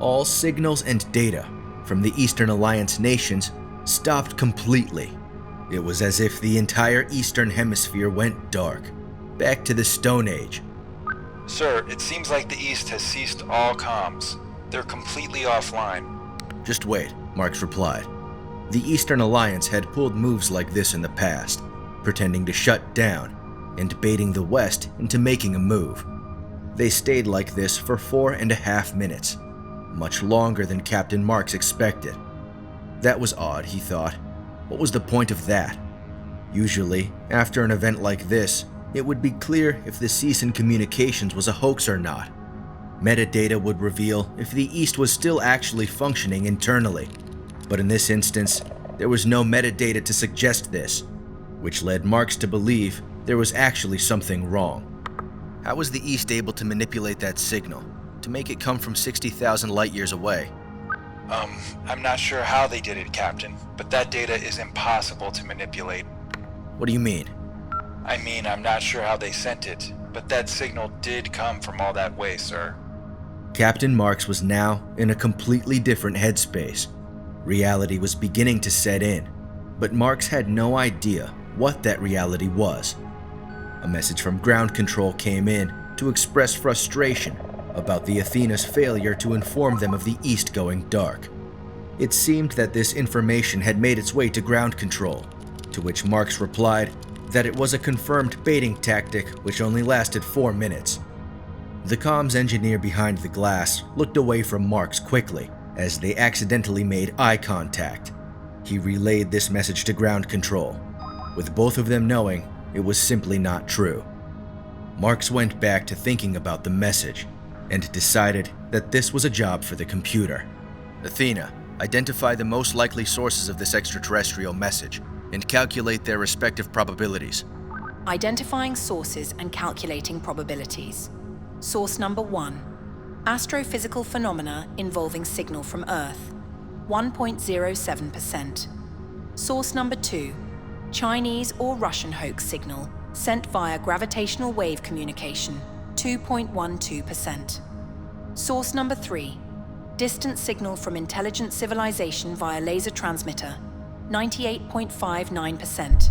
All signals and data from the Eastern Alliance nations stopped completely. It was as if the entire Eastern Hemisphere went dark, back to the Stone Age. Sir, it seems like the East has ceased all comms. They're completely offline. Just wait, Marks replied. The Eastern Alliance had pulled moves like this in the past, pretending to shut down and baiting the West into making a move. They stayed like this for 4.5 minutes, much longer than Captain Marks expected. That was odd, he thought. What was the point of that? Usually, after an event like this, it would be clear if the cease in communications was a hoax or not. Metadata would reveal if the East was still actually functioning internally. But in this instance, there was no metadata to suggest this, which led Marks to believe there was actually something wrong. How was the East able to manipulate that signal, to make it come from 60,000 light-years away? I'm not sure how they did it, Captain, but that data is impossible to manipulate. What do you mean? I mean, I'm not sure how they sent it, but that signal did come from all that way, sir. Captain Marks was now in a completely different headspace. Reality was beginning to set in, but Marks had no idea what that reality was. A message from ground control came in to express frustration about the Athena's failure to inform them of the East going dark. It seemed that this information had made its way to ground control, to which Marks replied that it was a confirmed baiting tactic which only lasted 4 minutes. The comms engineer behind the glass looked away from Marks quickly as they accidentally made eye contact. He relayed this message to ground control, with both of them knowing it was simply not true. Marks went back to thinking about the message and decided that this was a job for the computer. Athena, identify the most likely sources of this extraterrestrial message and calculate their respective probabilities. Identifying sources and calculating probabilities. Source number 1. Astrophysical phenomena involving signal from Earth. 1.07%. Source number 2. Chinese or Russian hoax signal sent via gravitational wave communication. 2.12%. Source number 3. Distant signal from intelligent civilization via laser transmitter. 98.59%.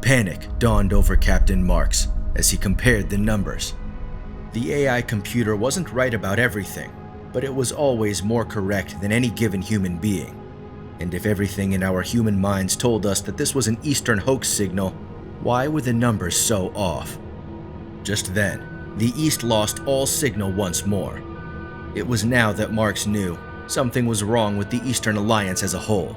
Panic dawned over Captain Marks as he compared the numbers. The AI computer wasn't right about everything, but it was always more correct than any given human being. And if everything in our human minds told us that this was an Eastern hoax signal, why were the numbers so off? Just then, the East lost all signal once more. It was now that Marks knew something was wrong with the Eastern Alliance as a whole.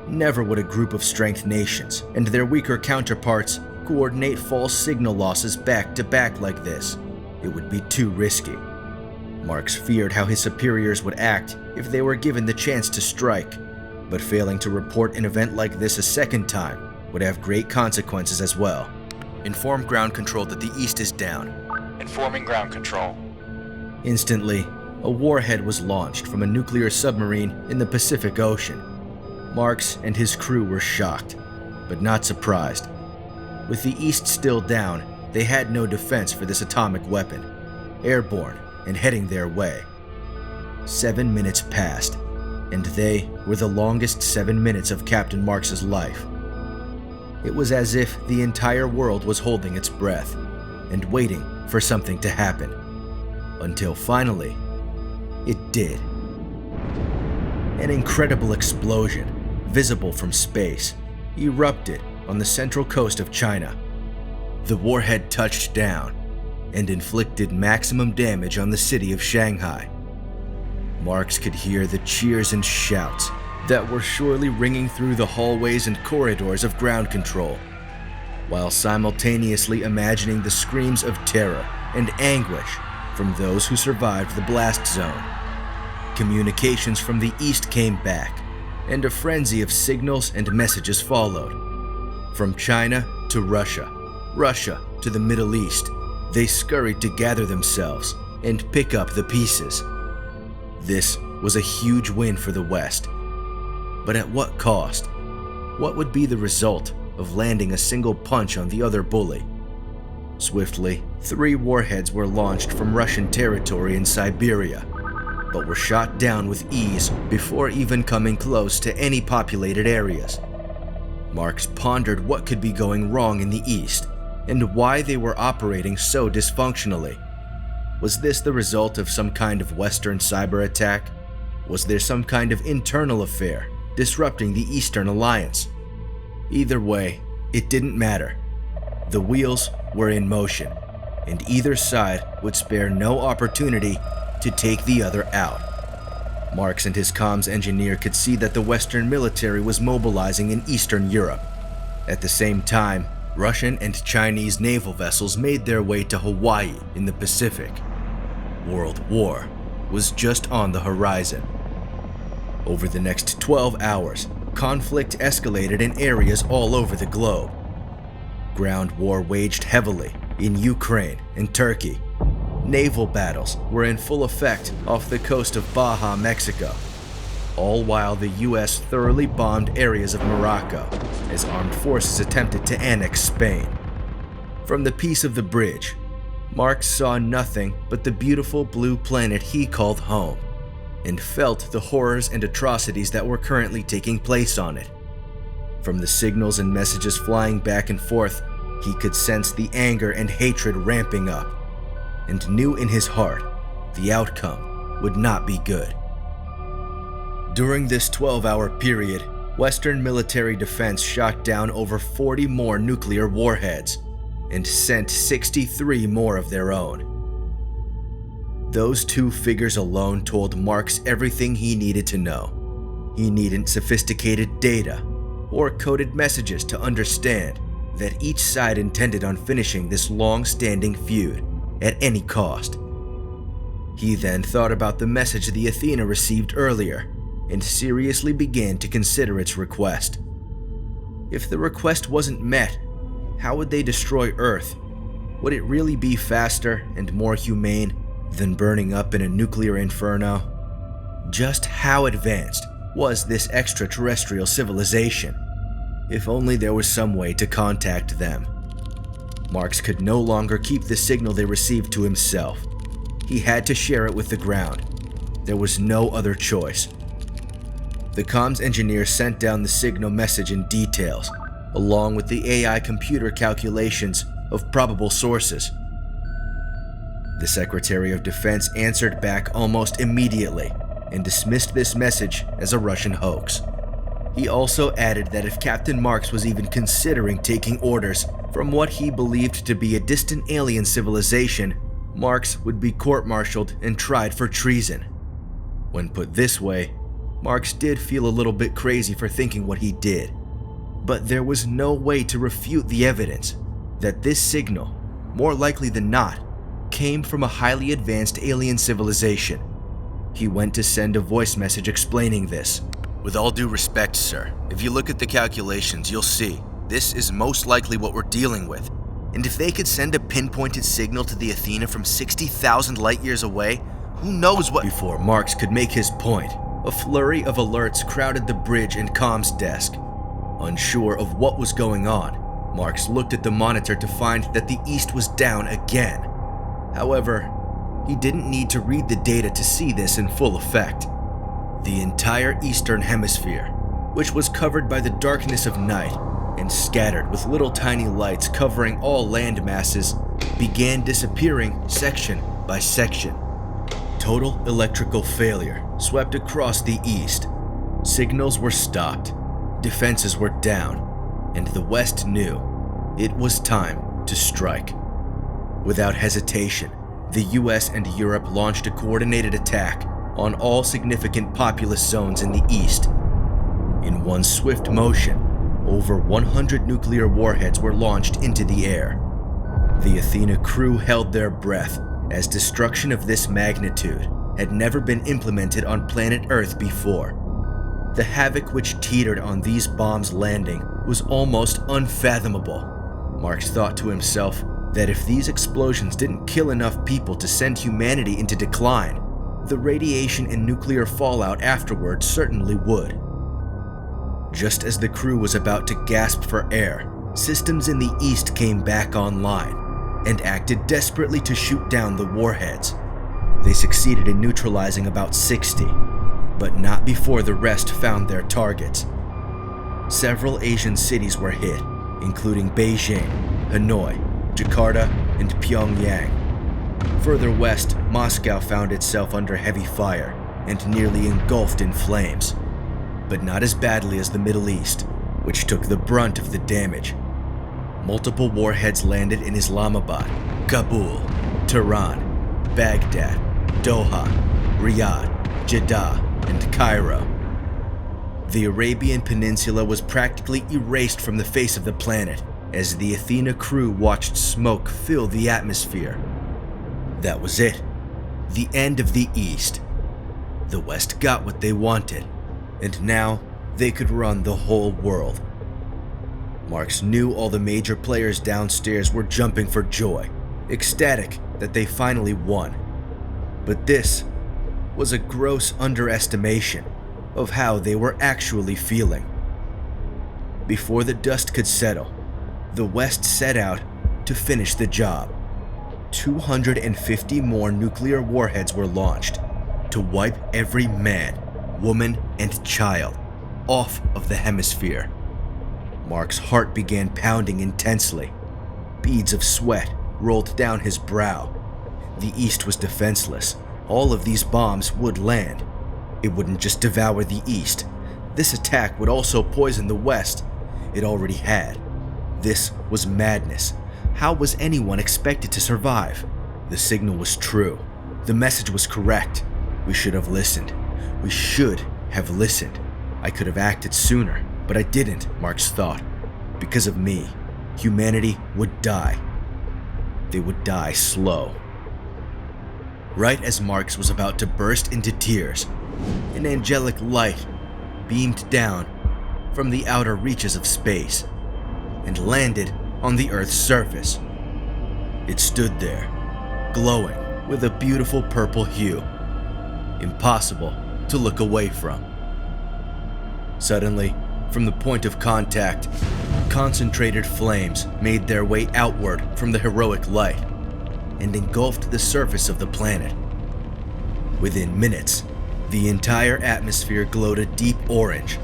Never would a group of strength nations and their weaker counterparts coordinate false signal losses back to back like this. It would be too risky. Marks feared how his superiors would act if they were given the chance to strike, but failing to report an event like this a second time would have great consequences as well. Inform ground control that the East is down. Informing ground control. Instantly, a warhead was launched from a nuclear submarine in the Pacific Ocean. Marks and his crew were shocked, but not surprised. With the East still down, they had no defense for this atomic weapon, airborne and heading their way. 7 minutes passed, and they were the longest 7 minutes of Captain Marks's life. It was as if the entire world was holding its breath and waiting for something to happen. Until finally, it did. An incredible explosion, visible from space, erupted on the central coast of China. The warhead touched down and inflicted maximum damage on the city of Shanghai. Marks could hear the cheers and shouts that were surely ringing through the hallways and corridors of ground control, while simultaneously imagining the screams of terror and anguish from those who survived the blast zone. Communications from the east came back, and a frenzy of signals and messages followed. From China to Russia, Russia to the Middle East, they scurried to gather themselves and pick up the pieces. This was a huge win for the West. But at what cost? What would be the result of landing a single punch on the other bully? Swiftly, 3 warheads were launched from Russian territory in Siberia, but were shot down with ease before even coming close to any populated areas. Marks pondered what could be going wrong in the East and why they were operating so dysfunctionally. Was this the result of some kind of Western cyber attack? Was there some kind of internal affair disrupting the Eastern Alliance? Either way, it didn't matter. The wheels were in motion, and either side would spare no opportunity to take the other out. Marks and his comms engineer could see that the Western military was mobilizing in Eastern Europe. At the same time, Russian and Chinese naval vessels made their way to Hawaii in the Pacific. World War was just on the horizon. Over the next 12 hours, conflict escalated in areas all over the globe. Ground war waged heavily in Ukraine and Turkey. Naval battles were in full effect off the coast of Baja, Mexico, all while the US thoroughly bombed areas of Morocco as armed forces attempted to annex Spain. From the Peace of the Bridge, Marks saw nothing but the beautiful blue planet he called home, and felt the horrors and atrocities that were currently taking place on it. From the signals and messages flying back and forth, he could sense the anger and hatred ramping up, and knew in his heart the outcome would not be good. During this 12-hour period, Western military defense shot down over 40 more nuclear warheads and sent 63 more of their own. Those 2 figures alone told Marks everything he needed to know. He needed sophisticated data or coded messages to understand that each side intended on finishing this long-standing feud at any cost. He then thought about the message the Athena received earlier and seriously began to consider its request. If the request wasn't met, how would they destroy Earth? Would it really be faster and more humane than burning up in a nuclear inferno? Just how advanced was this extraterrestrial civilization? If only there was some way to contact them. Marks could no longer keep the signal they received to himself. He had to share it with the ground. There was no other choice. The comms engineer sent down the signal message in details, along with the AI computer calculations of probable sources. The Secretary of Defense answered back almost immediately and dismissed this message as a Russian hoax. He also added that if Captain Marks was even considering taking orders from what he believed to be a distant alien civilization, Marks would be court-martialed and tried for treason. When put this way, Marks did feel a little bit crazy for thinking what he did, but there was no way to refute the evidence that this signal, more likely than not, came from a highly advanced alien civilization. He went to send a voice message explaining this. With all due respect, sir, if you look at the calculations, you'll see this is most likely what we're dealing with. And if they could send a pinpointed signal to the Athena from 60,000 light years away, who knows what— Before Marks could make his point, a flurry of alerts crowded the bridge and comms desk. Unsure of what was going on, Marks looked at the monitor to find that the east was down again. However, he didn't need to read the data to see this in full effect. The entire eastern hemisphere, which was covered by the darkness of night and scattered with little tiny lights covering all land masses, began disappearing section by section. Total electrical failure swept across the east. Signals were stopped, defenses were down, and the West knew it was time to strike. Without hesitation, the US and Europe launched a coordinated attack on all significant populous zones in the east. In one swift motion, over 100 nuclear warheads were launched into the air. The Athena crew held their breath, as destruction of this magnitude had never been implemented on planet Earth before. The havoc which teetered on these bombs landing was almost unfathomable. Marks thought to himself that if these explosions didn't kill enough people to send humanity into decline, the radiation and nuclear fallout afterward certainly would. Just as the crew was about to gasp for air, systems in the east came back online and acted desperately to shoot down the warheads. They succeeded in neutralizing about 60, but not before the rest found their targets. Several Asian cities were hit, including Beijing, Hanoi, Jakarta, and Pyongyang. Further west, Moscow found itself under heavy fire and nearly engulfed in flames, but not as badly as the Middle East, which took the brunt of the damage. Multiple warheads landed in Islamabad, Kabul, Tehran, Baghdad, Doha, Riyadh, Jeddah, and Cairo. The Arabian Peninsula was practically erased from the face of the planet as the Athena crew watched smoke fill the atmosphere. That was it. The end of the East. The West got what they wanted, and now they could run the whole world. Marks knew all the major players downstairs were jumping for joy, ecstatic that they finally won. But this was a gross underestimation of how they were actually feeling. Before the dust could settle, the West set out to finish the job. 250 more nuclear warheads were launched to wipe every man, woman, and child off of the hemisphere. Mark's heart began pounding intensely. Beads of sweat rolled down his brow. The East was defenseless. All of these bombs would land. It wouldn't just devour the East. This attack would also poison the West. It already had. This was madness. How was anyone expected to survive? The signal was true. The message was correct. We should have listened. We should have listened. I could have acted sooner, but I didn't, Marks thought. Because of me, humanity would die. They would die slow. Right as Marks was about to burst into tears, an angelic light beamed down from the outer reaches of space and landed on the Earth's surface. It stood there, glowing with a beautiful purple hue, impossible to look away from. Suddenly, from the point of contact, concentrated flames made their way outward from the heroic light and engulfed the surface of the planet. Within minutes, the entire atmosphere glowed a deep orange,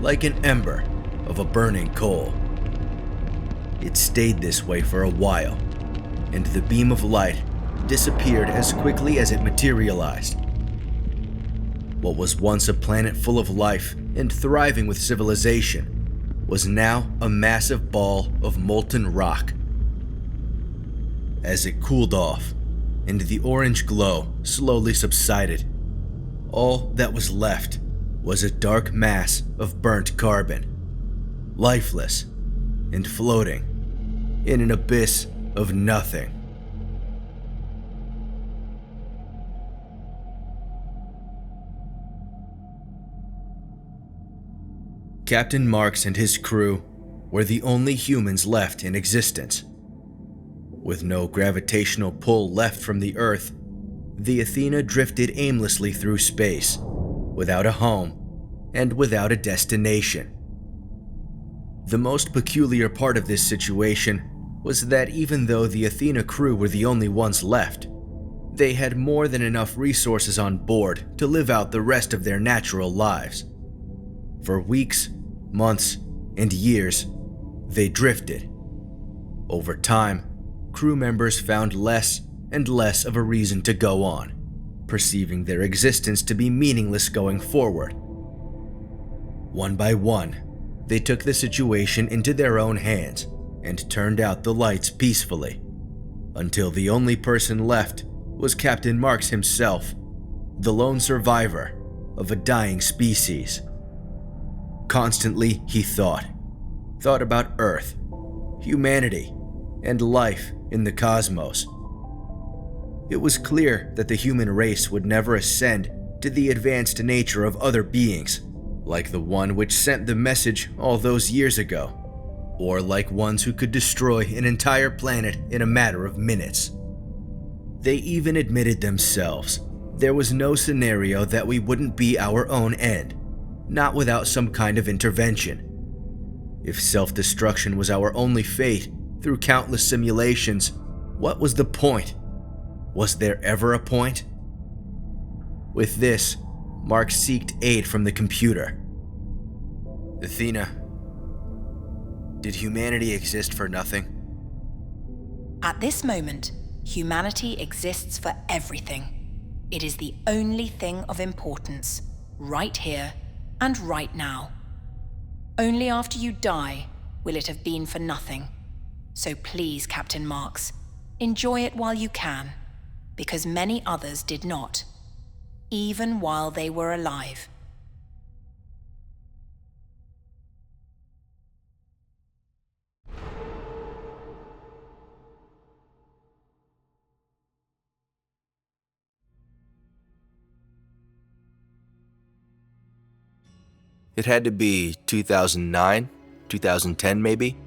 like an ember of a burning coal. It stayed this way for a while, and the beam of light disappeared as quickly as it materialized. What was once a planet full of life and thriving with civilization was now a massive ball of molten rock. As it cooled off and the orange glow slowly subsided, all that was left was a dark mass of burnt carbon, lifeless and floating in an abyss of nothing. Captain Marks and his crew were the only humans left in existence. With no gravitational pull left from the Earth, the Athena drifted aimlessly through space, without a home and without a destination. The most peculiar part of this situation was that even though the Athena crew were the only ones left, they had more than enough resources on board to live out the rest of their natural lives. For weeks, months, and years, they drifted. Over time, crew members found less and less of a reason to go on, perceiving their existence to be meaningless going forward. One by one, they took the situation into their own hands and turned out the lights peacefully, until the only person left was Captain Marks himself, the lone survivor of a dying species. Constantly, he thought about Earth, humanity, and life in the cosmos. It was clear that the human race would never ascend to the advanced nature of other beings, like the one which sent the message all those years ago, or like ones who could destroy an entire planet in a matter of minutes. They even admitted themselves there was no scenario that we wouldn't be our own end, not without some kind of intervention. If self-destruction was our only fate through countless simulations, what was the point? Was there ever a point? With this, Mark sought aid from the computer. Athena, did humanity exist for nothing? At this moment, humanity exists for everything. It is the only thing of importance, right here and right now. Only after you die will it have been for nothing. So please, Captain Marks, enjoy it while you can, because many others did not, even while they were alive. It had to be 2009, 2010 maybe,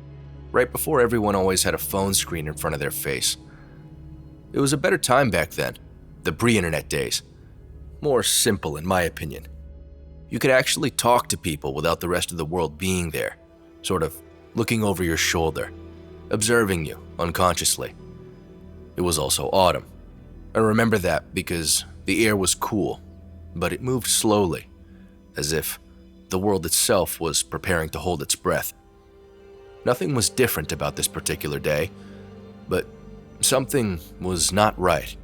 right before everyone always had a phone screen in front of their face. It was a better time back then, the pre-internet days. More simple in my opinion. You could actually talk to people without the rest of the world being there, sort of looking over your shoulder, observing you unconsciously. It was also autumn. I remember that because the air was cool, but it moved slowly, as if the world itself was preparing to hold its breath. Nothing was different about this particular day, but something was not right.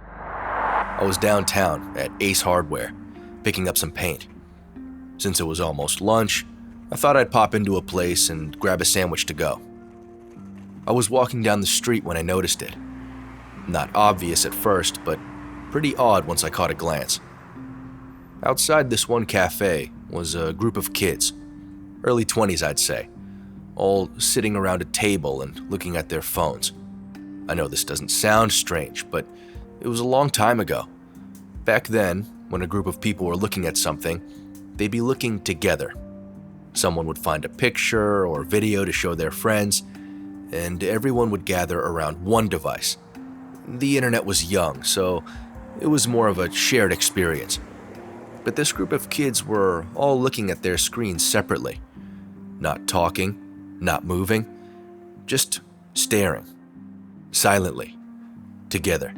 I was downtown at Ace Hardware, picking up some paint. Since it was almost lunch, I thought I'd pop into a place and grab a sandwich to go. I was walking down the street when I noticed it. Not obvious at first, but pretty odd once I caught a glance. Outside this one cafe was a group of kids, early 20s I'd say, all sitting around a table and looking at their phones. I know this doesn't sound strange, but it was a long time ago. Back then, when a group of people were looking at something, they'd be looking together. Someone would find a picture or video to show their friends, and everyone would gather around one device. The internet was young, so it was more of a shared experience. But this group of kids were all looking at their screens separately. Not talking, not moving, just staring. Silently. Together.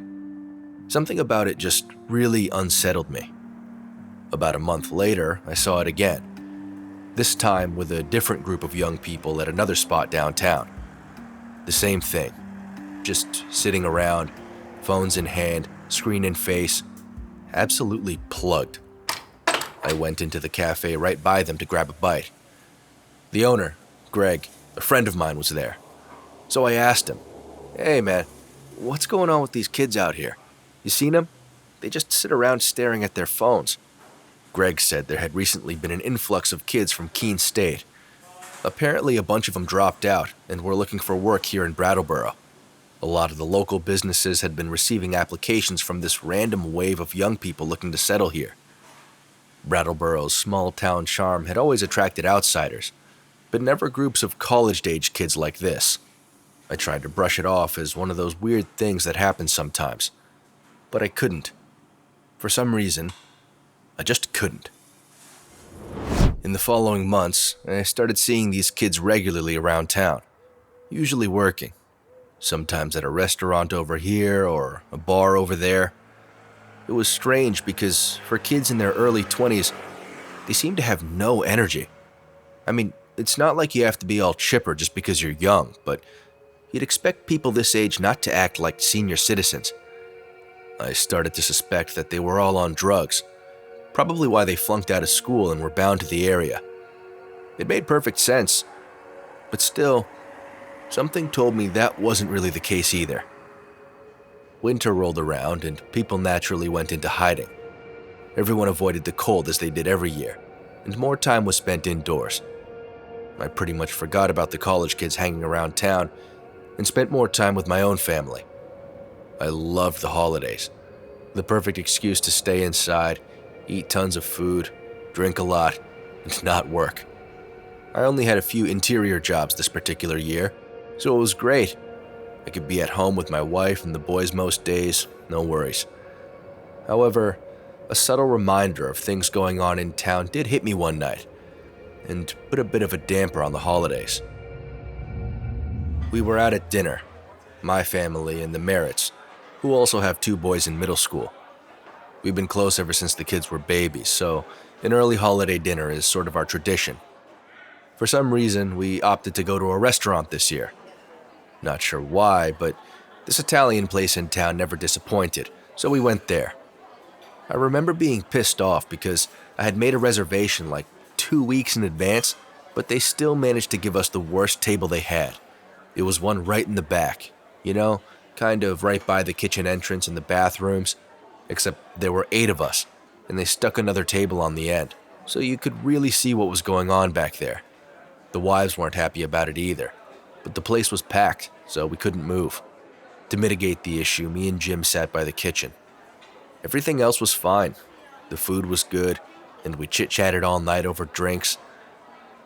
Something about it just really unsettled me. About a month later, I saw it again. This time with a different group of young people at another spot downtown. The same thing. Just sitting around, phones in hand, screen in face, absolutely plugged. I went into the cafe right by them to grab a bite. The owner, Greg, a friend of mine, was there. So I asked him, "Hey man, what's going on with these kids out here? You seen them? They just sit around staring at their phones." Greg said there had recently been an influx of kids from Keene State. Apparently a bunch of them dropped out and were looking for work here in Brattleboro. A lot of the local businesses had been receiving applications from this random wave of young people looking to settle here. Brattleboro's small-town charm had always attracted outsiders, but never groups of college-age kids like this. I tried to brush it off as one of those weird things that happen sometimes, but I couldn't. For some reason, I just couldn't. In the following months, I started seeing these kids regularly around town, usually working, sometimes at a restaurant over here or a bar over there. It was strange because for kids in their early 20s, they seemed to have no energy. I mean, it's not like you have to be all chipper just because you're young, but you'd expect people this age not to act like senior citizens. I started to suspect that they were all on drugs, probably why they flunked out of school and were bound to the area. It made perfect sense, but still, something told me that wasn't really the case either. Winter rolled around and people naturally went into hiding. Everyone avoided the cold as they did every year, and more time was spent indoors. I pretty much forgot about the college kids hanging around town and spent more time with my own family. I loved the holidays, the perfect excuse to stay inside, eat tons of food, drink a lot, and not work. I only had a few interior jobs this particular year, so it was great. I could be at home with my wife and the boys most days, no worries. However, a subtle reminder of things going on in town did hit me one night, and put a bit of a damper on the holidays. We were out at dinner, my family and the Merritts, who also have 2 boys in middle school. We've been close ever since the kids were babies, so an early holiday dinner is sort of our tradition. For some reason, we opted to go to a restaurant this year. Not sure why, but this Italian place in town never disappointed, so we went there. I remember being pissed off because I had made a reservation like 2 weeks in advance, but they still managed to give us the worst table they had. It was one right in the back, kind of right by the kitchen entrance and the bathrooms, except there were 8 of us, and they stuck another table on the end, so you could really see what was going on back there. The wives weren't happy about it either, but the place was packed, so we couldn't move. To mitigate the issue, me and Jim sat by the kitchen. Everything else was fine. The food was good, and we chit-chatted all night over drinks.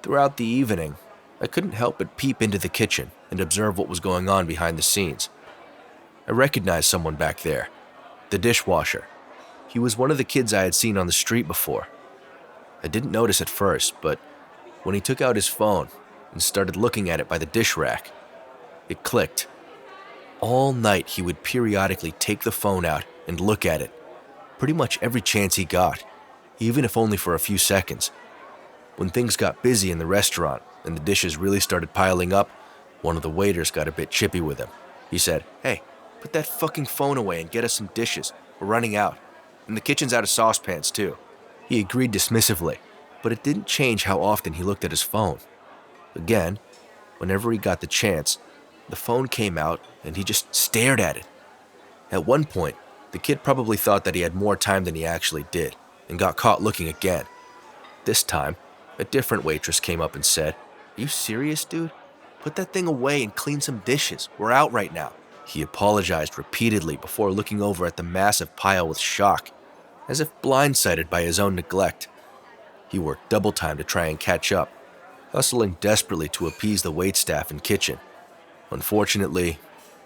Throughout the evening, I couldn't help but peep into the kitchen and observe what was going on behind the scenes. I recognized someone back there, the dishwasher. He was one of the kids I had seen on the street before. I didn't notice at first, but when he took out his phone and started looking at it by the dish rack, it clicked. All night he would periodically take the phone out and look at it, pretty much every chance he got, even if only for a few seconds. When things got busy in the restaurant and the dishes really started piling up, one of the waiters got a bit chippy with him. He said, "Hey, put that fucking phone away and get us some dishes. We're running out. And the kitchen's out of saucepans too." He agreed dismissively, but it didn't change how often he looked at his phone. Again, whenever he got the chance, the phone came out and he just stared at it. At one point, the kid probably thought that he had more time than he actually did and got caught looking again. This time, a different waitress came up and said, "Are you serious, dude? Put that thing away and clean some dishes. We're out right now." He apologized repeatedly before looking over at the massive pile with shock, as if blindsided by his own neglect. He worked double time to try and catch up, hustling desperately to appease the waitstaff and kitchen. Unfortunately,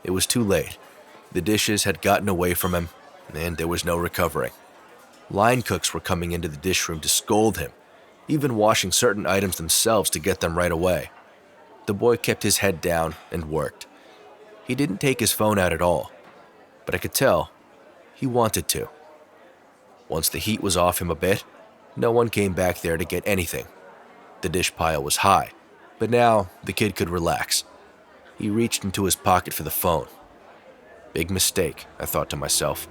it was too late. The dishes had gotten away from him, and there was no recovering. Line cooks were coming into the dish room to scold him, even washing certain items themselves to get them right away. The boy kept his head down and worked. He didn't take his phone out at all, but I could tell he wanted to. Once the heat was off him a bit, no one came back there to get anything. The dish pile was high, but now the kid could relax. He reached into his pocket for the phone. Big mistake, I thought to myself.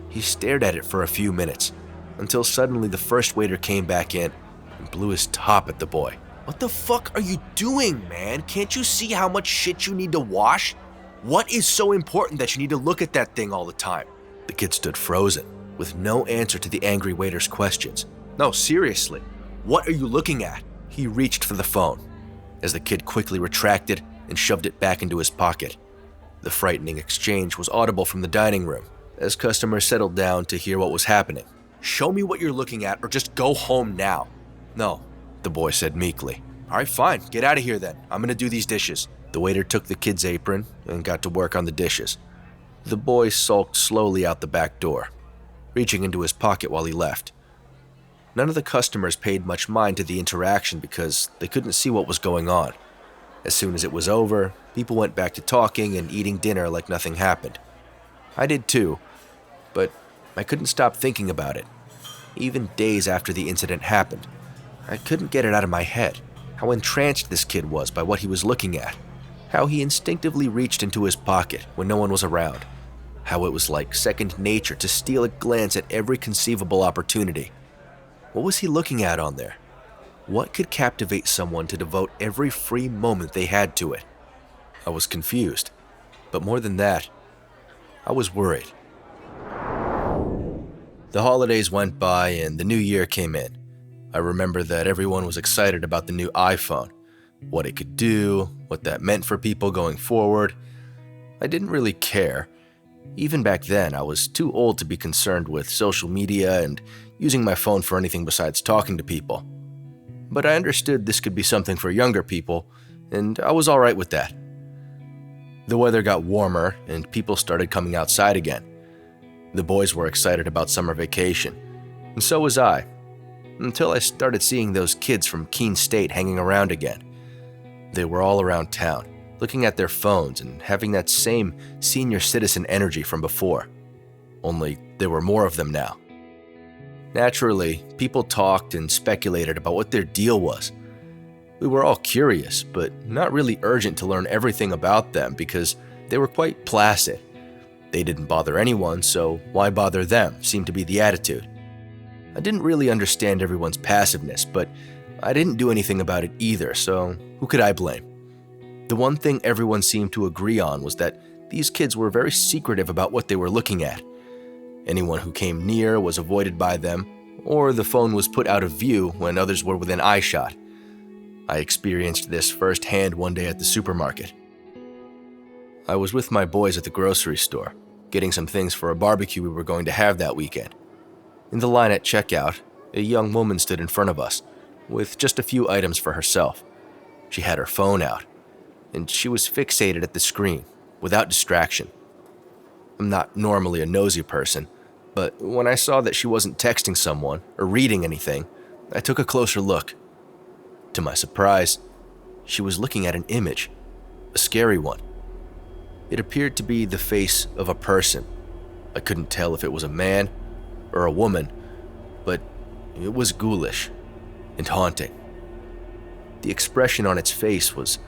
He stared at it for a few minutes, until suddenly the first waiter came back in and blew his top at the boy. "What the fuck are you doing, man? Can't you see how much shit you need to wash? What is so important that you need to look at that thing all the time?" The kid stood frozen, with no answer to the angry waiter's questions. "No, seriously, what are you looking at?" He reached for the phone, as the kid quickly retracted and shoved it back into his pocket. The frightening exchange was audible from the dining room, as customers settled down to hear what was happening. "Show me what you're looking at or just go home now." "No," the boy said meekly. "All right, fine, get out of here then. I'm gonna do these dishes." The waiter took the kid's apron and got to work on the dishes. The boy sulked slowly out the back door, reaching into his pocket while he left. None of the customers paid much mind to the interaction because they couldn't see what was going on. As soon as it was over, people went back to talking and eating dinner like nothing happened. I did too, but I couldn't stop thinking about it. Even days after the incident happened, I couldn't get it out of my head how entranced this kid was by what he was looking at, how he instinctively reached into his pocket when no one was around, how it was like second nature to steal a glance at every conceivable opportunity. What was he looking at on there? What could captivate someone to devote every free moment they had to it? I was confused, but more than that, I was worried. The holidays went by and the new year came in. I remember that everyone was excited about the new iPhone, what it could do, what that meant for people going forward. I didn't really care. Even back then, I was too old to be concerned with social media and using my phone for anything besides talking to people. But I understood this could be something for younger people, and I was all right with that. The weather got warmer, and people started coming outside again. The boys were excited about summer vacation, and so was I, until I started seeing those kids from Keene State hanging around again. They were all around town, looking at their phones and having that same senior citizen energy from before. Only there were more of them now. Naturally, people talked and speculated about what their deal was. We were all curious, but not really urgent to learn everything about them because they were quite placid. They didn't bother anyone, so why bother them, seemed to be the attitude. I didn't really understand everyone's passiveness, but I didn't do anything about it either, so who could I blame? The one thing everyone seemed to agree on was that these kids were very secretive about what they were looking at. Anyone who came near was avoided by them, or the phone was put out of view when others were within eyeshot. I experienced this firsthand one day at the supermarket. I was with my boys at the grocery store, getting some things for a barbecue we were going to have that weekend. In the line at checkout, a young woman stood in front of us, with just a few items for herself. She had her phone out, and she was fixated at the screen, without distraction. I'm not normally a nosy person, but when I saw that she wasn't texting someone or reading anything, I took a closer look. To my surprise, she was looking at an image, a scary one. It appeared to be the face of a person. I couldn't tell if it was a man or a woman, but it was ghoulish and haunting. The expression on its face was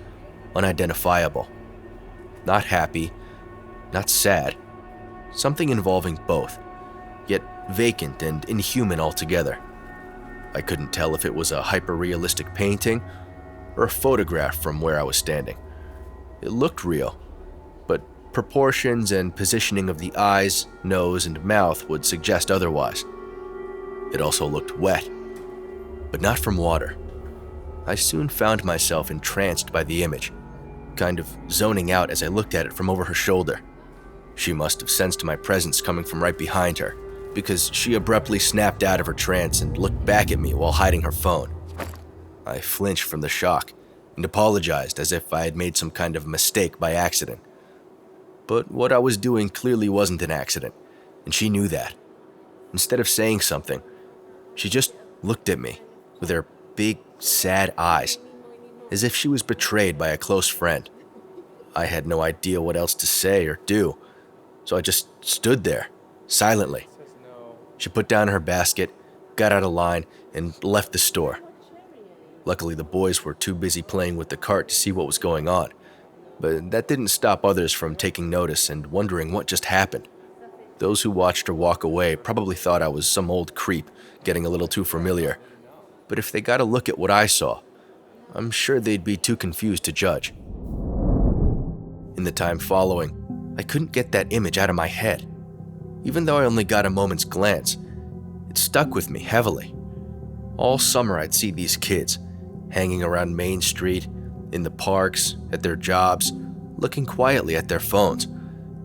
unidentifiable. Not happy, not sad, something involving both, yet vacant and inhuman altogether. I couldn't tell if it was a hyper-realistic painting or a photograph from where I was standing. It looked real, but proportions and positioning of the eyes, nose, and mouth would suggest otherwise. It also looked wet, but not from water. I soon found myself entranced by the image, kind of zoning out as I looked at it from over her shoulder. She must have sensed my presence coming from right behind her, because she abruptly snapped out of her trance and looked back at me while hiding her phone. I flinched from the shock and apologized as if I had made some kind of mistake by accident. But what I was doing clearly wasn't an accident, and she knew that. Instead of saying something, she just looked at me with her big, sad eyes, as if she was betrayed by a close friend. I had no idea what else to say or do, so I just stood there, silently. She put down her basket, got out of line, and left the store. Luckily, the boys were too busy playing with the cart to see what was going on, but that didn't stop others from taking notice and wondering what just happened. Those who watched her walk away probably thought I was some old creep getting a little too familiar, but if they got a look at what I saw, I'm sure they'd be too confused to judge. In the time following, I couldn't get that image out of my head. Even though I only got a moment's glance, it stuck with me heavily. All summer I'd see these kids, hanging around Main Street, in the parks, at their jobs, looking quietly at their phones,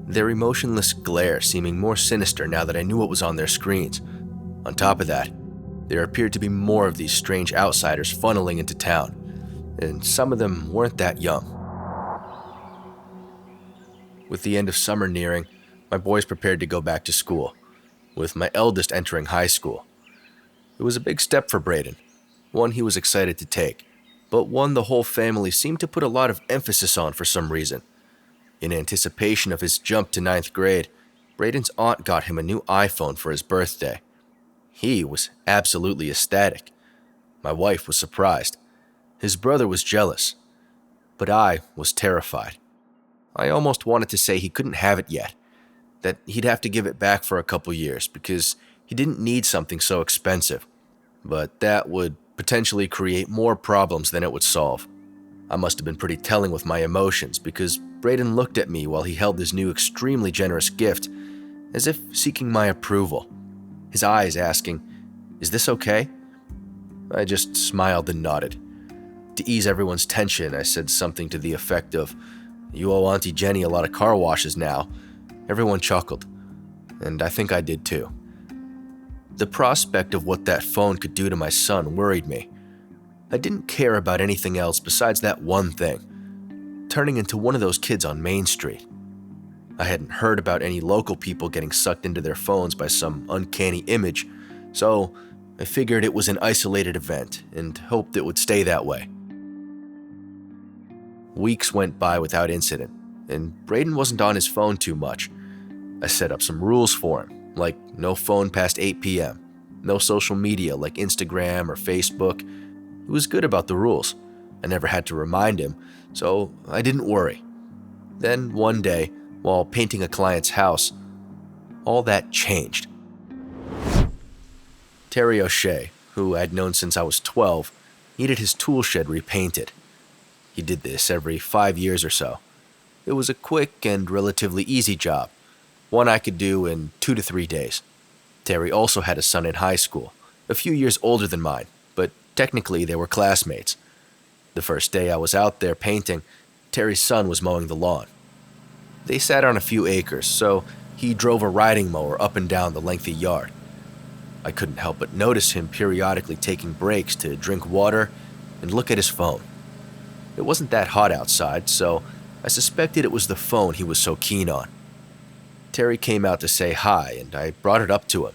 their emotionless glare seeming more sinister now that I knew what was on their screens. On top of that, there appeared to be more of these strange outsiders funneling into town, and some of them weren't that young. With the end of summer nearing, my boys prepared to go back to school, with my eldest entering high school. It was a big step for Braden, one he was excited to take, but one the whole family seemed to put a lot of emphasis on for some reason. In anticipation of his jump to 9th grade, Braden's aunt got him a new iPhone for his birthday. He was absolutely ecstatic. My wife was surprised. His brother was jealous, but I was terrified. I almost wanted to say he couldn't have it yet, that he'd have to give it back for a couple years because he didn't need something so expensive, but that would potentially create more problems than it would solve. I must have been pretty telling with my emotions because Braden looked at me while he held this new extremely generous gift, as if seeking my approval, his eyes asking, "Is this okay?" I just smiled and nodded. To ease everyone's tension, I said something to the effect of, "You owe Auntie Jenny a lot of car washes now." Everyone chuckled, and I think I did too. The prospect of what that phone could do to my son worried me. I didn't care about anything else besides that one thing, turning into one of those kids on Main Street. I hadn't heard about any local people getting sucked into their phones by some uncanny image, so I figured it was an isolated event and hoped it would stay that way. Weeks went by without incident, and Braden wasn't on his phone too much. I set up some rules for him, like no phone past 8 p.m., no social media like Instagram or Facebook. He was good about the rules. I never had to remind him, so I didn't worry. Then one day, while painting a client's house, all that changed. Terry O'Shea, who I'd known since I was 12, needed his tool shed repainted. He did this every 5 years or so. It was a quick and relatively easy job, one I could do in 2 to 3 days. Terry also had a son in high school, a few years older than mine, but technically they were classmates. The first day I was out there painting, Terry's son was mowing the lawn. They sat on a few acres, so he drove a riding mower up and down the lengthy yard. I couldn't help but notice him periodically taking breaks to drink water and look at his phone. It wasn't that hot outside, so I suspected it was the phone he was so keen on. Terry came out to say hi, and I brought it up to him.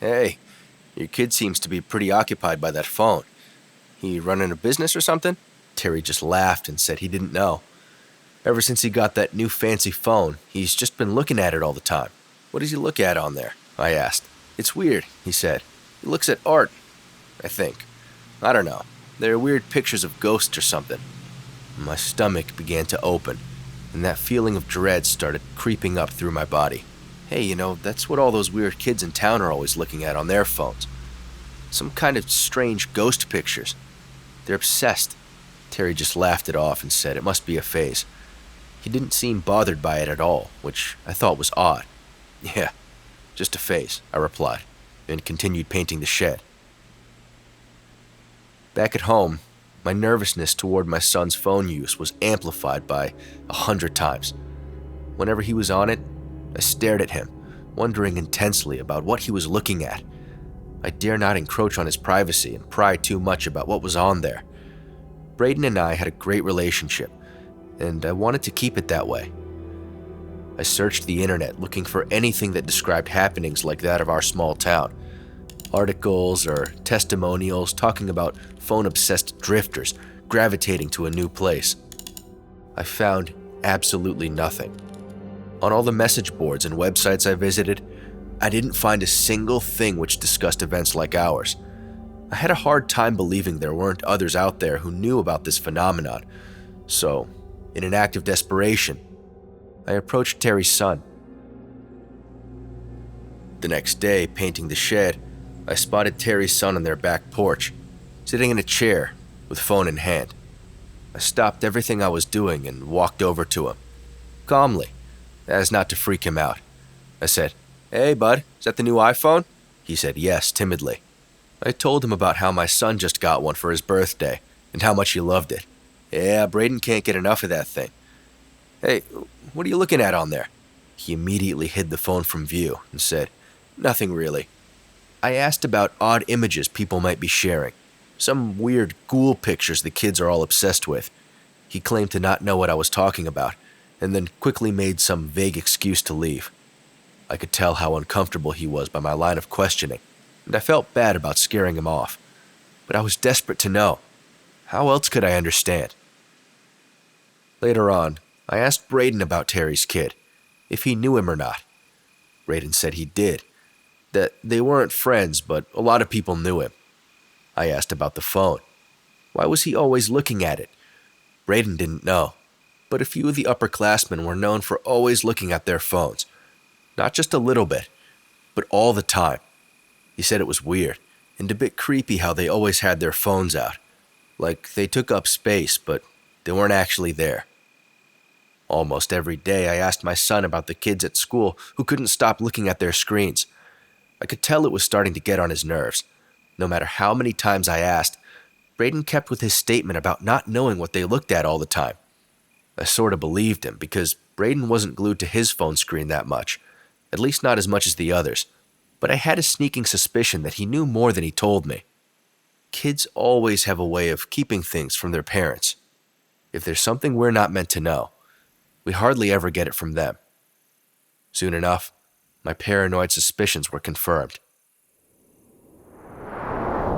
"Hey, your kid seems to be pretty occupied by that phone. He running a business or something?" Terry just laughed and said he didn't know. Ever since he got that new fancy phone, he's just been looking at it all the time. "What does he look at on there?" I asked. "It's weird," he said. "He looks at art, I think. I don't know. They're weird pictures of ghosts or something." My stomach began to open, and that feeling of dread started creeping up through my body. "Hey, that's what all those weird kids in town are always looking at on their phones. Some kind of strange ghost pictures. They're obsessed." Terry just laughed it off and said it must be a phase. He didn't seem bothered by it at all, which I thought was odd. "Yeah, just a phase," I replied, and continued painting the shed. Back at home, my nervousness toward my son's phone use was amplified by 100 times. Whenever he was on it, I stared at him, wondering intensely about what he was looking at. I dare not encroach on his privacy and pry too much about what was on there. Braden and I had a great relationship, and I wanted to keep it that way. I searched the internet looking for anything that described happenings like that of our small town. Articles or testimonials talking about phone-obsessed drifters gravitating to a new place. I found absolutely nothing. On all the message boards and websites I visited, I didn't find a single thing which discussed events like ours. I had a hard time believing there weren't others out there who knew about this phenomenon, so in an act of desperation, I approached Terry's son. The next day, painting the shed, I spotted Terry's son on their back porch, sitting in a chair with phone in hand. I stopped everything I was doing and walked over to him, calmly, as not to freak him out. I said, "Hey, bud, is that the new iPhone?" He said yes, timidly. I told him about how my son just got one for his birthday and how much he loved it. "Yeah, Braden can't get enough of that thing." "Hey, what are you looking at on there?" He immediately hid the phone from view and said, "Nothing really." I asked about odd images people might be sharing, some weird ghoul pictures the kids are all obsessed with. He claimed to not know what I was talking about, and then quickly made some vague excuse to leave. I could tell how uncomfortable he was by my line of questioning, and I felt bad about scaring him off. But I was desperate to know. How else could I understand? Later on, I asked Braden about Terry's kid, if he knew him or not. Braden said he did, that they weren't friends, but a lot of people knew him. I asked about the phone. Why was he always looking at it? Braden didn't know, but a few of the upperclassmen were known for always looking at their phones. Not just a little bit, but all the time. He said it was weird and a bit creepy how they always had their phones out. Like they took up space, but they weren't actually there. Almost every day I asked my son about the kids at school who couldn't stop looking at their screens. I could tell it was starting to get on his nerves. No matter how many times I asked, Braden kept with his statement about not knowing what they looked at all the time. I sort of believed him because Braden wasn't glued to his phone screen that much, at least not as much as the others, but I had a sneaking suspicion that he knew more than he told me. Kids always have a way of keeping things from their parents. If there's something we're not meant to know, we hardly ever get it from them. Soon enough, my paranoid suspicions were confirmed.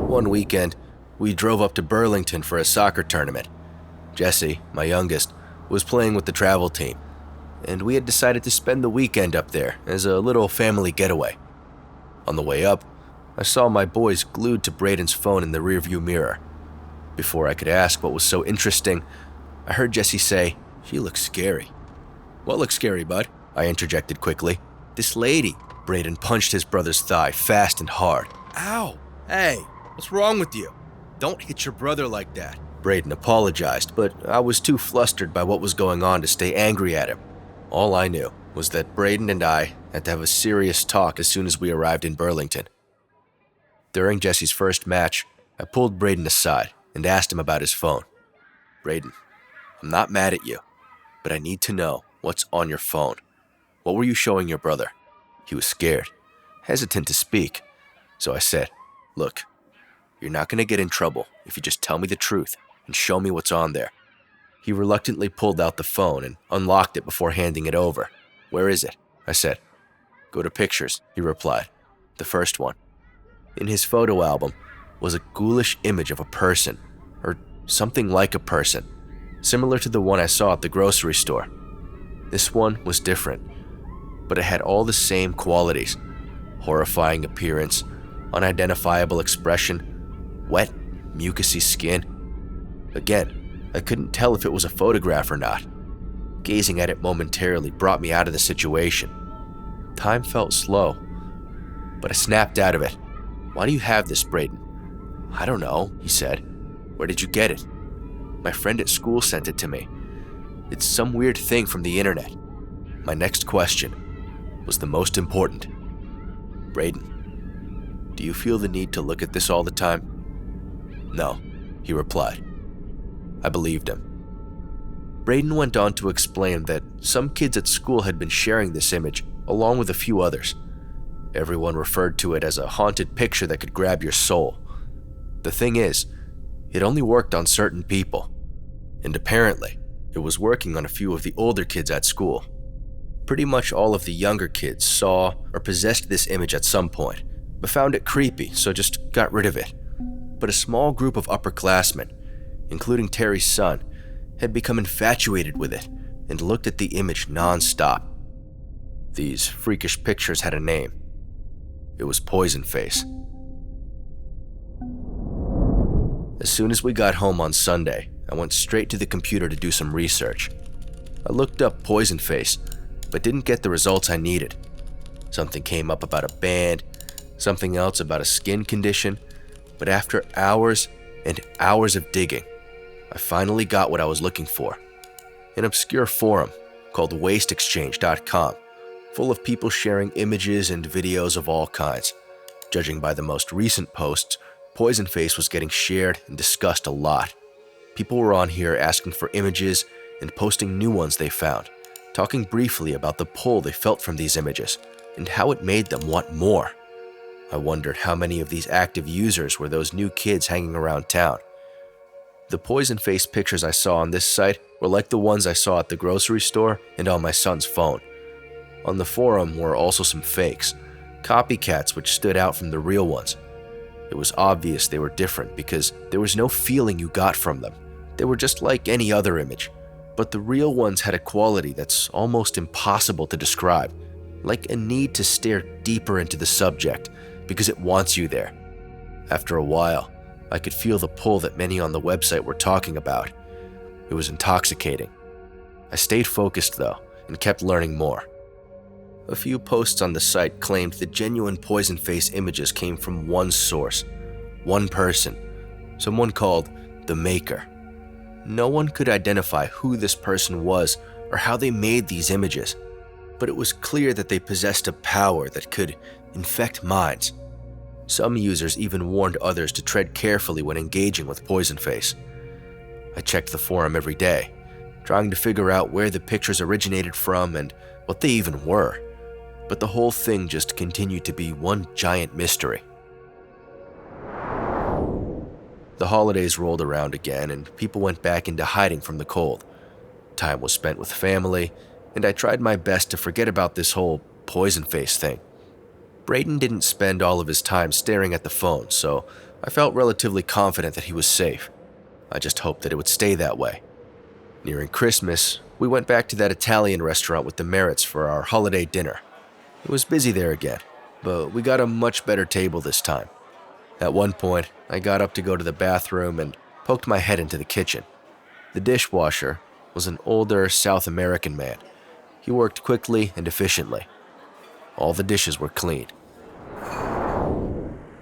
One weekend, we drove up to Burlington for a soccer tournament. Jesse, my youngest, was playing with the travel team, and we had decided to spend the weekend up there as a little family getaway. On the way up, I saw my boys glued to Braden's phone in the rearview mirror. Before I could ask what was so interesting, I heard Jesse say, "She looks scary." "What looks scary, bud?" I interjected quickly. "This lady." Braden punched his brother's thigh fast and hard. "Ow! Hey, what's wrong with you? Don't hit your brother like that." Braden apologized, but I was too flustered by what was going on to stay angry at him. All I knew was that Braden and I had to have a serious talk as soon as we arrived in Burlington. During Jesse's first match, I pulled Braden aside and asked him about his phone. "Braden, I'm not mad at you, but I need to know what's on your phone. What were you showing your brother?" He was scared, hesitant to speak, so I said, "Look, you're not going to get in trouble if you just tell me the truth and show me what's on there." He reluctantly pulled out the phone and unlocked it before handing it over. "Where is it?" I said. "Go to pictures," he replied. "The first one." In his photo album was a ghoulish image of a person, or something like a person, similar to the one I saw at the grocery store. This one was different, but it had all the same qualities: horrifying appearance, unidentifiable expression, wet, mucousy skin. Again, I couldn't tell if it was a photograph or not. Gazing at it momentarily brought me out of the situation. Time felt slow, but I snapped out of it. "Why do you have this, Braden?" "I don't know," he said. "Where did you get it?" "My friend at school sent it to me. It's some weird thing from the internet." My next question was the most important. "Braden, do you feel the need to look at this all the time?" "No," he replied. I believed him. Braden went on to explain that some kids at school had been sharing this image, along with a few others. Everyone referred to it as a haunted picture that could grab your soul. The thing is, it only worked on certain people, and apparently, it was working on a few of the older kids at school. Pretty much all of the younger kids saw or possessed this image at some point, but found it creepy, so just got rid of it. But a small group of upperclassmen, including Terry's son, had become infatuated with it and looked at the image non-stop. These freakish pictures had a name. It was Poisonface. As soon as we got home on Sunday, I went straight to the computer to do some research. I looked up Poisonface, but didn't get the results I needed. Something came up about a band, something else about a skin condition, but after hours and hours of digging, I finally got what I was looking for. An obscure forum called wasteexchange.com, full of people sharing images and videos of all kinds. Judging by the most recent posts, Poisonface was getting shared and discussed a lot. People were on here asking for images and posting new ones they found, talking briefly about the pull they felt from these images and how it made them want more. I wondered how many of these active users were those new kids hanging around town. The Poisonface pictures I saw on this site were like the ones I saw at the grocery store and on my son's phone. On the forum were also some fakes, copycats which stood out from the real ones. It was obvious they were different because there was no feeling you got from them. They were just like any other image, but the real ones had a quality that's almost impossible to describe, like a need to stare deeper into the subject because it wants you there. After a while, I could feel the pull that many on the website were talking about. It was intoxicating. I stayed focused though and kept learning more. A few posts on the site claimed the genuine Poisonface images came from one source, one person, someone called the Maker. No one could identify who this person was or how they made these images, but it was clear that they possessed a power that could infect minds. Some users even warned others to tread carefully when engaging with Poisonface. I checked the forum every day, trying to figure out where the pictures originated from and what they even were, but the whole thing just continued to be one giant mystery. The holidays rolled around again and people went back into hiding from the cold. Time was spent with family, and I tried my best to forget about this whole Poisonface thing. Braden didn't spend all of his time staring at the phone, so I felt relatively confident that he was safe. I just hoped that it would stay that way. Nearing Christmas, we went back to that Italian restaurant with the Merritts for our holiday dinner. It was busy there again, but we got a much better table this time. At one point, I got up to go to the bathroom and poked my head into the kitchen. The dishwasher was an older South American man. He worked quickly and efficiently. All the dishes were clean.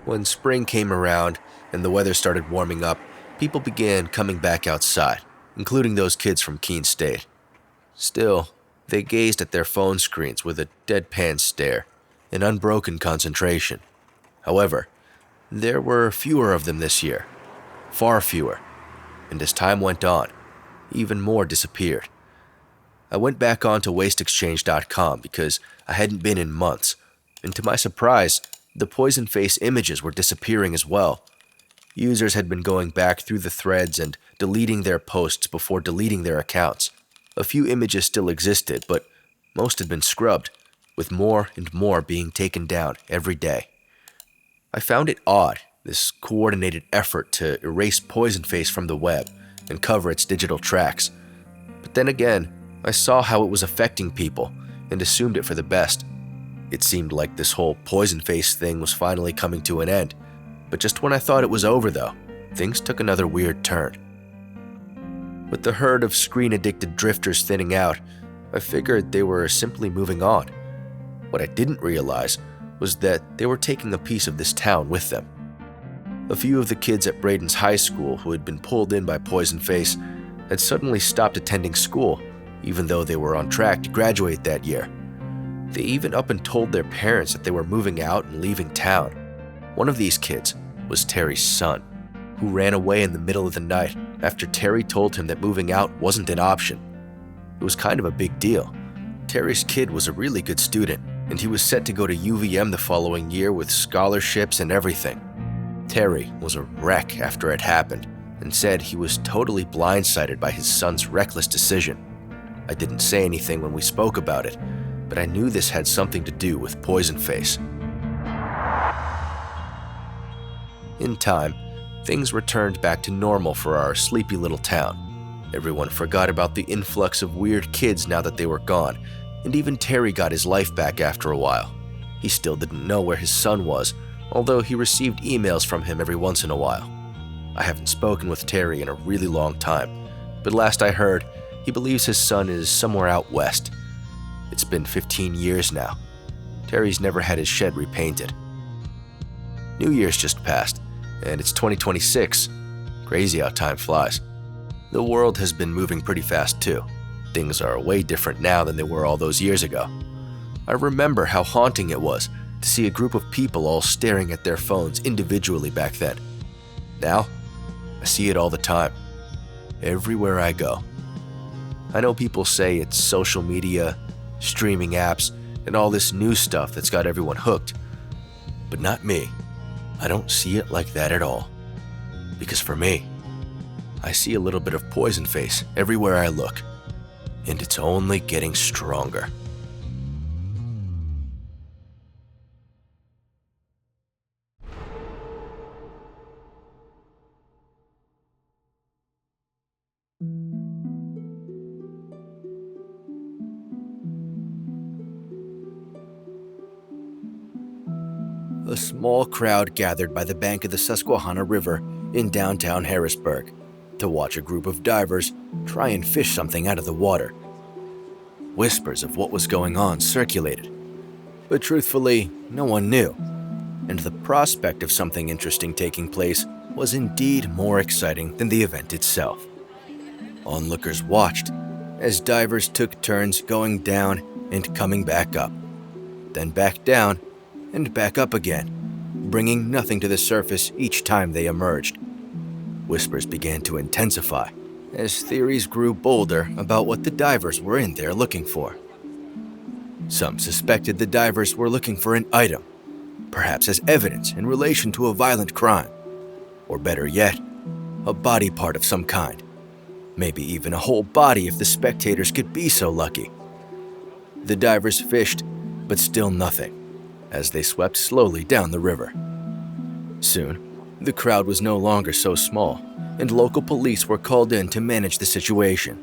When spring came around and the weather started warming up, people began coming back outside, including those kids from Keene State. Still, they gazed at their phone screens with a deadpan stare, an unbroken concentration. However, there were fewer of them this year, far fewer, and as time went on, even more disappeared. I went back onto wasteexchange.com because I hadn't been in months, and to my surprise, the Poisonface images were disappearing as well. Users had been going back through the threads and deleting their posts before deleting their accounts. A few images still existed, but most had been scrubbed, with more and more being taken down every day. I found it odd, this coordinated effort to erase Poisonface from the web and cover its digital tracks. But then again, I saw how it was affecting people and assumed it for the best. It seemed like this whole Poisonface thing was finally coming to an end. But just when I thought it was over, though, things took another weird turn. With the herd of screen-addicted drifters thinning out, I figured they were simply moving on. What I didn't realize was that they were taking a piece of this town with them. A few of the kids at Braden's high school who had been pulled in by Poisonface had suddenly stopped attending school, even though they were on track to graduate that year. They even up and told their parents that they were moving out and leaving town. One of these kids was Terry's son, who ran away in the middle of the night after Terry told him that moving out wasn't an option. It was kind of a big deal. Terry's kid was a really good student, and he was set to go to UVM the following year with scholarships and everything. Terry was a wreck after it happened and said he was totally blindsided by his son's reckless decision. I didn't say anything when we spoke about it, but I knew this had something to do with Poisonface. In time, things returned back to normal for our sleepy little town. Everyone forgot about the influx of weird kids now that they were gone, and even Terry got his life back after a while. He still didn't know where his son was, although he received emails from him every once in a while. I haven't spoken with Terry in a really long time, but last I heard, he believes his son is somewhere out west. It's been 15 years now. Terry's never had his shed repainted. New Year's just passed, and it's 2026. Crazy how time flies. The world has been moving pretty fast too. Things are way different now than they were all those years ago. I remember how haunting it was to see a group of people all staring at their phones individually back then. Now, I see it all the time, everywhere I go. I know people say it's social media, streaming apps, and all this new stuff that's got everyone hooked. But not me. I don't see it like that at all. Because for me, I see a little bit of Poisonface everywhere I look, and it's only getting stronger. A small crowd gathered by the bank of the Susquehanna River in downtown Harrisburg to watch a group of divers try and fish something out of the water. Whispers of what was going on circulated, But truthfully, no one knew, and the prospect of something interesting taking place was indeed more exciting than the event itself. Onlookers watched as divers took turns going down and coming back up, then back down and back up again, bringing nothing to the surface each time they emerged. Whispers began to intensify as theories grew bolder about what the divers were in there looking for. Some suspected the divers were looking for an item, perhaps as evidence in relation to a violent crime, or better yet, a body part of some kind, maybe even a whole body if the spectators could be so lucky. The divers fished, but still nothing, as they swept slowly down the river. Soon, the crowd was no longer so small, and local police were called in to manage the situation.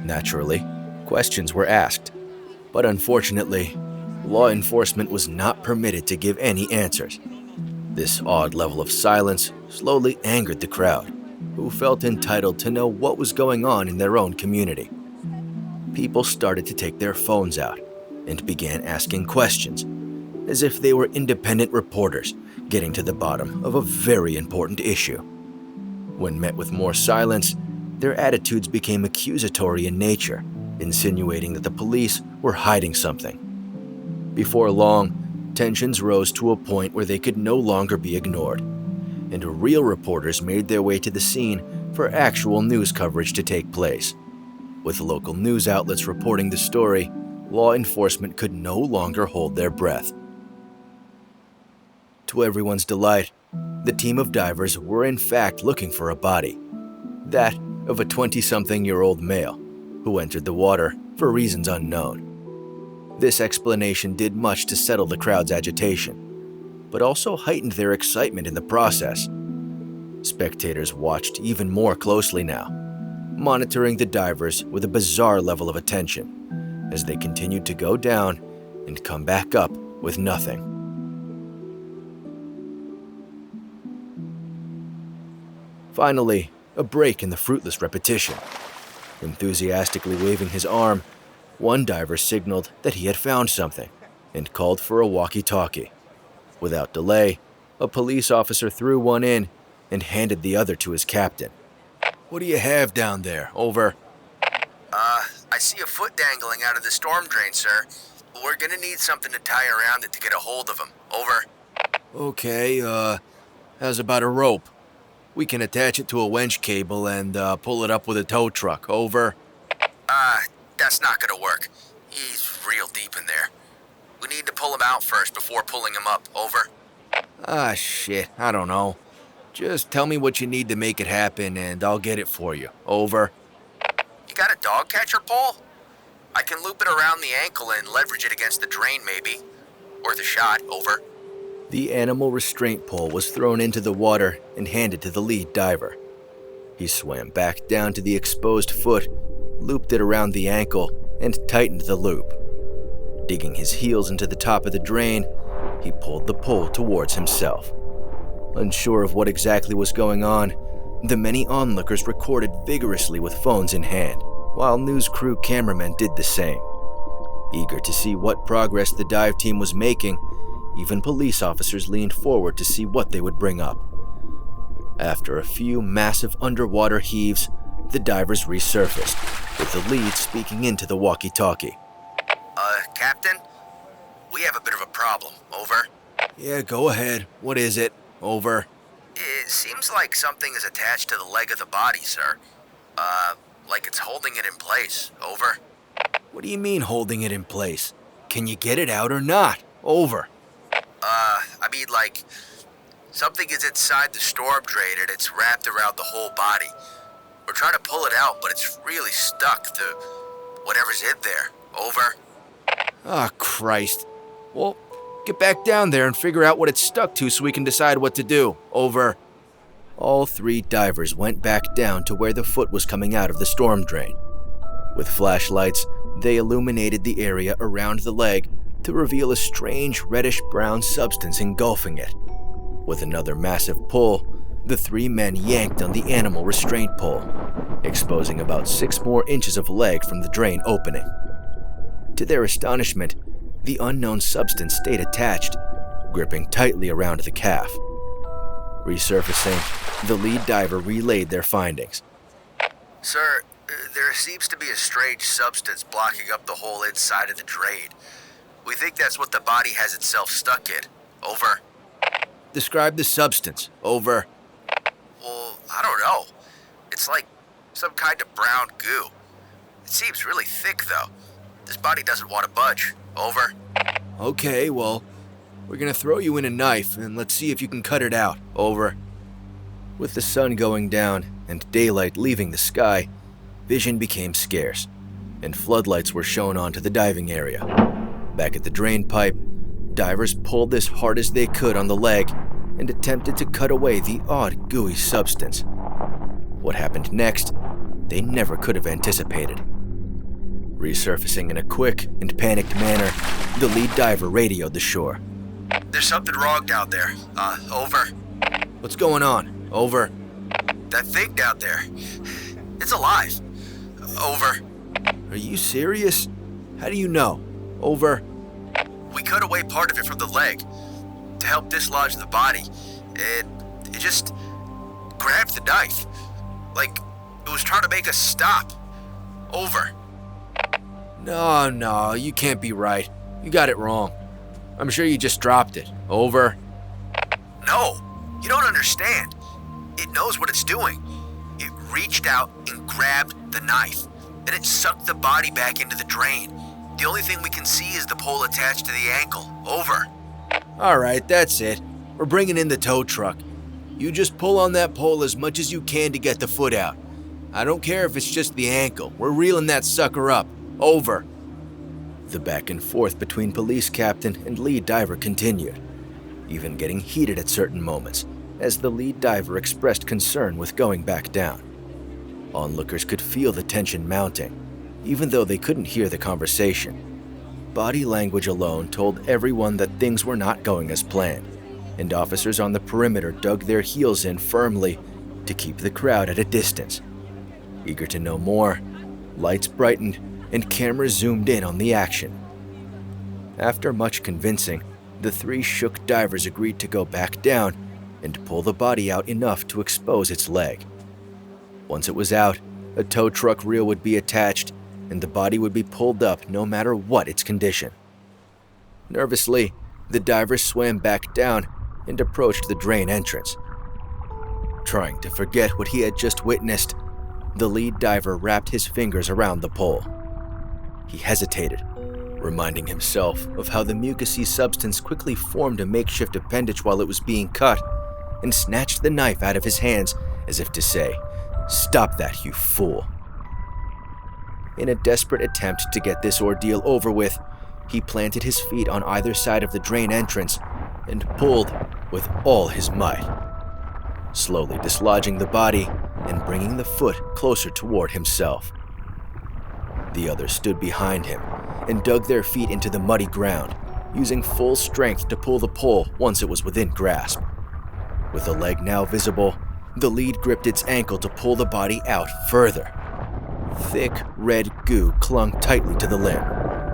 Naturally, questions were asked, but unfortunately, law enforcement was not permitted to give any answers. This odd level of silence slowly angered the crowd, who felt entitled to know what was going on in their own community. People started to take their phones out and began asking questions, as if they were independent reporters getting to the bottom of a very important issue. When met with more silence, their attitudes became accusatory in nature, insinuating that the police were hiding something. Before long, tensions rose to a point where they could no longer be ignored, and real reporters made their way to the scene for actual news coverage to take place. With local news outlets reporting the story, law enforcement could no longer hold their breath. To everyone's delight, the team of divers were in fact looking for a body, that of a 20-something-year-old male who entered the water for reasons unknown. This explanation did much to settle the crowd's agitation, but also heightened their excitement in the process. Spectators watched even more closely now, monitoring the divers with a bizarre level of attention as they continued to go down and come back up with nothing. Finally, a break in the fruitless repetition. Enthusiastically waving his arm, one diver signaled that he had found something and called for a walkie-talkie. Without delay, a police officer threw one in and handed the other to his captain. "What do you have down there? Over." I see a foot dangling out of the storm drain, sir. We're gonna need something to tie around it to get a hold of him. Over. "Okay, how's about a rope? We can attach it to a winch cable and pull it up with a tow truck. Over." That's not gonna work. He's real deep in there. We need to pull him out first before pulling him up. Over. Shit, I don't know. Just tell me what you need to make it happen and I'll get it for you. Over. You got a dog catcher pole? I can loop it around the ankle and leverage it against the drain, maybe. Worth a shot. Over. The animal restraint pole was thrown into the water and handed to the lead diver. He swam back down to the exposed foot, looped it around the ankle, and tightened the loop. Digging his heels into the top of the drain, he pulled the pole towards himself. Unsure of what exactly was going on, the many onlookers recorded vigorously with phones in hand, while news crew cameramen did the same. Eager to see what progress the dive team was making, even police officers leaned forward to see what they would bring up. After a few massive underwater heaves, the divers resurfaced, with the lead speaking into the walkie-talkie. Captain? We have a bit of a problem. Over. "Yeah, go ahead. What is it? Over." It seems like something is attached to the leg of the body, sir. Like it's holding it in place. Over. "What do you mean holding it in place? Can you get it out or not? Over." I mean, like, something is inside the storm drain and it's wrapped around the whole body. We're trying to pull it out, but it's really stuck to whatever's in there. Over. Christ. Well, get back down there and figure out what it's stuck to so we can decide what to do. Over. All three divers went back down to where the foot was coming out of the storm drain. With flashlights, they illuminated the area around the leg to reveal a strange reddish-brown substance engulfing it. With another massive pull, the three men yanked on the animal restraint pole, exposing about 6 more inches of leg from the drain opening. To their astonishment, the unknown substance stayed attached, gripping tightly around the calf. Resurfacing, the lead diver relayed their findings. Sir, there seems to be a strange substance blocking up the hole inside of the drain. We think that's what the body has itself stuck in. Over. Describe the substance. Over. Well, I don't know. It's like some kind of brown goo. It seems really thick, though. This body doesn't want to budge. Over. Okay, well, we're gonna throw you in a knife and let's see if you can cut it out. Over. With the sun going down and daylight leaving the sky, vision became scarce, and floodlights were shown onto the diving area. Back at the drain pipe, divers pulled as hard as they could on the leg and attempted to cut away the odd gooey substance. What happened next, they never could have anticipated. Resurfacing in a quick and panicked manner, the lead diver radioed the shore. There's something wrong down there. Over. What's going on? Over. That thing down there. It's alive. Over. Are you serious? How do you know? Over. We cut away part of it from the leg to help dislodge the body, and it just grabbed the knife. Like it was trying to make us stop. Over. No, you can't be right. You got it wrong. I'm sure you just dropped it. Over. No, you don't understand. It knows what it's doing. It reached out and grabbed the knife, and it sucked the body back into the drain. The only thing we can see is the pole attached to the ankle. Over. All right, that's it. We're bringing in the tow truck. You just pull on that pole as much as you can to get the foot out. I don't care if it's just the ankle. We're reeling that sucker up. Over. The back and forth between police captain and lead diver continued, even getting heated at certain moments, as the lead diver expressed concern with going back down. Onlookers could feel the tension mounting, even though they couldn't hear the conversation. Body language alone told everyone that things were not going as planned, and officers on the perimeter dug their heels in firmly to keep the crowd at a distance. Eager to know more, lights brightened and cameras zoomed in on the action. After much convincing, the three shook divers agreed to go back down and pull the body out enough to expose its leg. Once it was out, a tow truck reel would be attached and the body would be pulled up no matter what its condition. Nervously, the diver swam back down and approached the drain entrance. Trying to forget what he had just witnessed, the lead diver wrapped his fingers around the pole. He hesitated, reminding himself of how the mucousy substance quickly formed a makeshift appendage while it was being cut, and snatched the knife out of his hands as if to say, "Stop that, you fool." In a desperate attempt to get this ordeal over with, he planted his feet on either side of the drain entrance and pulled with all his might, slowly dislodging the body and bringing the foot closer toward himself. The others stood behind him and dug their feet into the muddy ground, using full strength to pull the pole once it was within grasp. With the leg now visible, the lead gripped its ankle to pull the body out further. Thick, red goo clung tightly to the limb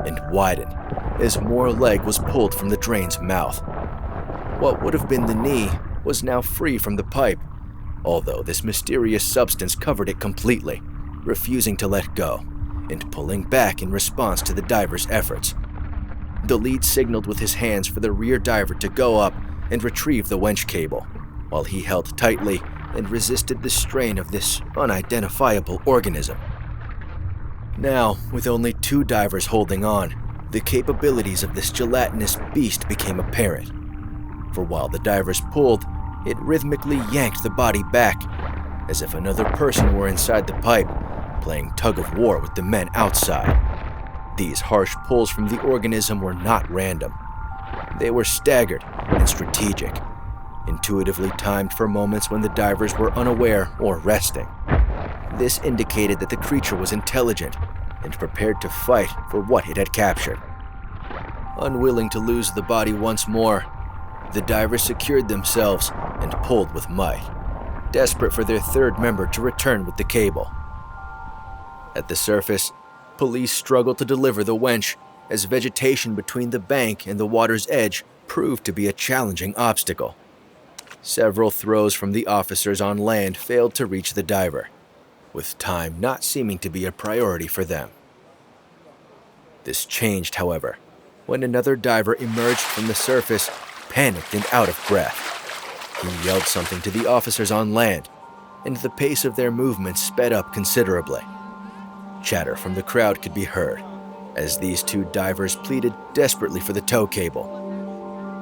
and widened as more leg was pulled from the drain's mouth. What would have been the knee was now free from the pipe, although this mysterious substance covered it completely, refusing to let go and pulling back in response to the diver's efforts. The lead signaled with his hands for the rear diver to go up and retrieve the winch cable, while he held tightly and resisted the strain of this unidentifiable organism. Now, with only two divers holding on, the capabilities of this gelatinous beast became apparent. For while the divers pulled, it rhythmically yanked the body back, as if another person were inside the pipe, playing tug-of-war with the men outside. These harsh pulls from the organism were not random. They were staggered and strategic, intuitively timed for moments when the divers were unaware or resting. This indicated that the creature was intelligent and prepared to fight for what it had captured. Unwilling to lose the body once more, the divers secured themselves and pulled with might, desperate for their third member to return with the cable. At the surface, police struggled to deliver the wench as vegetation between the bank and the water's edge proved to be a challenging obstacle. Several throws from the officers on land failed to reach the diver, with time not seeming to be a priority for them. This changed, however, when another diver emerged from the surface, panicked and out of breath. He yelled something to the officers on land, and the pace of their movements sped up considerably. Chatter from the crowd could be heard, as these two divers pleaded desperately for the tow cable.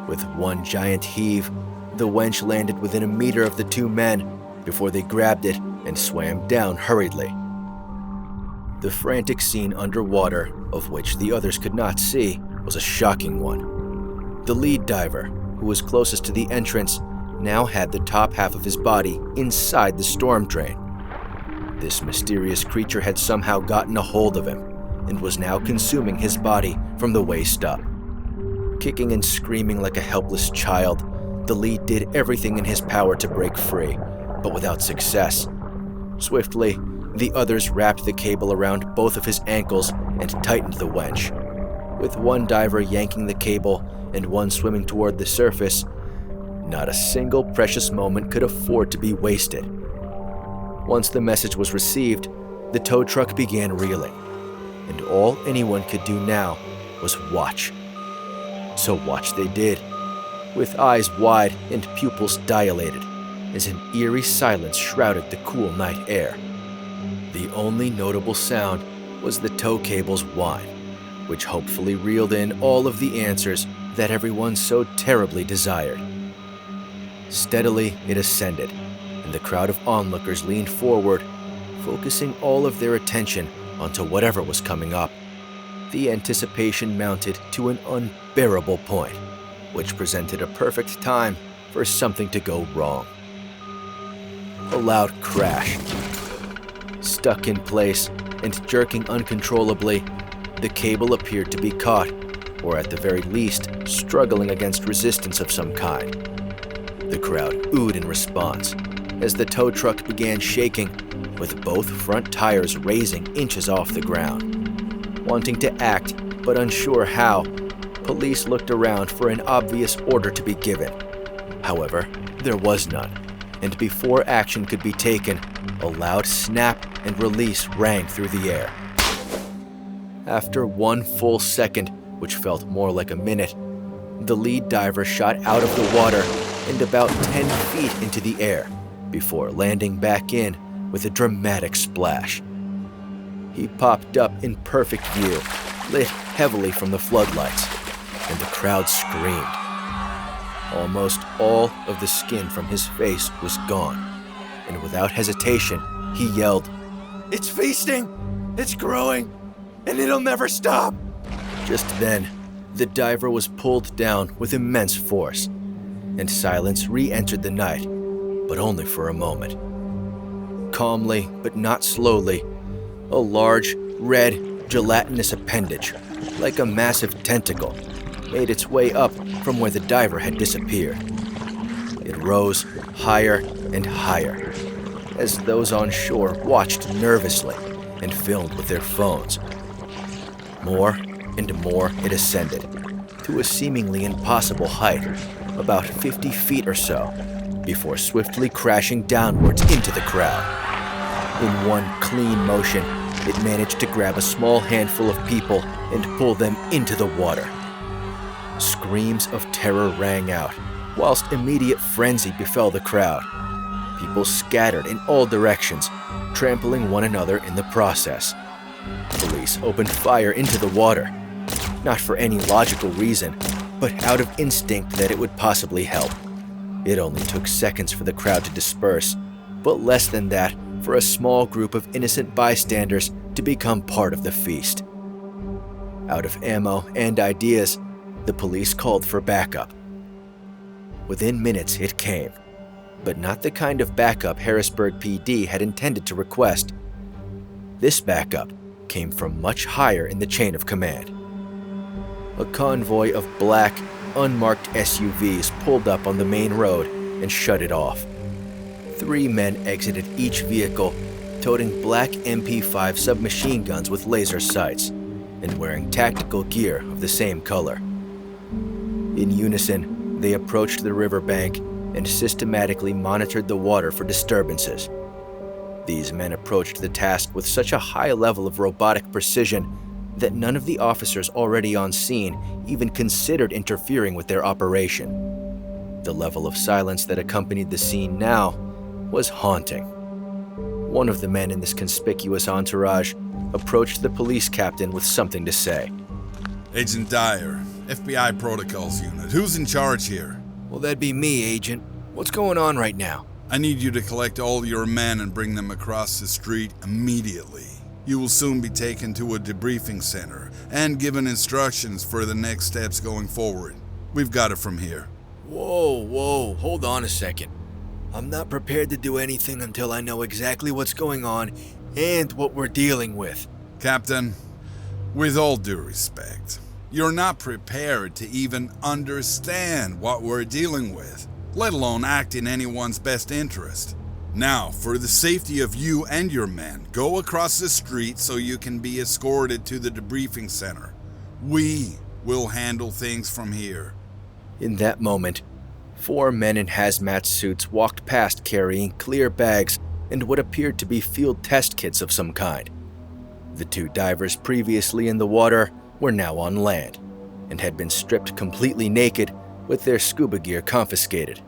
With one giant heave, the wench landed within a meter of the two men before they grabbed it and swam down hurriedly. The frantic scene underwater, of which the others could not see, was a shocking one. The lead diver, who was closest to the entrance, now had the top half of his body inside the storm drain. This mysterious creature had somehow gotten a hold of him and was now consuming his body from the waist up. Kicking and screaming like a helpless child, the lead did everything in his power to break free, but without success. Swiftly, the others wrapped the cable around both of his ankles and tightened the wench. With one diver yanking the cable and one swimming toward the surface, not a single precious moment could afford to be wasted. Once the message was received, the tow truck began reeling, and all anyone could do now was watch. So watch they did, with eyes wide and pupils dilated, as an eerie silence shrouded the cool night air. The only notable sound was the tow cable's whine, which hopefully reeled in all of the answers that everyone so terribly desired. Steadily, it ascended, and the crowd of onlookers leaned forward, focusing all of their attention onto whatever was coming up. The anticipation mounted to an unbearable point, which presented a perfect time for something to go wrong. A loud crash. Stuck in place and jerking uncontrollably, the cable appeared to be caught, or at the very least, struggling against resistance of some kind. The crowd oohed in response as the tow truck began shaking, with both front tires raising inches off the ground. Wanting to act, but unsure how, police looked around for an obvious order to be given. However, there was none, and before action could be taken, a loud snap and release rang through the air. After one full second, which felt more like a minute, the lead diver shot out of the water and about 10 feet into the air before landing back in with a dramatic splash. He popped up in perfect view, lit heavily from the floodlights, and the crowd screamed. Almost all of the skin from his face was gone, and without hesitation, he yelled, "It's feasting! It's growing! And it'll never stop!" Just then, the diver was pulled down with immense force, and silence re-entered the night, but only for a moment. Calmly, but not slowly, a large, red, gelatinous appendage, like a massive tentacle, made its way up from where the diver had disappeared. It rose higher and higher, as those on shore watched nervously and filmed with their phones. More and more it ascended, to a seemingly impossible height, about 50 feet or so, before swiftly crashing downwards into the crowd. In one clean motion, it managed to grab a small handful of people and pull them into the water. Screams of terror rang out, whilst immediate frenzy befell the crowd. People scattered in all directions, trampling one another in the process. Police opened fire into the water, not for any logical reason, but out of instinct that it would possibly help. It only took seconds for the crowd to disperse, but less than that for a small group of innocent bystanders to become part of the feast. Out of ammo and ideas, the police called for backup. Within minutes it came, but not the kind of backup Harrisburg PD had intended to request. This backup came from much higher in the chain of command. A convoy of black, unmarked SUVs pulled up on the main road and shut it off. 3 men exited each vehicle, toting black MP5 submachine guns with laser sights, and wearing tactical gear of the same color. In unison, they approached the riverbank and systematically monitored the water for disturbances. These men approached the task with such a high level of robotic precision that none of the officers already on scene even considered interfering with their operation. The level of silence that accompanied the scene now was haunting. One of the men in this conspicuous entourage approached the police captain with something to say. Agent Dyer, FBI Protocols Unit. Who's in charge here? Well, that'd be me, Agent. What's going on right now? I need you to collect all your men and bring them across the street immediately. You will soon be taken to a debriefing center and given instructions for the next steps going forward. We've got it from here. Whoa, hold on a second. I'm not prepared to do anything until I know exactly what's going on and what we're dealing with. Captain, with all due respect, you're not prepared to even understand what we're dealing with, let alone act in anyone's best interest. Now, for the safety of you and your men, go across the street so you can be escorted to the debriefing center. We will handle things from here. In that moment, 4 men in hazmat suits walked past carrying clear bags and what appeared to be field test kits of some kind. The 2 divers previously in the water were now on land and had been stripped completely naked with their scuba gear confiscated.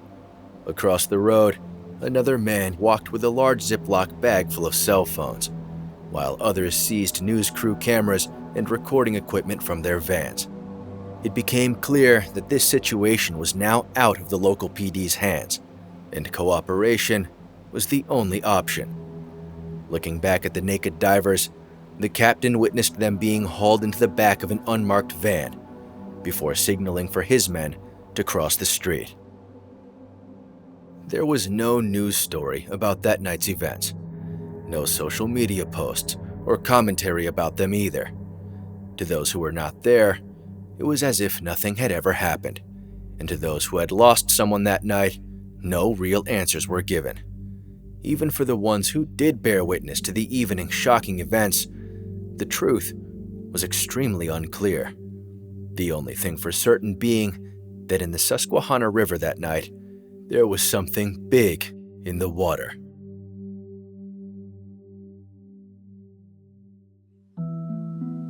Across the road, another man walked with a large Ziploc bag full of cell phones, while others seized news crew cameras and recording equipment from their vans. It became clear that this situation was now out of the local PD's hands, and cooperation was the only option. Looking back at the naked divers, the captain witnessed them being hauled into the back of an unmarked van before signaling for his men to cross the street. There was no news story about that night's events, no social media posts or commentary about them either. To those who were not there, it was as if nothing had ever happened, and to those who had lost someone that night, no real answers were given. Even for the ones who did bear witness to the evening's shocking events, the truth was extremely unclear. The only thing for certain being that in the Susquehanna River that night, there was something big in the water.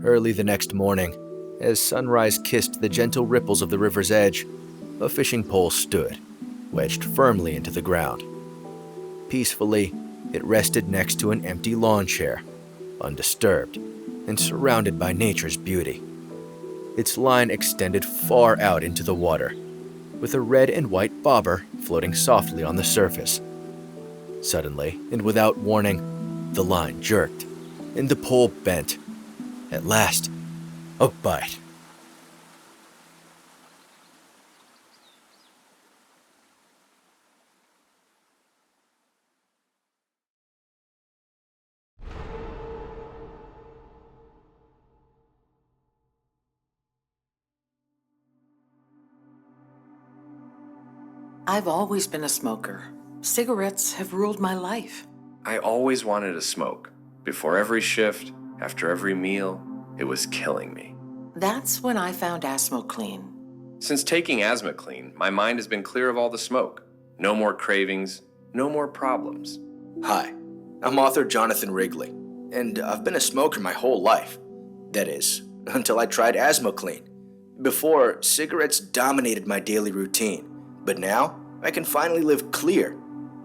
Early the next morning, as sunrise kissed the gentle ripples of the river's edge, a fishing pole stood, wedged firmly into the ground. Peacefully, it rested next to an empty lawn chair, undisturbed and surrounded by nature's beauty. Its line extended far out into the water, with a red and white bobber floating softly on the surface. Suddenly, and without warning, the line jerked, and the pole bent. At last, a bite. I've always been a smoker. Cigarettes have ruled my life. I always wanted to smoke. Before every shift, after every meal, it was killing me. That's when I found Asthma Clean. Since taking Asthma Clean, my mind has been clear of all the smoke. No more cravings, no more problems. Hi, I'm author Jonathan Wrigley, and I've been a smoker my whole life. That is, until I tried Asthma Clean. Before, cigarettes dominated my daily routine, but now I can finally live clear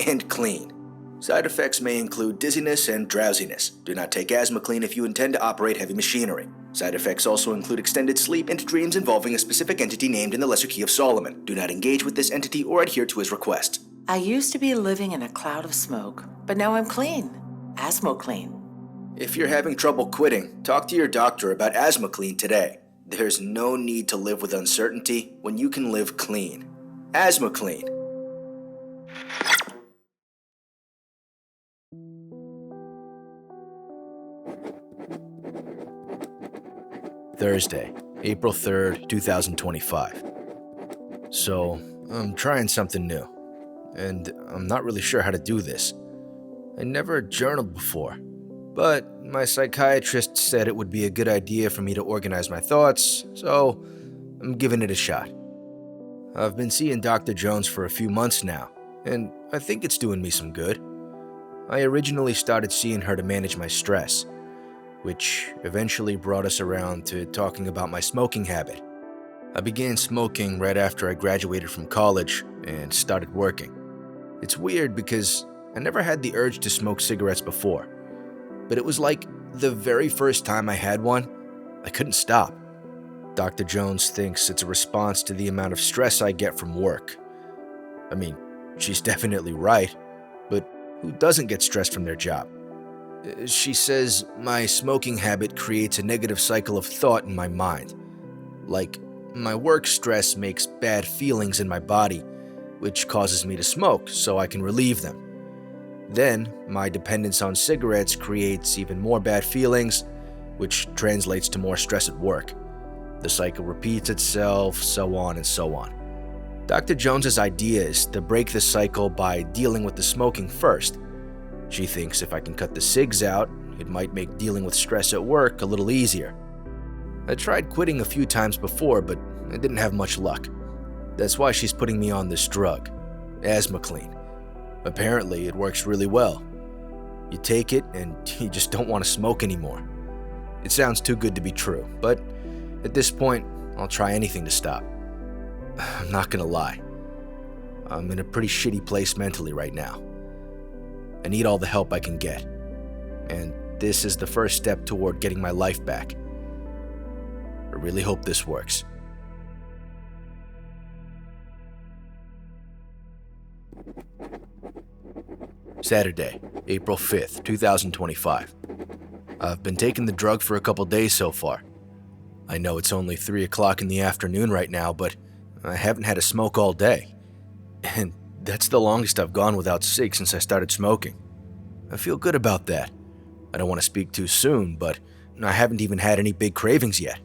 and clean. Side effects may include dizziness and drowsiness. Do not take Asthma Clean if you intend to operate heavy machinery. Side effects also include extended sleep and dreams involving a specific entity named in the Lesser Key of Solomon. Do not engage with this entity or adhere to his request. I used to be living in a cloud of smoke, but now I'm clean. Asthma Clean. If you're having trouble quitting, talk to your doctor about Asthma Clean today. There's no need to live with uncertainty when you can live clean. Asthma Clean. Thursday, April 3rd, 2025. So, I'm trying something new, and I'm not really sure how to do this. I never journaled before. But my psychiatrist said it would be a good idea for me to organize my thoughts, so I'm giving it a shot. I've been seeing Dr. Jones for a few months now, and I think it's doing me some good. I originally started seeing her to manage my stress, which eventually brought us around to talking about my smoking habit. I began smoking right after I graduated from college and started working. It's weird because I never had the urge to smoke cigarettes before, but it was like the very first time I had one, I couldn't stop. Dr. Jones thinks it's a response to the amount of stress I get from work. I mean, she's definitely right, but who doesn't get stressed from their job? She says my smoking habit creates a negative cycle of thought in my mind. Like, my work stress makes bad feelings in my body, which causes me to smoke so I can relieve them. Then, my dependence on cigarettes creates even more bad feelings, which translates to more stress at work. The cycle repeats itself, so on and so on. Dr. Jones's idea is to break the cycle by dealing with the smoking first. She thinks if I can cut the cigs out, it might make dealing with stress at work a little easier. I tried quitting a few times before, but I didn't have much luck. That's why she's putting me on this drug, Asthma Clean. Apparently, it works really well. You take it and you just don't want to smoke anymore. It sounds too good to be true, but at this point, I'll try anything to stop. I'm not gonna lie. I'm in a pretty shitty place mentally right now. I need all the help I can get, and this is the first step toward getting my life back. I really hope this works. Saturday, April 5th, 2025. I've been taking the drug for a couple days so far. I know it's only 3 o'clock in the afternoon right now, but I haven't had a smoke all day. And that's the longest I've gone without cigs since I started smoking. I feel good about that. I don't want to speak too soon, but I haven't even had any big cravings yet.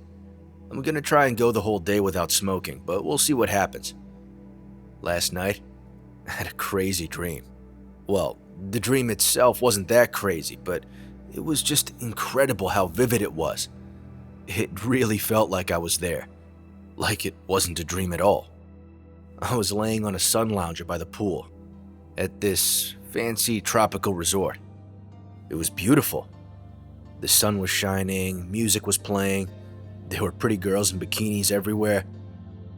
I'm gonna try and go the whole day without smoking, but we'll see what happens. Last night, I had a crazy dream. Well, the dream itself wasn't that crazy, but it was just incredible how vivid it was. It really felt like I was there, like it wasn't a dream at all. I was laying on a sun lounger by the pool at this fancy tropical resort. It was beautiful. The sun was shining, music was playing, there were pretty girls in bikinis everywhere.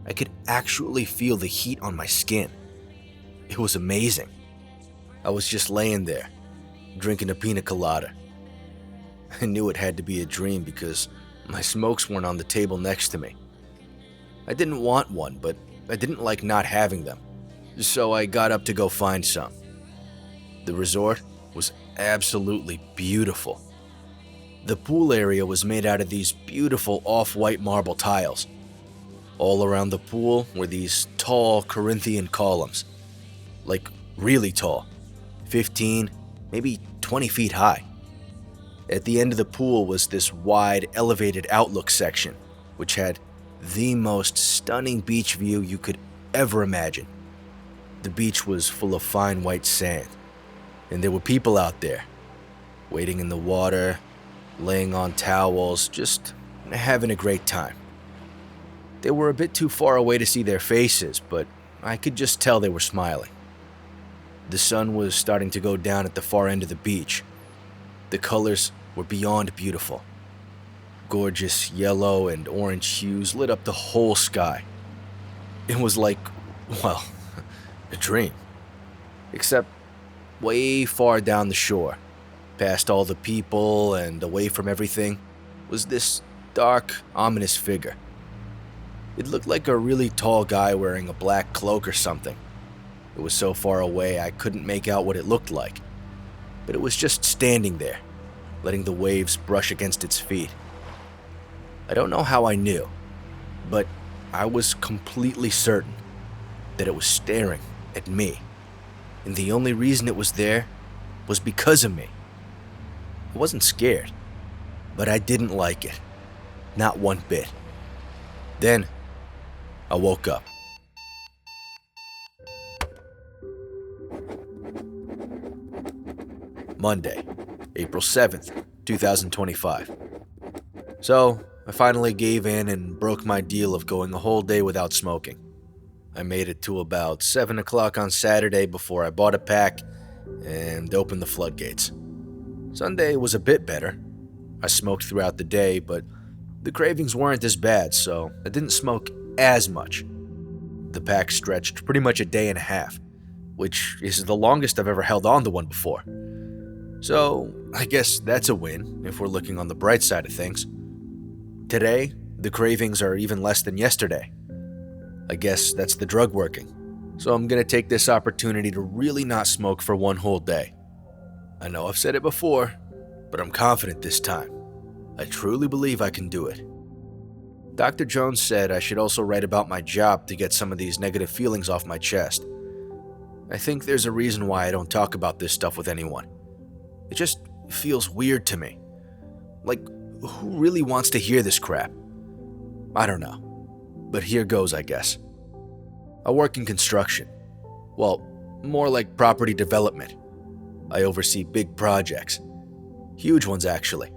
I could actually feel the heat on my skin. It was amazing. I was just laying there, drinking a pina colada. I knew it had to be a dream because my smokes weren't on the table next to me. I didn't want one, but I didn't like not having them, so I got up to go find some. The resort was absolutely beautiful. The pool area was made out of these beautiful off-white marble tiles. All around the pool were these tall Corinthian columns, like really tall, 15, maybe 20 feet high. At the end of the pool was this wide, elevated outlook section, which had the most stunning beach view you could ever imagine. The beach was full of fine white sand, and there were people out there, wading in the water, laying on towels, just having a great time. They were a bit too far away to see their faces, but I could just tell they were smiling. The sun was starting to go down at the far end of the beach. The colors were beyond beautiful. Gorgeous yellow and orange hues lit up the whole sky. It was like, well, a dream. Except way far down the shore, past all the people and away from everything, was this dark, ominous figure. It looked like a really tall guy wearing a black cloak or something. It was so far away I couldn't make out what it looked like, but it was just standing there, letting the waves brush against its feet. I don't know how I knew, but I was completely certain that it was staring at me, and the only reason it was there was because of me. I wasn't scared, but I didn't like it, not one bit. Then, I woke up. Monday, April 7th, 2025. So, I finally gave in and broke my deal of going a whole day without smoking. I made it to about 7 o'clock on Saturday before I bought a pack and opened the floodgates. Sunday was a bit better. I smoked throughout the day, but the cravings weren't as bad, so I didn't smoke as much. The pack stretched pretty much a day and a half, which is the longest I've ever held on to one before. So, I guess that's a win if we're looking on the bright side of things. Today, the cravings are even less than yesterday. I guess that's the drug working. So I'm gonna take this opportunity to really not smoke for one whole day. I know I've said it before, but I'm confident this time. I truly believe I can do it. Dr. Jones said I should also write about my job to get some of these negative feelings off my chest. I think there's a reason why I don't talk about this stuff with anyone. It just feels weird to me. Like, who really wants to hear this crap? I don't know. But here goes, I guess. I work in construction. Well, more like property development. I oversee big projects. Huge ones, actually.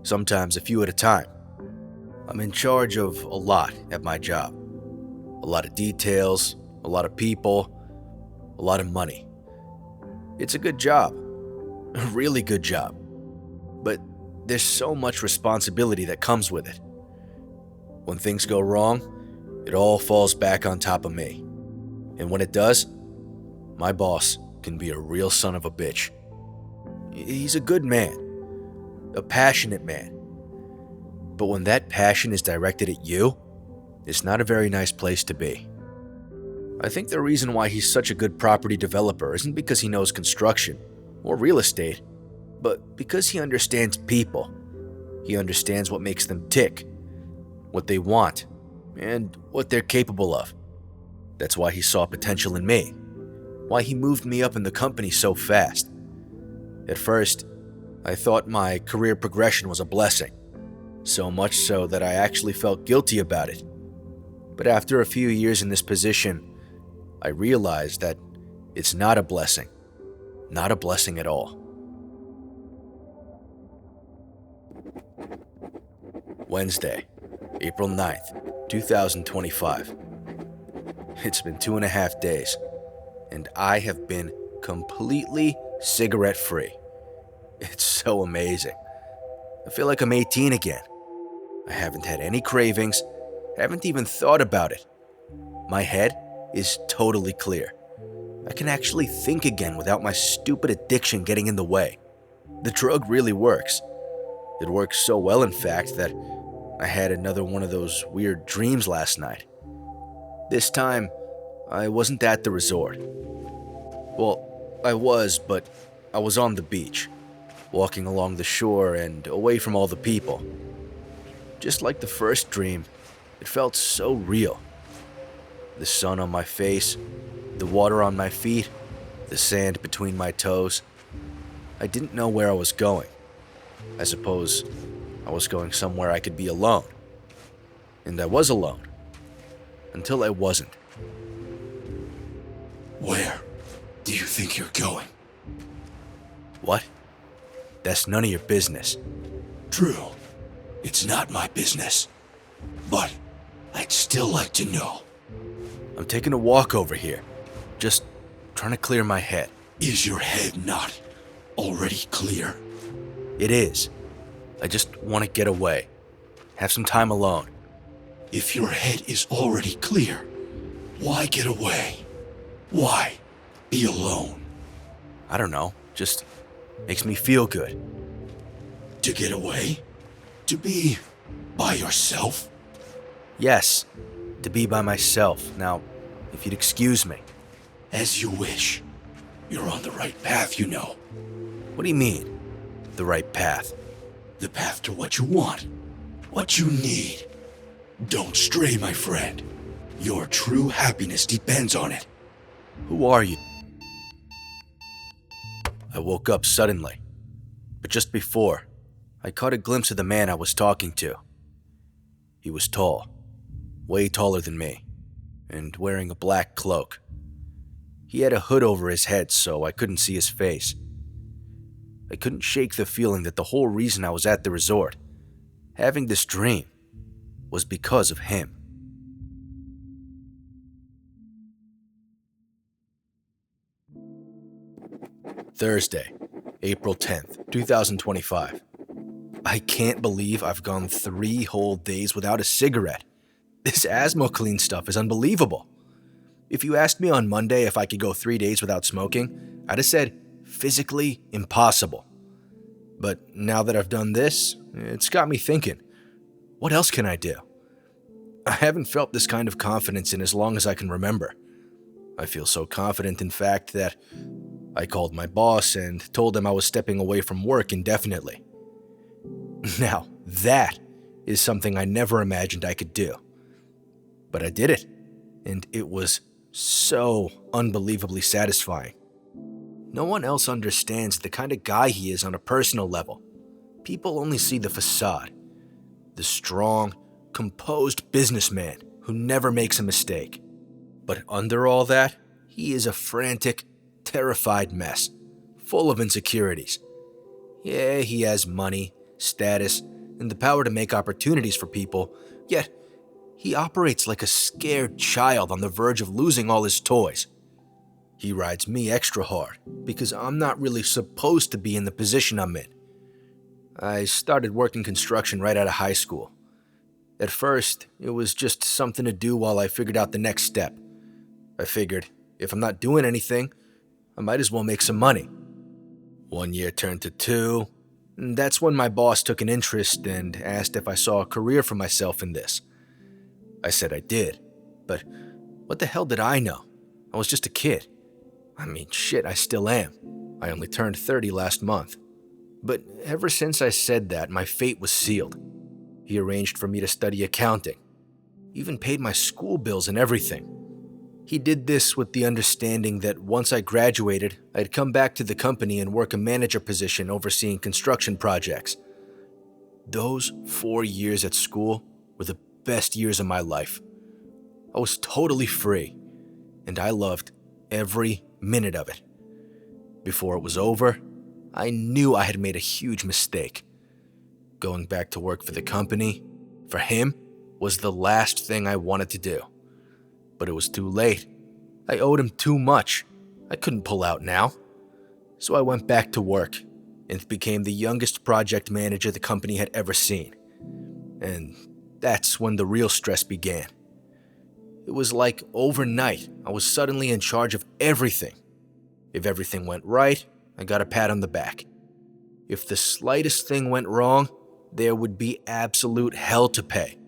Sometimes a few at a time. I'm in charge of a lot at my job. A lot of details, a lot of people, a lot of money. It's a good job. A really good job. But there's so much responsibility that comes with it. When things go wrong, it all falls back on top of me. And when it does, my boss can be a real son of a bitch. He's a good man, a passionate man. But when that passion is directed at you, it's not a very nice place to be. I think the reason why he's such a good property developer isn't because he knows construction or real estate, but because he understands people. He understands what makes them tick, what they want, and what they're capable of. That's why he saw potential in me, why he moved me up in the company so fast. At first, I thought my career progression was a blessing, so much so that I actually felt guilty about it. But after a few years in this position, I realized that it's not a blessing. Not a blessing at all. Wednesday, April 9th, 2025. It's been 2.5 days, and I have been completely cigarette-free. It's so amazing. I feel like I'm 18 again. I haven't had any cravings, haven't even thought about it. My head is totally clear. I can actually think again without my stupid addiction getting in the way. The drug really works. It works so well, in fact, that I had another one of those weird dreams last night. This time, I wasn't at the resort. Well, I was, but I was on the beach, walking along the shore and away from all the people. Just like the first dream, it felt so real. The sun on my face, the water on my feet, the sand between my toes. I didn't know where I was going. I suppose I was going somewhere I could be alone. And I was alone. Until I wasn't. Where do you think you're going? What? That's none of your business. True. It's not my business. But I'd still like to know. I'm taking a walk over here. Just trying to clear my head. Is your head not already clear? It is. I just want to get away. Have some time alone. If your head is already clear, why get away? Why be alone? I don't know. Just makes me feel good. To get away? To be by yourself? Yes, to be by myself. Now, if you'd excuse me. As you wish. You're on the right path, you know. What do you mean, the right path? The path to what you want, what you need. Don't stray, my friend. Your true happiness depends on it. Who are you? I woke up suddenly, but just before, I caught a glimpse of the man I was talking to. He was tall, way taller than me, and wearing a black cloak. He had a hood over his head so I couldn't see his face. I couldn't shake the feeling that the whole reason I was at the resort, having this dream, was because of him. Thursday, April 10th, 2025. I can't believe I've gone 3 whole days without a cigarette. This asthma clean stuff is unbelievable. If you asked me on Monday if I could go 3 days without smoking, I'd have said physically impossible. But now that I've done this, it's got me thinking, what else can I do? I haven't felt this kind of confidence in as long as I can remember. I feel so confident, in fact, that I called my boss and told him I was stepping away from work indefinitely. Now, that is something I never imagined I could do. But I did it, and it was so unbelievably satisfying. No one else understands the kind of guy he is on a personal level. People only see the facade. The strong, composed businessman who never makes a mistake. But under all that, he is a frantic, terrified mess, full of insecurities. Yeah, he has money, status, and the power to make opportunities for people, yet he operates like a scared child on the verge of losing all his toys. He rides me extra hard because I'm not really supposed to be in the position I'm in. I started working construction right out of high school. At first, it was just something to do while I figured out the next step. I figured, if I'm not doing anything, I might as well make some money. 1 year turned to 2, and that's when my boss took an interest and asked if I saw a career for myself in this. I said I did, but what the hell did I know? I was just a kid. I mean, shit, I still am. I only turned 30 last month. But ever since I said that, my fate was sealed. He arranged for me to study accounting, even paid my school bills and everything. He did this with the understanding that once I graduated, I'd come back to the company and work a manager position overseeing construction projects. Those 4 years at school were the best years of my life. I was totally free, and I loved every minute of it. Before it was over, I knew I had made a huge mistake. Going back to work for the company, for him, was the last thing I wanted to do. But it was too late. I owed him too much. I couldn't pull out now. So I went back to work and became the youngest project manager the company had ever seen. And that's when the real stress began. It was like overnight, I was suddenly in charge of everything. If everything went right, I got a pat on the back. If the slightest thing went wrong, there would be absolute hell to pay.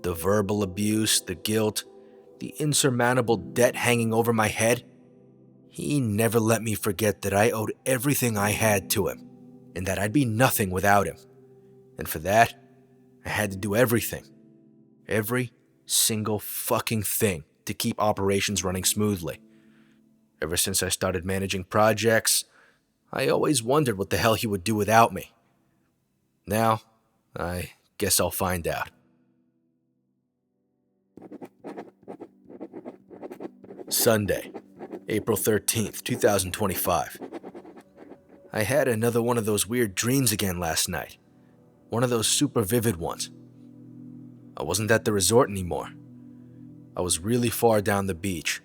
The verbal abuse, the guilt, the insurmountable debt hanging over my head. He never let me forget that I owed everything I had to him, and that I'd be nothing without him. And for that, I had to do everything. Every single fucking thing to keep operations running smoothly. Ever since I started managing projects, I always wondered what the hell he would do without me. Now, I guess I'll find out. Sunday, April 13th, 2025. I had another one of those weird dreams again last night. One of those super vivid ones. I wasn't at the resort anymore. I was really far down the beach,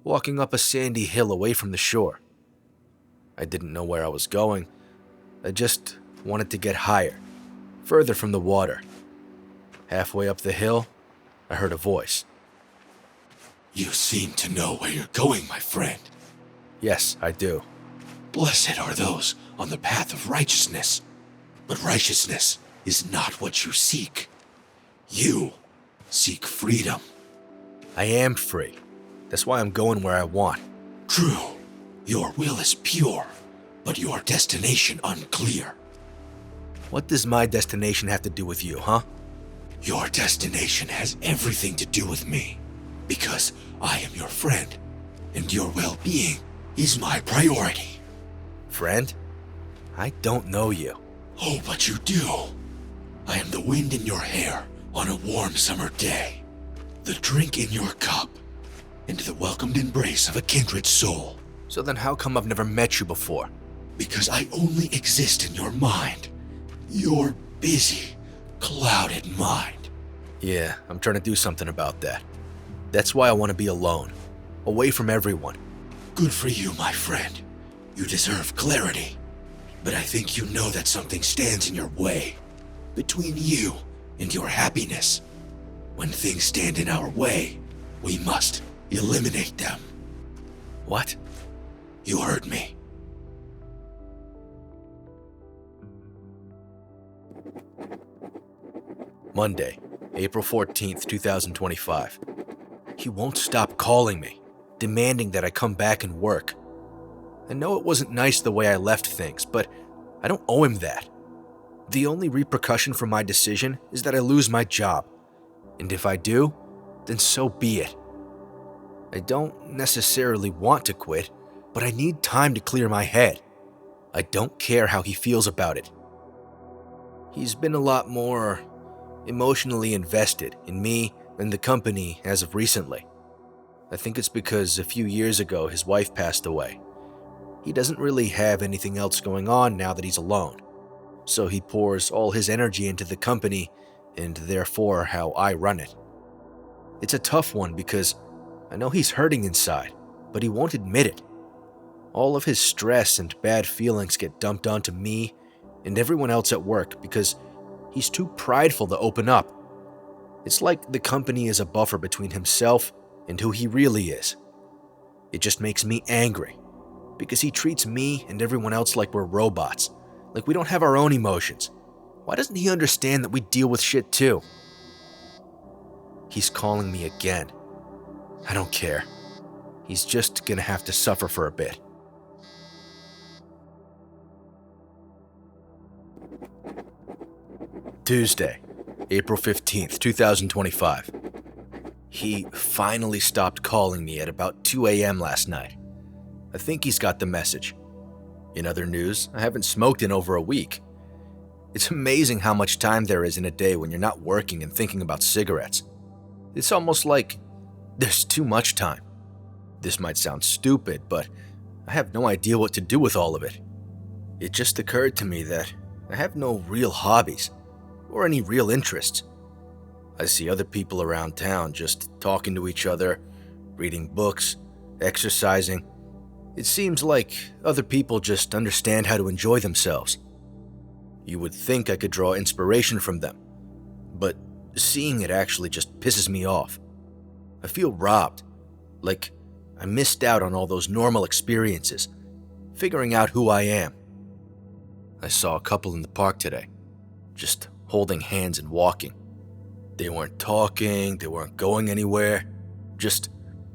walking up a sandy hill away from the shore. I didn't know where I was going. I just wanted to get higher, further from the water. Halfway up the hill, I heard a voice. You seem to know where you're going, my friend. Yes, I do. Blessed are those on the path of righteousness. But righteousness is not what you seek. You seek freedom. I am free. That's why I'm going where I want. True, your will is pure, but your destination unclear. What does my destination have to do with you, huh? Your destination has everything to do with me, because I am your friend, and your well-being is my priority. Friend? I don't know you. Oh, but you do. I am the wind in your hair on a warm summer day, the drink in your cup, and the welcomed embrace of a kindred soul. So then how come I've never met you before? Because I only exist in your mind. Your busy, clouded mind. Yeah, I'm trying to do something about that. That's why I want to be alone, away from everyone. Good for you, my friend. You deserve clarity. But I think you know that something stands in your way. Between you and your happiness. When things stand in our way, we must eliminate them. What? You heard me. Monday, April 14th, 2025. He won't stop calling me, demanding that I come back and work. I know it wasn't nice the way I left things, but I don't owe him that. The only repercussion for my decision is that I lose my job. And if I do, then so be it. I don't necessarily want to quit, but I need time to clear my head. I don't care how he feels about it. He's been a lot more emotionally invested in me and the company as of recently. I think it's because a few years ago his wife passed away. He doesn't really have anything else going on now that he's alone, so he pours all his energy into the company and therefore how I run it. It's a tough one because I know he's hurting inside, but he won't admit it. All of his stress and bad feelings get dumped onto me and everyone else at work because he's too prideful to open up. It's like the company is a buffer between himself and who he really is. It just makes me angry because he treats me and everyone else like we're robots, like we don't have our own emotions. Why doesn't he understand that we deal with shit too? He's calling me again. I don't care. He's just gonna have to suffer for a bit. Tuesday, April 15th, 2025. He finally stopped calling me at about 2 a.m. last night. I think he's got the message. In other news, I haven't smoked in over a week. It's amazing how much time there is in a day when you're not working and thinking about cigarettes. It's almost like there's too much time. This might sound stupid, but I have no idea what to do with all of it. It just occurred to me that I have no real hobbies or any real interests. I see other people around town just talking to each other, reading books, exercising. It seems like other people just understand how to enjoy themselves. You would think I could draw inspiration from them, but seeing it actually just pisses me off. I feel robbed, like I missed out on all those normal experiences, figuring out who I am. I saw a couple in the park today, just holding hands and walking. They weren't talking, they weren't going anywhere, just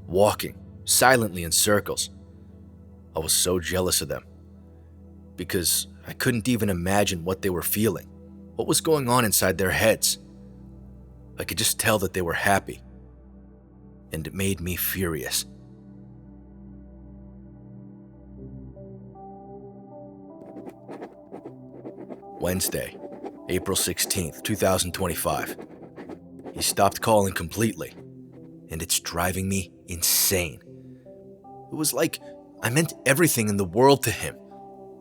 walking silently in circles. I was so jealous of them because I couldn't even imagine what they were feeling, what was going on inside their heads. I could just tell that they were happy, and it made me furious. Wednesday, April 16th, 2025. He stopped calling completely, and it's driving me insane. It was like I meant everything in the world to him,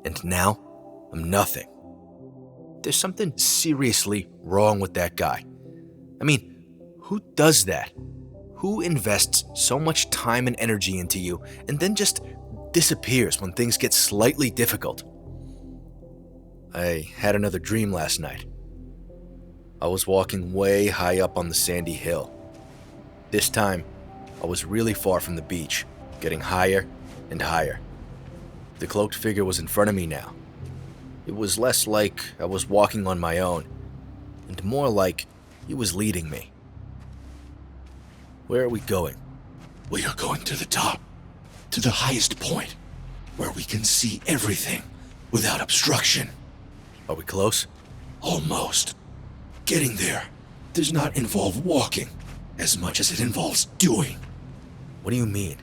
and now I'm nothing. There's something seriously wrong with that guy. I mean, who does that? Who invests so much time and energy into you and then just disappears when things get slightly difficult? I had another dream last night. I was walking way high up on the sandy hill. This time, I was really far from the beach, getting higher and higher. The cloaked figure was in front of me now. It was less like I was walking on my own, and more like he was leading me. Where are we going? We are going to the top, to the highest point, where we can see everything without obstruction. Are we close? Almost. Getting there does not involve walking as much as it involves doing. What do you mean?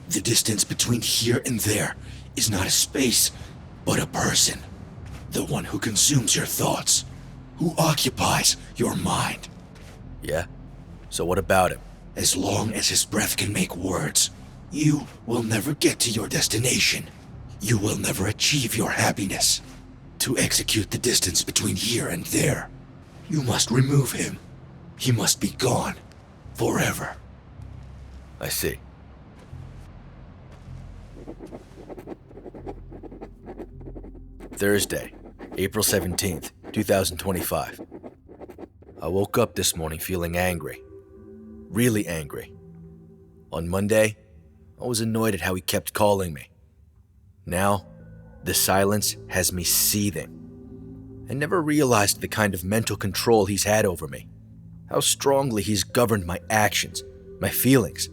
The distance between here and there is not a space, but a person. The one who consumes your thoughts, who occupies your mind. Yeah? So what about him? As long as his breath can make words, you will never get to your destination. You will never achieve your happiness. To execute the distance between here and there, you must remove him. He must be gone. Forever. I see. Thursday, April 17th, 2025. I woke up this morning feeling angry. Really angry. On Monday, I was annoyed at how he kept calling me. Now, the silence has me seething. I never realized the kind of mental control he's had over me. How strongly he's governed my actions, my feelings.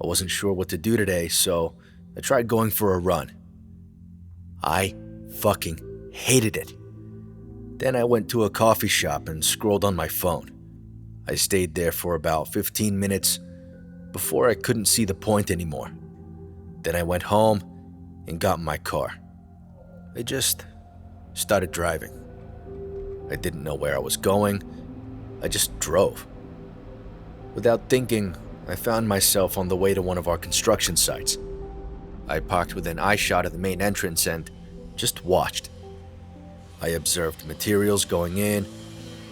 I wasn't sure what to do today, so I tried going for a run. I fucking hated it. Then I went to a coffee shop and scrolled on my phone. I stayed there for about 15 minutes before I couldn't see the point anymore. Then I went home and got in my car. I just started driving. I didn't know where I was going. I just drove. Without thinking, I found myself on the way to one of our construction sites. I parked within eyeshot of the main entrance and just watched. I observed materials going in,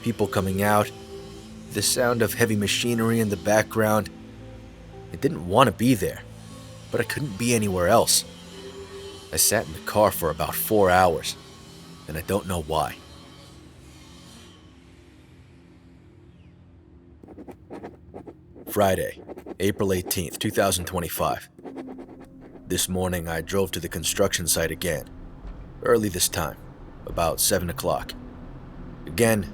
people coming out, the sound of heavy machinery in the background. I didn't want to be there, but I couldn't be anywhere else. I sat in the car for about 4 hours, and I don't know why. Friday, April 18th, 2025. This morning I drove to the construction site again, early this time, about 7 o'clock. Again,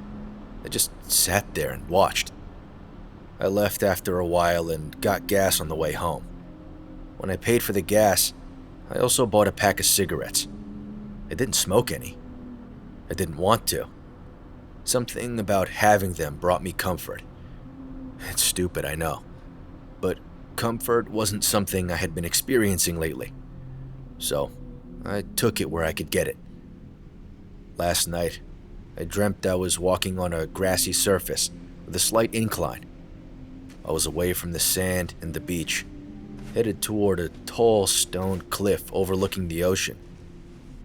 I just sat there and watched. I left after a while and got gas on the way home. When I paid for the gas, I also bought a pack of cigarettes. I didn't smoke any. I didn't want to. Something about having them brought me comfort. It's stupid, I know. But comfort wasn't something I had been experiencing lately. So, I took it where I could get it. Last night, I dreamt I was walking on a grassy surface with a slight incline. I was away from the sand and the beach, headed toward a tall stone cliff overlooking the ocean.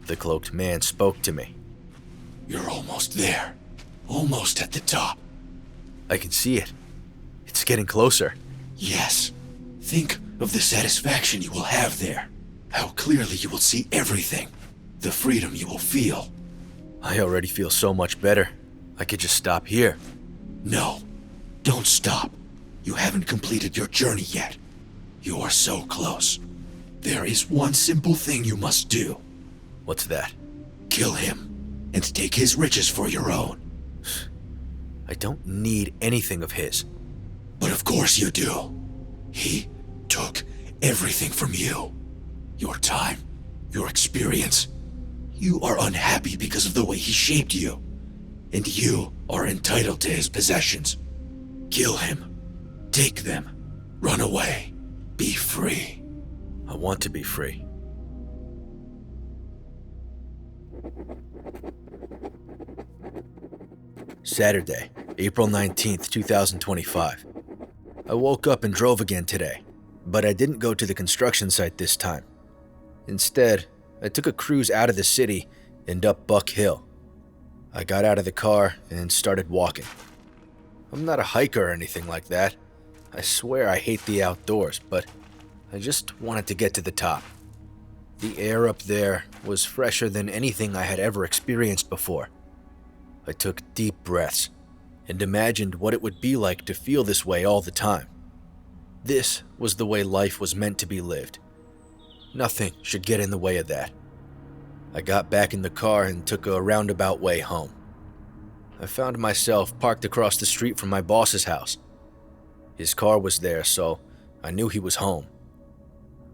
The cloaked man spoke to me. You're almost there. Almost at the top. I can see it. It's getting closer. Yes. Think of the satisfaction you will have there. How clearly you will see everything. The freedom you will feel. I already feel so much better. I could just stop here. No. Don't stop. You haven't completed your journey yet. You are so close. There is one simple thing you must do. What's that? Kill him, and take his riches for your own. I don't need anything of his. But of course you do. He took everything from you. Your time, your experience. You are unhappy because of the way he shaped you. And you are entitled to his possessions. Kill him. Take them. Run away. Be free. I want to be free. Saturday, April 19th, 2025. I woke up and drove again today, but I didn't go to the construction site this time. Instead, I took a cruise out of the city and up Buck Hill. I got out of the car and started walking. I'm not a hiker or anything like that. I swear I hate the outdoors, but I just wanted to get to the top. The air up there was fresher than anything I had ever experienced before. I took deep breaths and imagined what it would be like to feel this way all the time. This was the way life was meant to be lived. Nothing should get in the way of that. I got back in the car and took a roundabout way home. I found myself parked across the street from my boss's house. His car was there, so I knew he was home.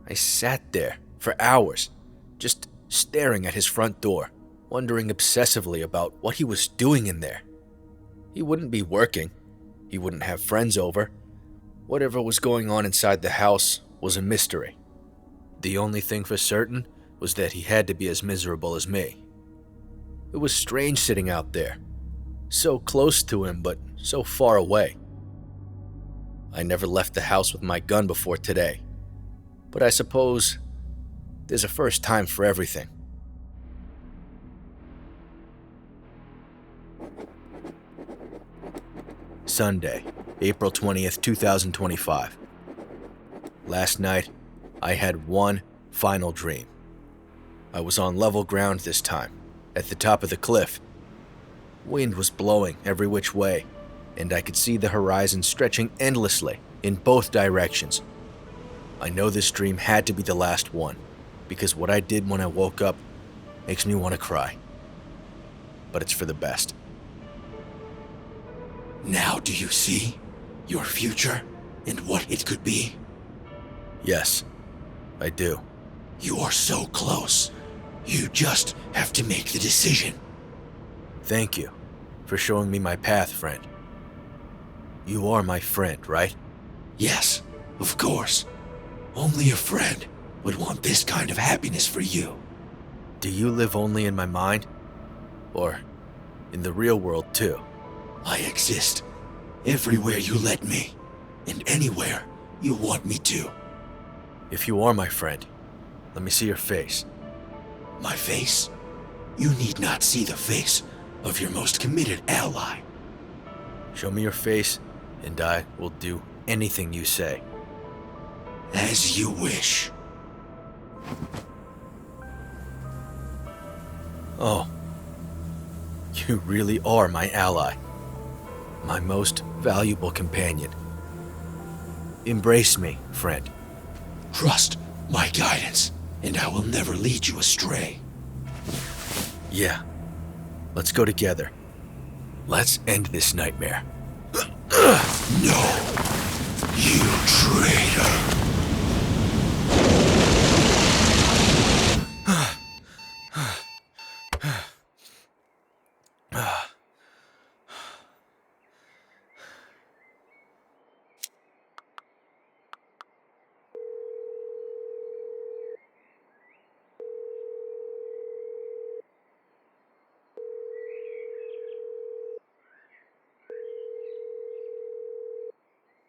I sat there for hours, just staring at his front door, wondering obsessively about what he was doing in there. He wouldn't be working. He wouldn't have friends over. Whatever was going on inside the house was a mystery. The only thing for certain was that he had to be as miserable as me. It was strange sitting out there, so close to him but so far away. I never left the house with my gun before today, but I suppose There's a first time for everything. Sunday, April 20th, 2025. Last night, I had one final dream. I was on level ground this time, at the top of the cliff. Wind was blowing every which way, and I could see the horizon stretching endlessly in both directions. I know this dream had to be the last one, because what I did when I woke up makes me want to cry. But it's for the best. Now do you see your future and what it could be? Yes, I do. You are so close. You just have to make the decision. Thank you for showing me my path, friend. You are my friend, right? Yes, of course. Only a friend would want this kind of happiness for you. Do you live only in my mind? Or in the real world too? I exist everywhere you let me, and anywhere you want me to. If you are my friend, let me see your face. My face? You need not see the face of your most committed ally. Show me your face, and I will do anything you say. As you wish. Oh, you really are my ally. My most valuable companion. Embrace me, friend. Trust my guidance, and I will never lead you astray. Yeah, let's go together. Let's end this nightmare. No, you traitor.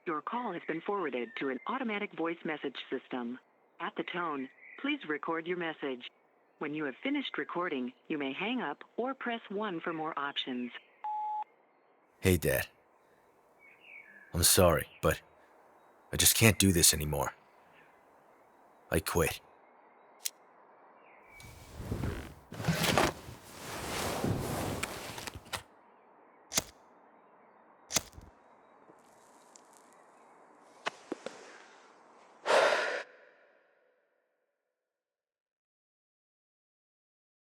Your call has been forwarded to an automatic voice message system. At the tone, please record your message. When you have finished recording, you may hang up or press 1 for more options. Hey, Dad. I'm sorry, but I just can't do this anymore. I quit.